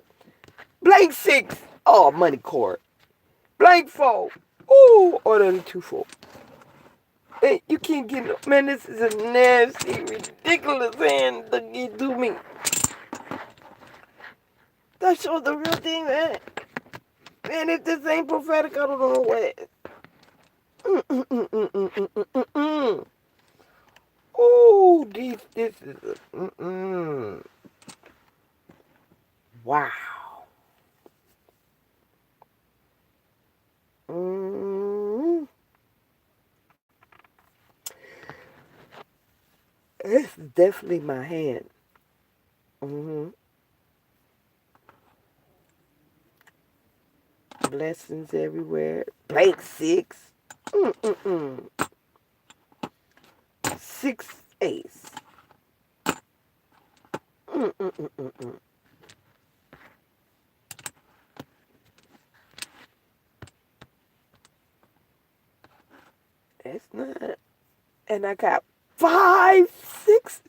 Blank 6. Oh, money court. Blank 4. Ooh, order the 2-4. Hey, you can't get no. Man, this is a nasty, ridiculous hand to get to me. That shows the real thing, man. Man, if this ain't prophetic, I don't know what. Ooh, this is wow. This is definitely my hand. Blessings everywhere. Blank 6. 6 ace. That's not. And I got 5 6s.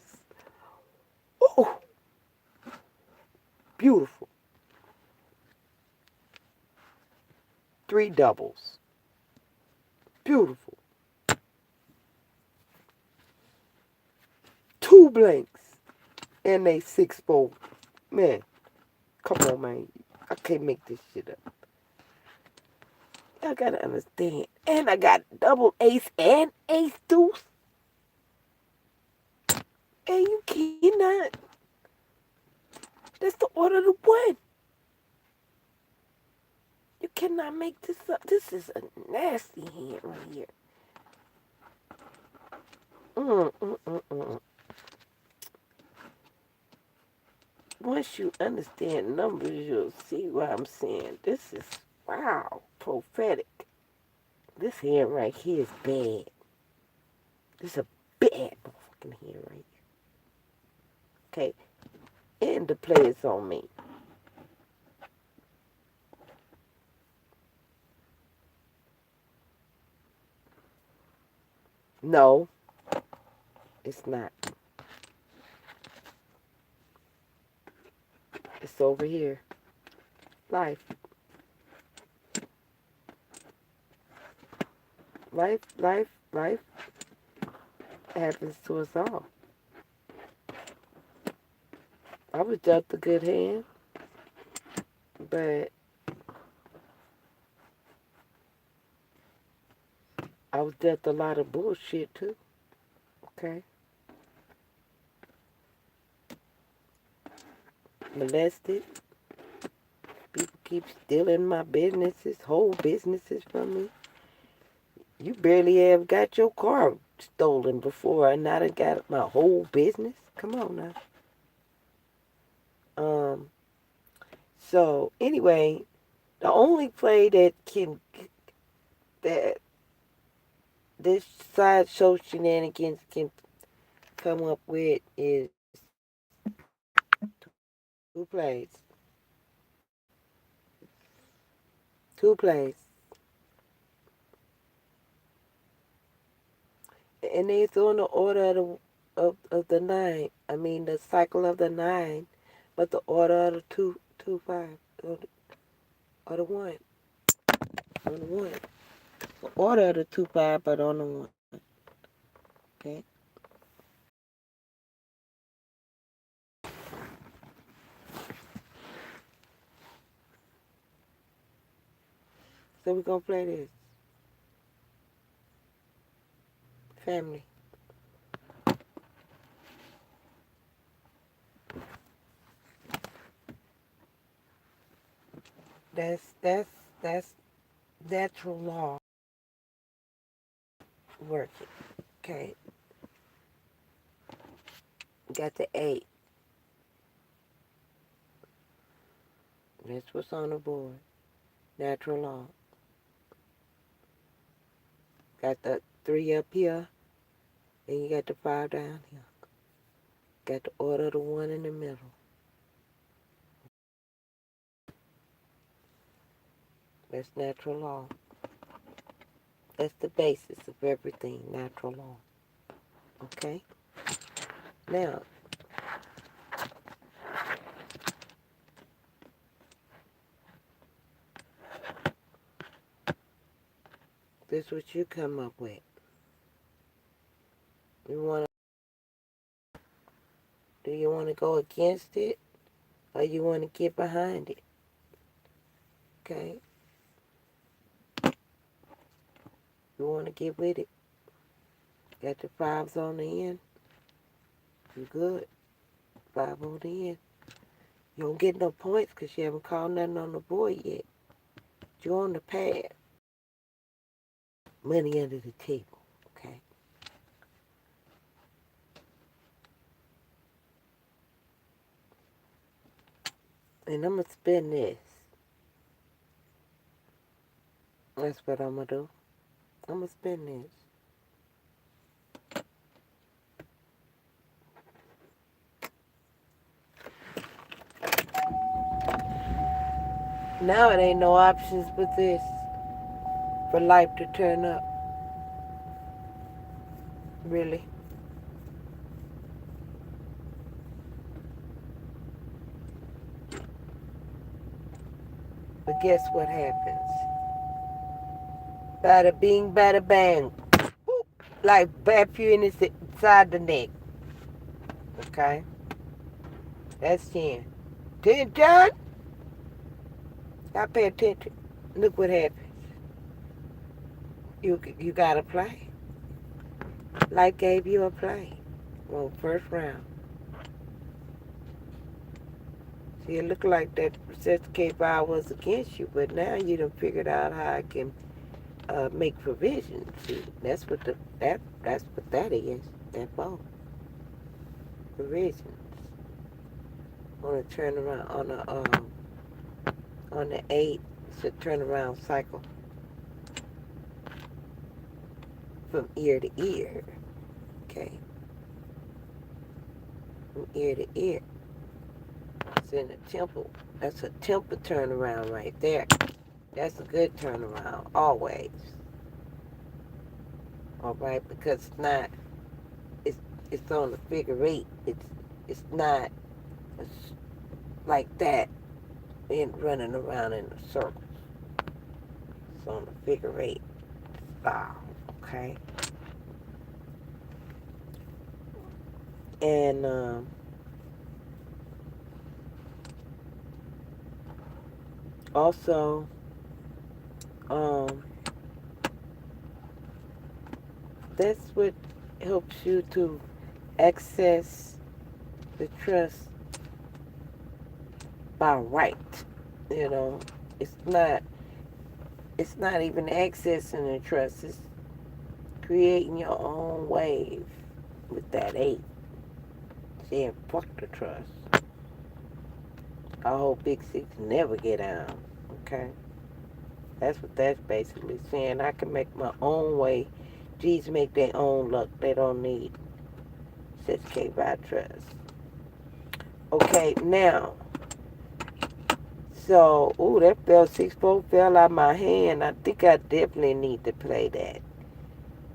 Oh, beautiful. 3 doubles. Beautiful. 2 blanks. And they 6-4. Man, come on, man. I can't make this shit up. Y'all gotta understand. And I got double ace and ace deuce. And you cannot. That's the order to 1. You cannot make this up. This is a nasty hand right here. Once you understand numbers, you'll see what I'm saying. This is, wow, prophetic. This hand right here is bad. This is a bad fucking hand right here. Okay, and the play is on me. No, it's not. It's over here. Life. Life happens to us all. I was dealt a good hand, but I was dealt a lot of bullshit too. Okay? Molested. People keep stealing my businesses, whole businesses from me. You barely have got your car stolen before, and now I got my whole business. Come on now. So anyway, the only play that this sideshow shenanigans can come up with is two plays. Two plays. And it's on the order of the nine. I mean the cycle of the nine, but the order of the two five or the one. On the one. The order of the 2 5, but on the one. Okay. So we're gonna play this. Family. That's natural law working. Okay. Got the 8. That's what's on the board. Natural law. Got the 3 up here, and you got the 5 down here. Got the order of the 1 in the middle. That's natural law. That's the basis of everything, natural law. Okay? Now, this is what you come up with. Do you want to go against it, or you want to get behind it? Okay? You want to get with it. Got the 5s on the end. You good. 5 on the end. You don't get no points because you haven't called nothing on the board yet. You're on the path. Money under the table. Okay? And I'm going to spin this. That's what I'm going to do. I'm going to spin this. Now it ain't no options but this for life to turn up. Really. But guess what happens? Bada bing, bada bang. Whoop. Like bap you inside the neck. Okay? That's 10. 10 done? I pay attention. Look what happens. You got to play. Life gave you a play. Well, first round. See, it looked like that certificate bar was against you, but now you done figured out how I can make provisions. See, that's what that is. That ball. Provisions. On a turnaround on the 8, it's a turnaround cycle from ear to ear. Okay. From ear to ear. It's in the temple. That's a temple turnaround right there. That's a good turnaround, always. All right, because it's on the figure 8. It's not like that and running around in a circle. It's on the figure 8 style, okay? And also, that's what helps you to access the trust by right. You know, it's not even accessing the trust. It's creating your own wave with that 8. Saying fuck the trust. I hope Big 6 never get down. Okay? That's what that's basically saying. I can make my own way G's make their own luck. They don't need K by trust. Okay, now. So, ooh, that fell 6-4 fell out my hand. I think I definitely need to play that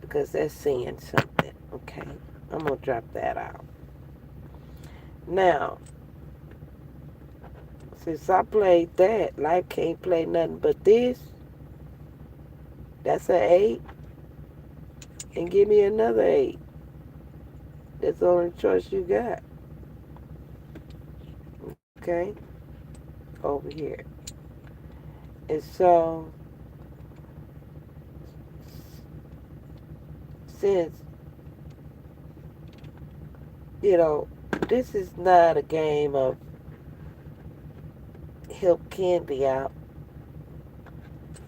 because that's saying something. Okay, I'm gonna drop that out. Now, since I played that, life can't play nothing but this. That's an 8. And give me another 8. That's the only choice you got. Okay? Over here. And so, since, this is not a game of help Candy out.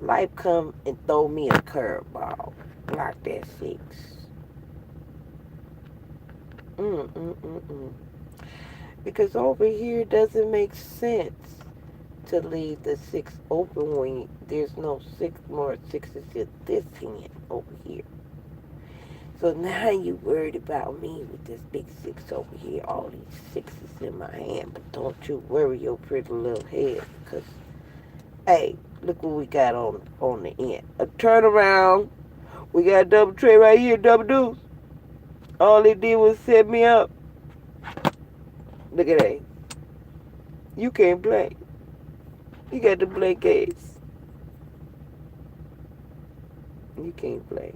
Life come and throw me a curveball. Block that 6. Because over here it doesn't make sense to leave the 6 open when there's no 6 more 6s in this hand over here. So now you worried about me with this big 6 over here, all these 6s in my hand. But don't you worry your pretty little head, because, hey, look what we got on the end. A turnaround. We got a double tray right here, double deuce. All it did was set me up. Look at that. You can't play. You got the blank ace. You can't play.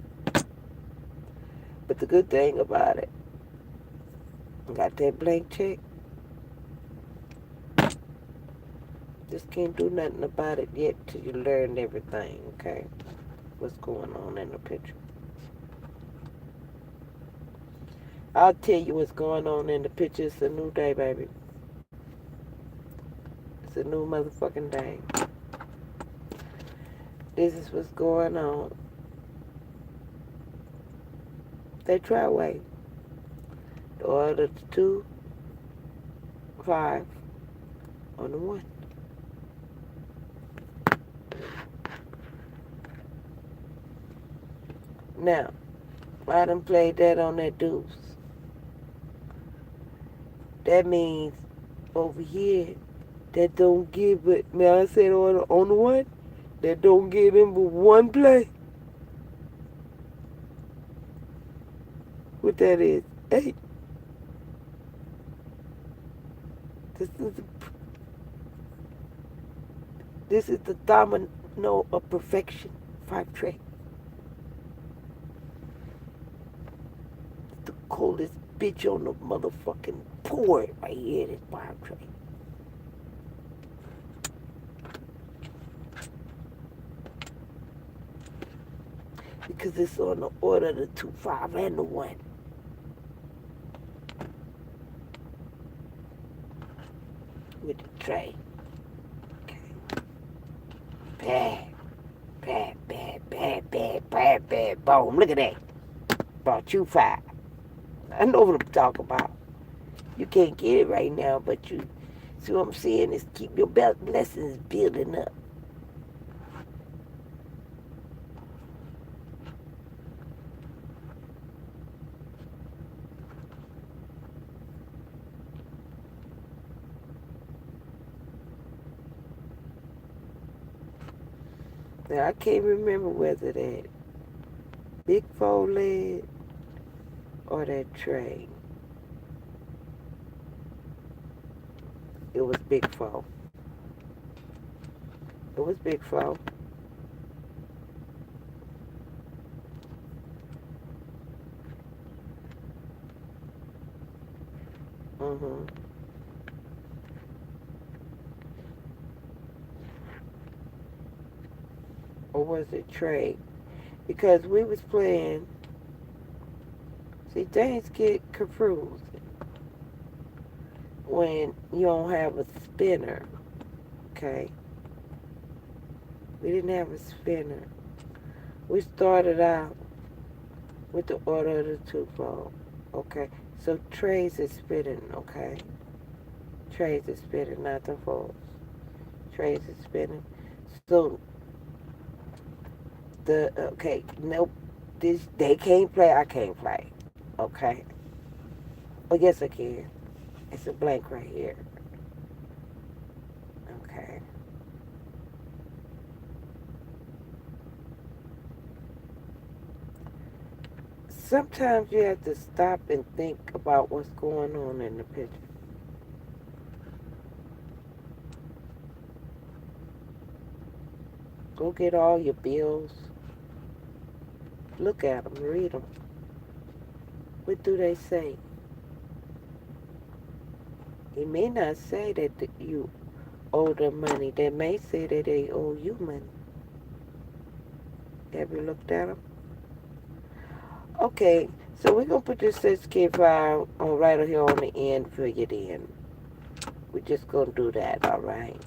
But the good thing about it, got that blank check. Just can't do nothing about it yet till you learn everything, okay? What's going on in the picture. I'll tell you what's going on in the picture. It's a new day, baby. It's a new motherfucking day. This is what's going on. They try away. The order the 2, 5 on the 1. Now, I done played that on that deuce. That means over here, that don't give it, may I say on the 1? That don't give him but 1 play. What that is? 8. This is the domino of perfection. 5 tray. The coldest bitch on the motherfucking board right here. This 5 tray. Because it's on the order of the 2, 5, and the 1. With the tray. Okay. Bad. Boom. Look at that. Brought you 5. I know what I'm talking about. You can't get it right now, but you see what I'm saying is keep your blessings building up. Now, I can't remember whether that big 4 led or that tray. It was big 4. It was big 4. Or was it tray? Because we was playing. See, things get confused when you don't have a spinner. Okay? We didn't have a spinner. We started out with the order of the 2-4. Okay? So trays is spinning, okay? Trays is spinning, not the 4s. Trays is spinning. So, okay, nope. they can't play, I can't play. Okay? Oh, yes, I can. It's a blank right here. Okay. Sometimes you have to stop and think about what's going on in the picture. Go get all your bills. Look at them, read them. What do they say? It may not say that you owe them money. They may say that they owe you money. Have you looked at them? Okay, so we're going to put this SK file on right here on the end, fill it in. We're just going to do that, all right?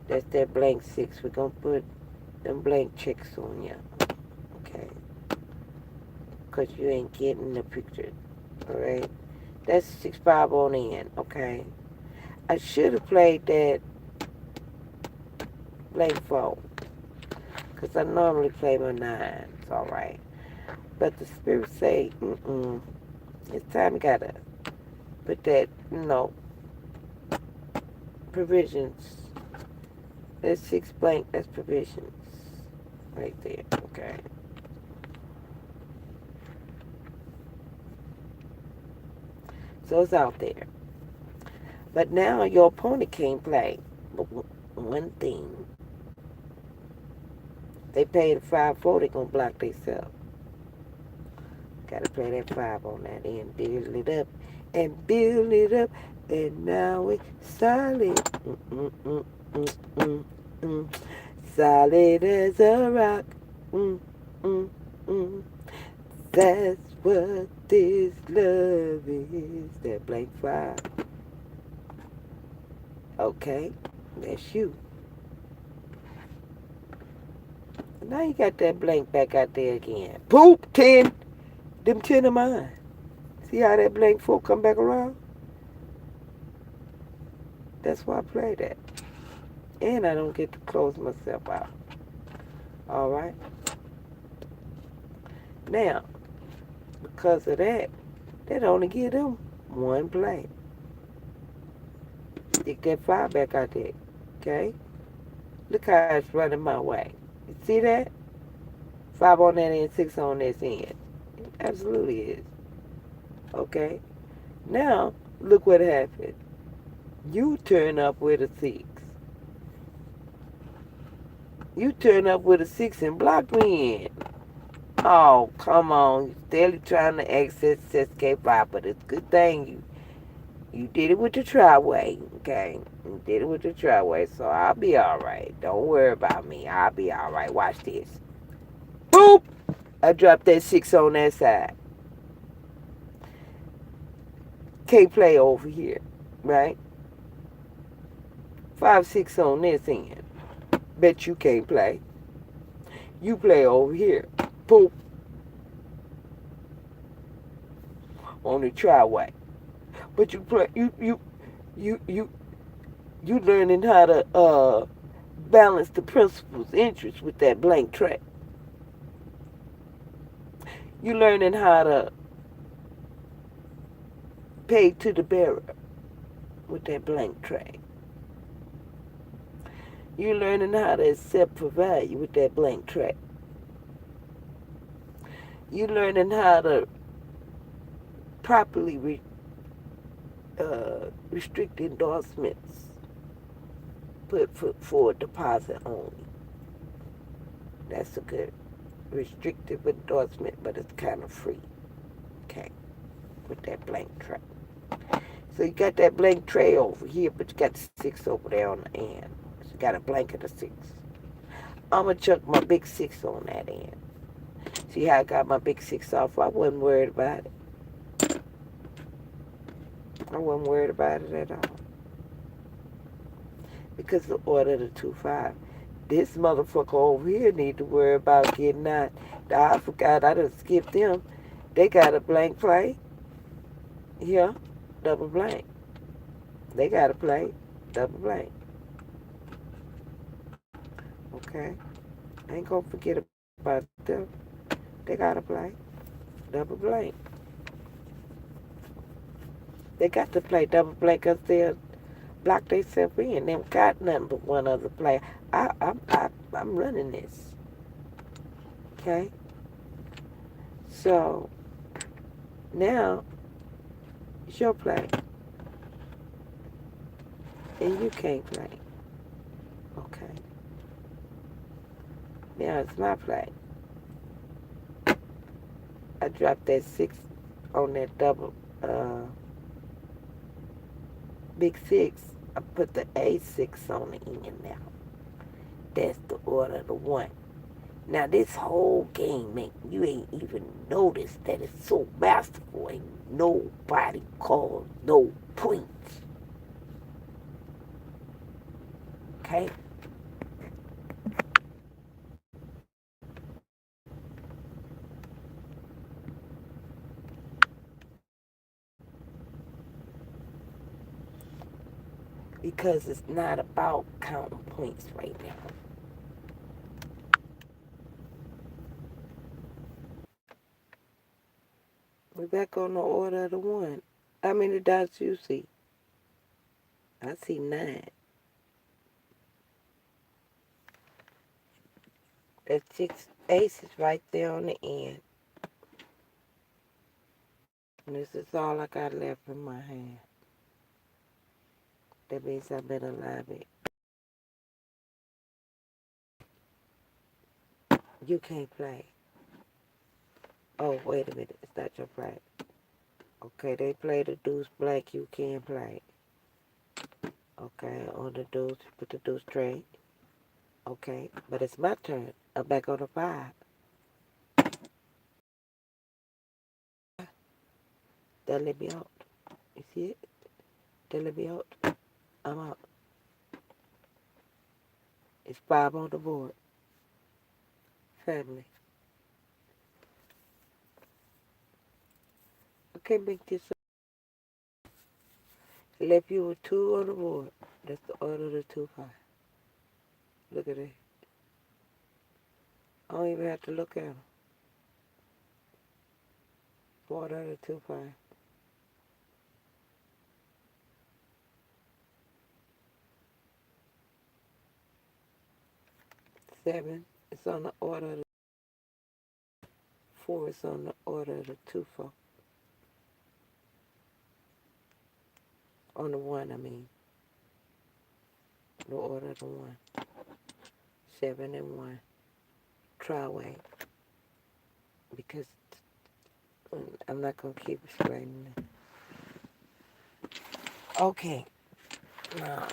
That's that blank 6. We're going to put them blank checks on you, okay? Because you ain't getting the picture, all right? That's 6-5 on the end, okay? I should have played that blank 4, because I normally play my 9s, all right? But the spirit say, it's time you gotta put that, provisions. That's 6 blank, that's provisions. Right there, okay? So it's out there. But now your opponent can't play. But one thing, they paid a 5-4, they gonna block themselves. Gotta play that 5 on that end, build it up, and build it up, and now it's solid. Solid as a rock. That's what this love is. That blank 5. Okay, that's you. Now you got that blank back out there again. Poop, 10. Them 10 of mine. See how that blank 4 come back around? That's why I play that. And I don't get to close myself out. Alright? Now, because of that, that only give them one play. Stick that 5 back out there. Okay? Look how it's running my way. You see that? 5 on that end, 6 on this end. It absolutely is. Okay? Now, look what happened. You turn up with a 6. You turn up with a 6 and block me in. Oh, come on. You're still trying to access SK5, but it's a good thing you did it with the tri-way, okay? You did it with the tri-way, so I'll be alright. Don't worry about me. I'll be alright. Watch this. Boop! I dropped that 6 on that side. Can't play over here, right? 5, 6 on this end. Bet you can't play. You play over here. Boop. On the tri-way. But you play you learning how to balance the principal's interest with that blank tray. You learning how to pay to the bearer with that blank tray. You learning how to accept for value with that blank tray. You learning how to properly restrict endorsements, put for a deposit only. That's a good restrictive endorsement, but it's kind of free. Okay, with that blank tray. So you got that blank tray over here, but you got the 6 over there on the end. So you got a blank of the 6. I'm going to chuck my big 6 on that end. See how I got my big 6 off? I wasn't worried about it. I wasn't worried about it at all. Because the order of the 2-5. This motherfucker over here need to worry about getting out. I forgot, I done skipped them. They got a blank play. Here, double blank. They got to play double blank. Okay? I ain't gonna forget about But they gotta play. Double play. They got to play double play because they'll block themselves in. They don't got nothing but one other player. I'm running this. Okay? So, now, it's your play. And you can't play. Okay? Now it's my play. I dropped that 6 on that double, big 6. I put the A6 on the end now. That's the order of the 1. Now this whole game, man, you ain't even noticed that it's so masterful. Ain't nobody called no points. Okay? Because it's not about counting points right now. We're back on the order of the 1. How many dots you see? I see 9. That 6 aces right there on the end. And this is all I got left in my hand. That means I better line it. You can't play. Oh, wait a minute. It's not your play. Okay, they play the deuce black. You can't play. Okay, on the deuce, put the deuce straight. Okay, but it's my turn. I'm back on the 5. That let me out. You see it? That let me out. I'm out. It's 5 on the board. Family. I can't make this up. Left you with 2 on the board. That's the order of the 2-5. Look at it. I don't even have to look at them. Order of the 2-5. 7 is on the order of the 4 is on the order of the 2-4. On the 1, I mean. The order of the 1. 7 and 1. Try away. Because I'm not going to keep explaining it. Okay. Now,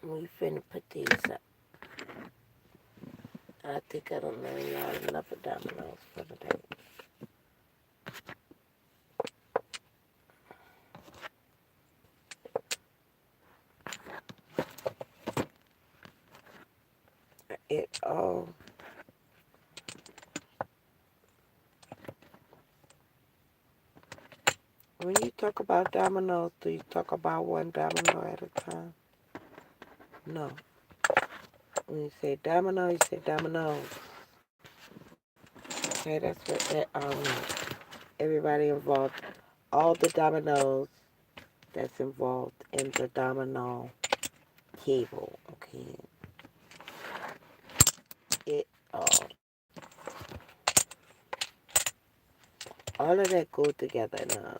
we finna put these up. I think I don't know y'all enough of dominoes for today. It all when you talk about dominoes, do you talk about one domino at a time? No. When you say domino, you say dominoes. Okay, that's what that all means. Everybody involved, all the dominoes that's involved in the domino cable. Okay. It all of that go together now.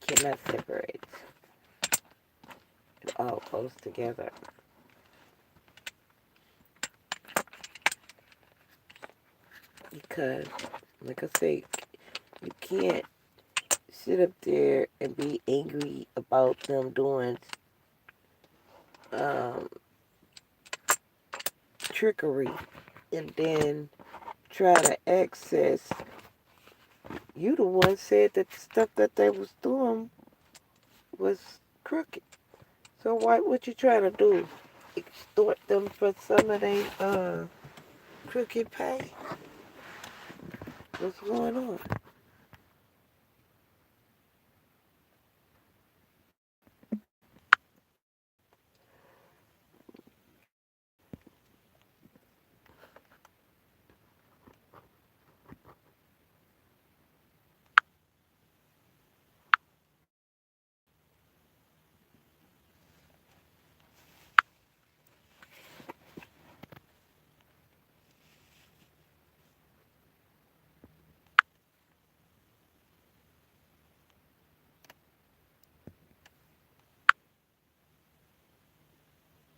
Cannot separate. It all goes together. Because, like I say, you can't sit up there and be angry about them doing trickery and then try to access. You the one said that the stuff that they was doing was crooked. So what you trying to do? Extort them for some of their crooked pay? What's going on?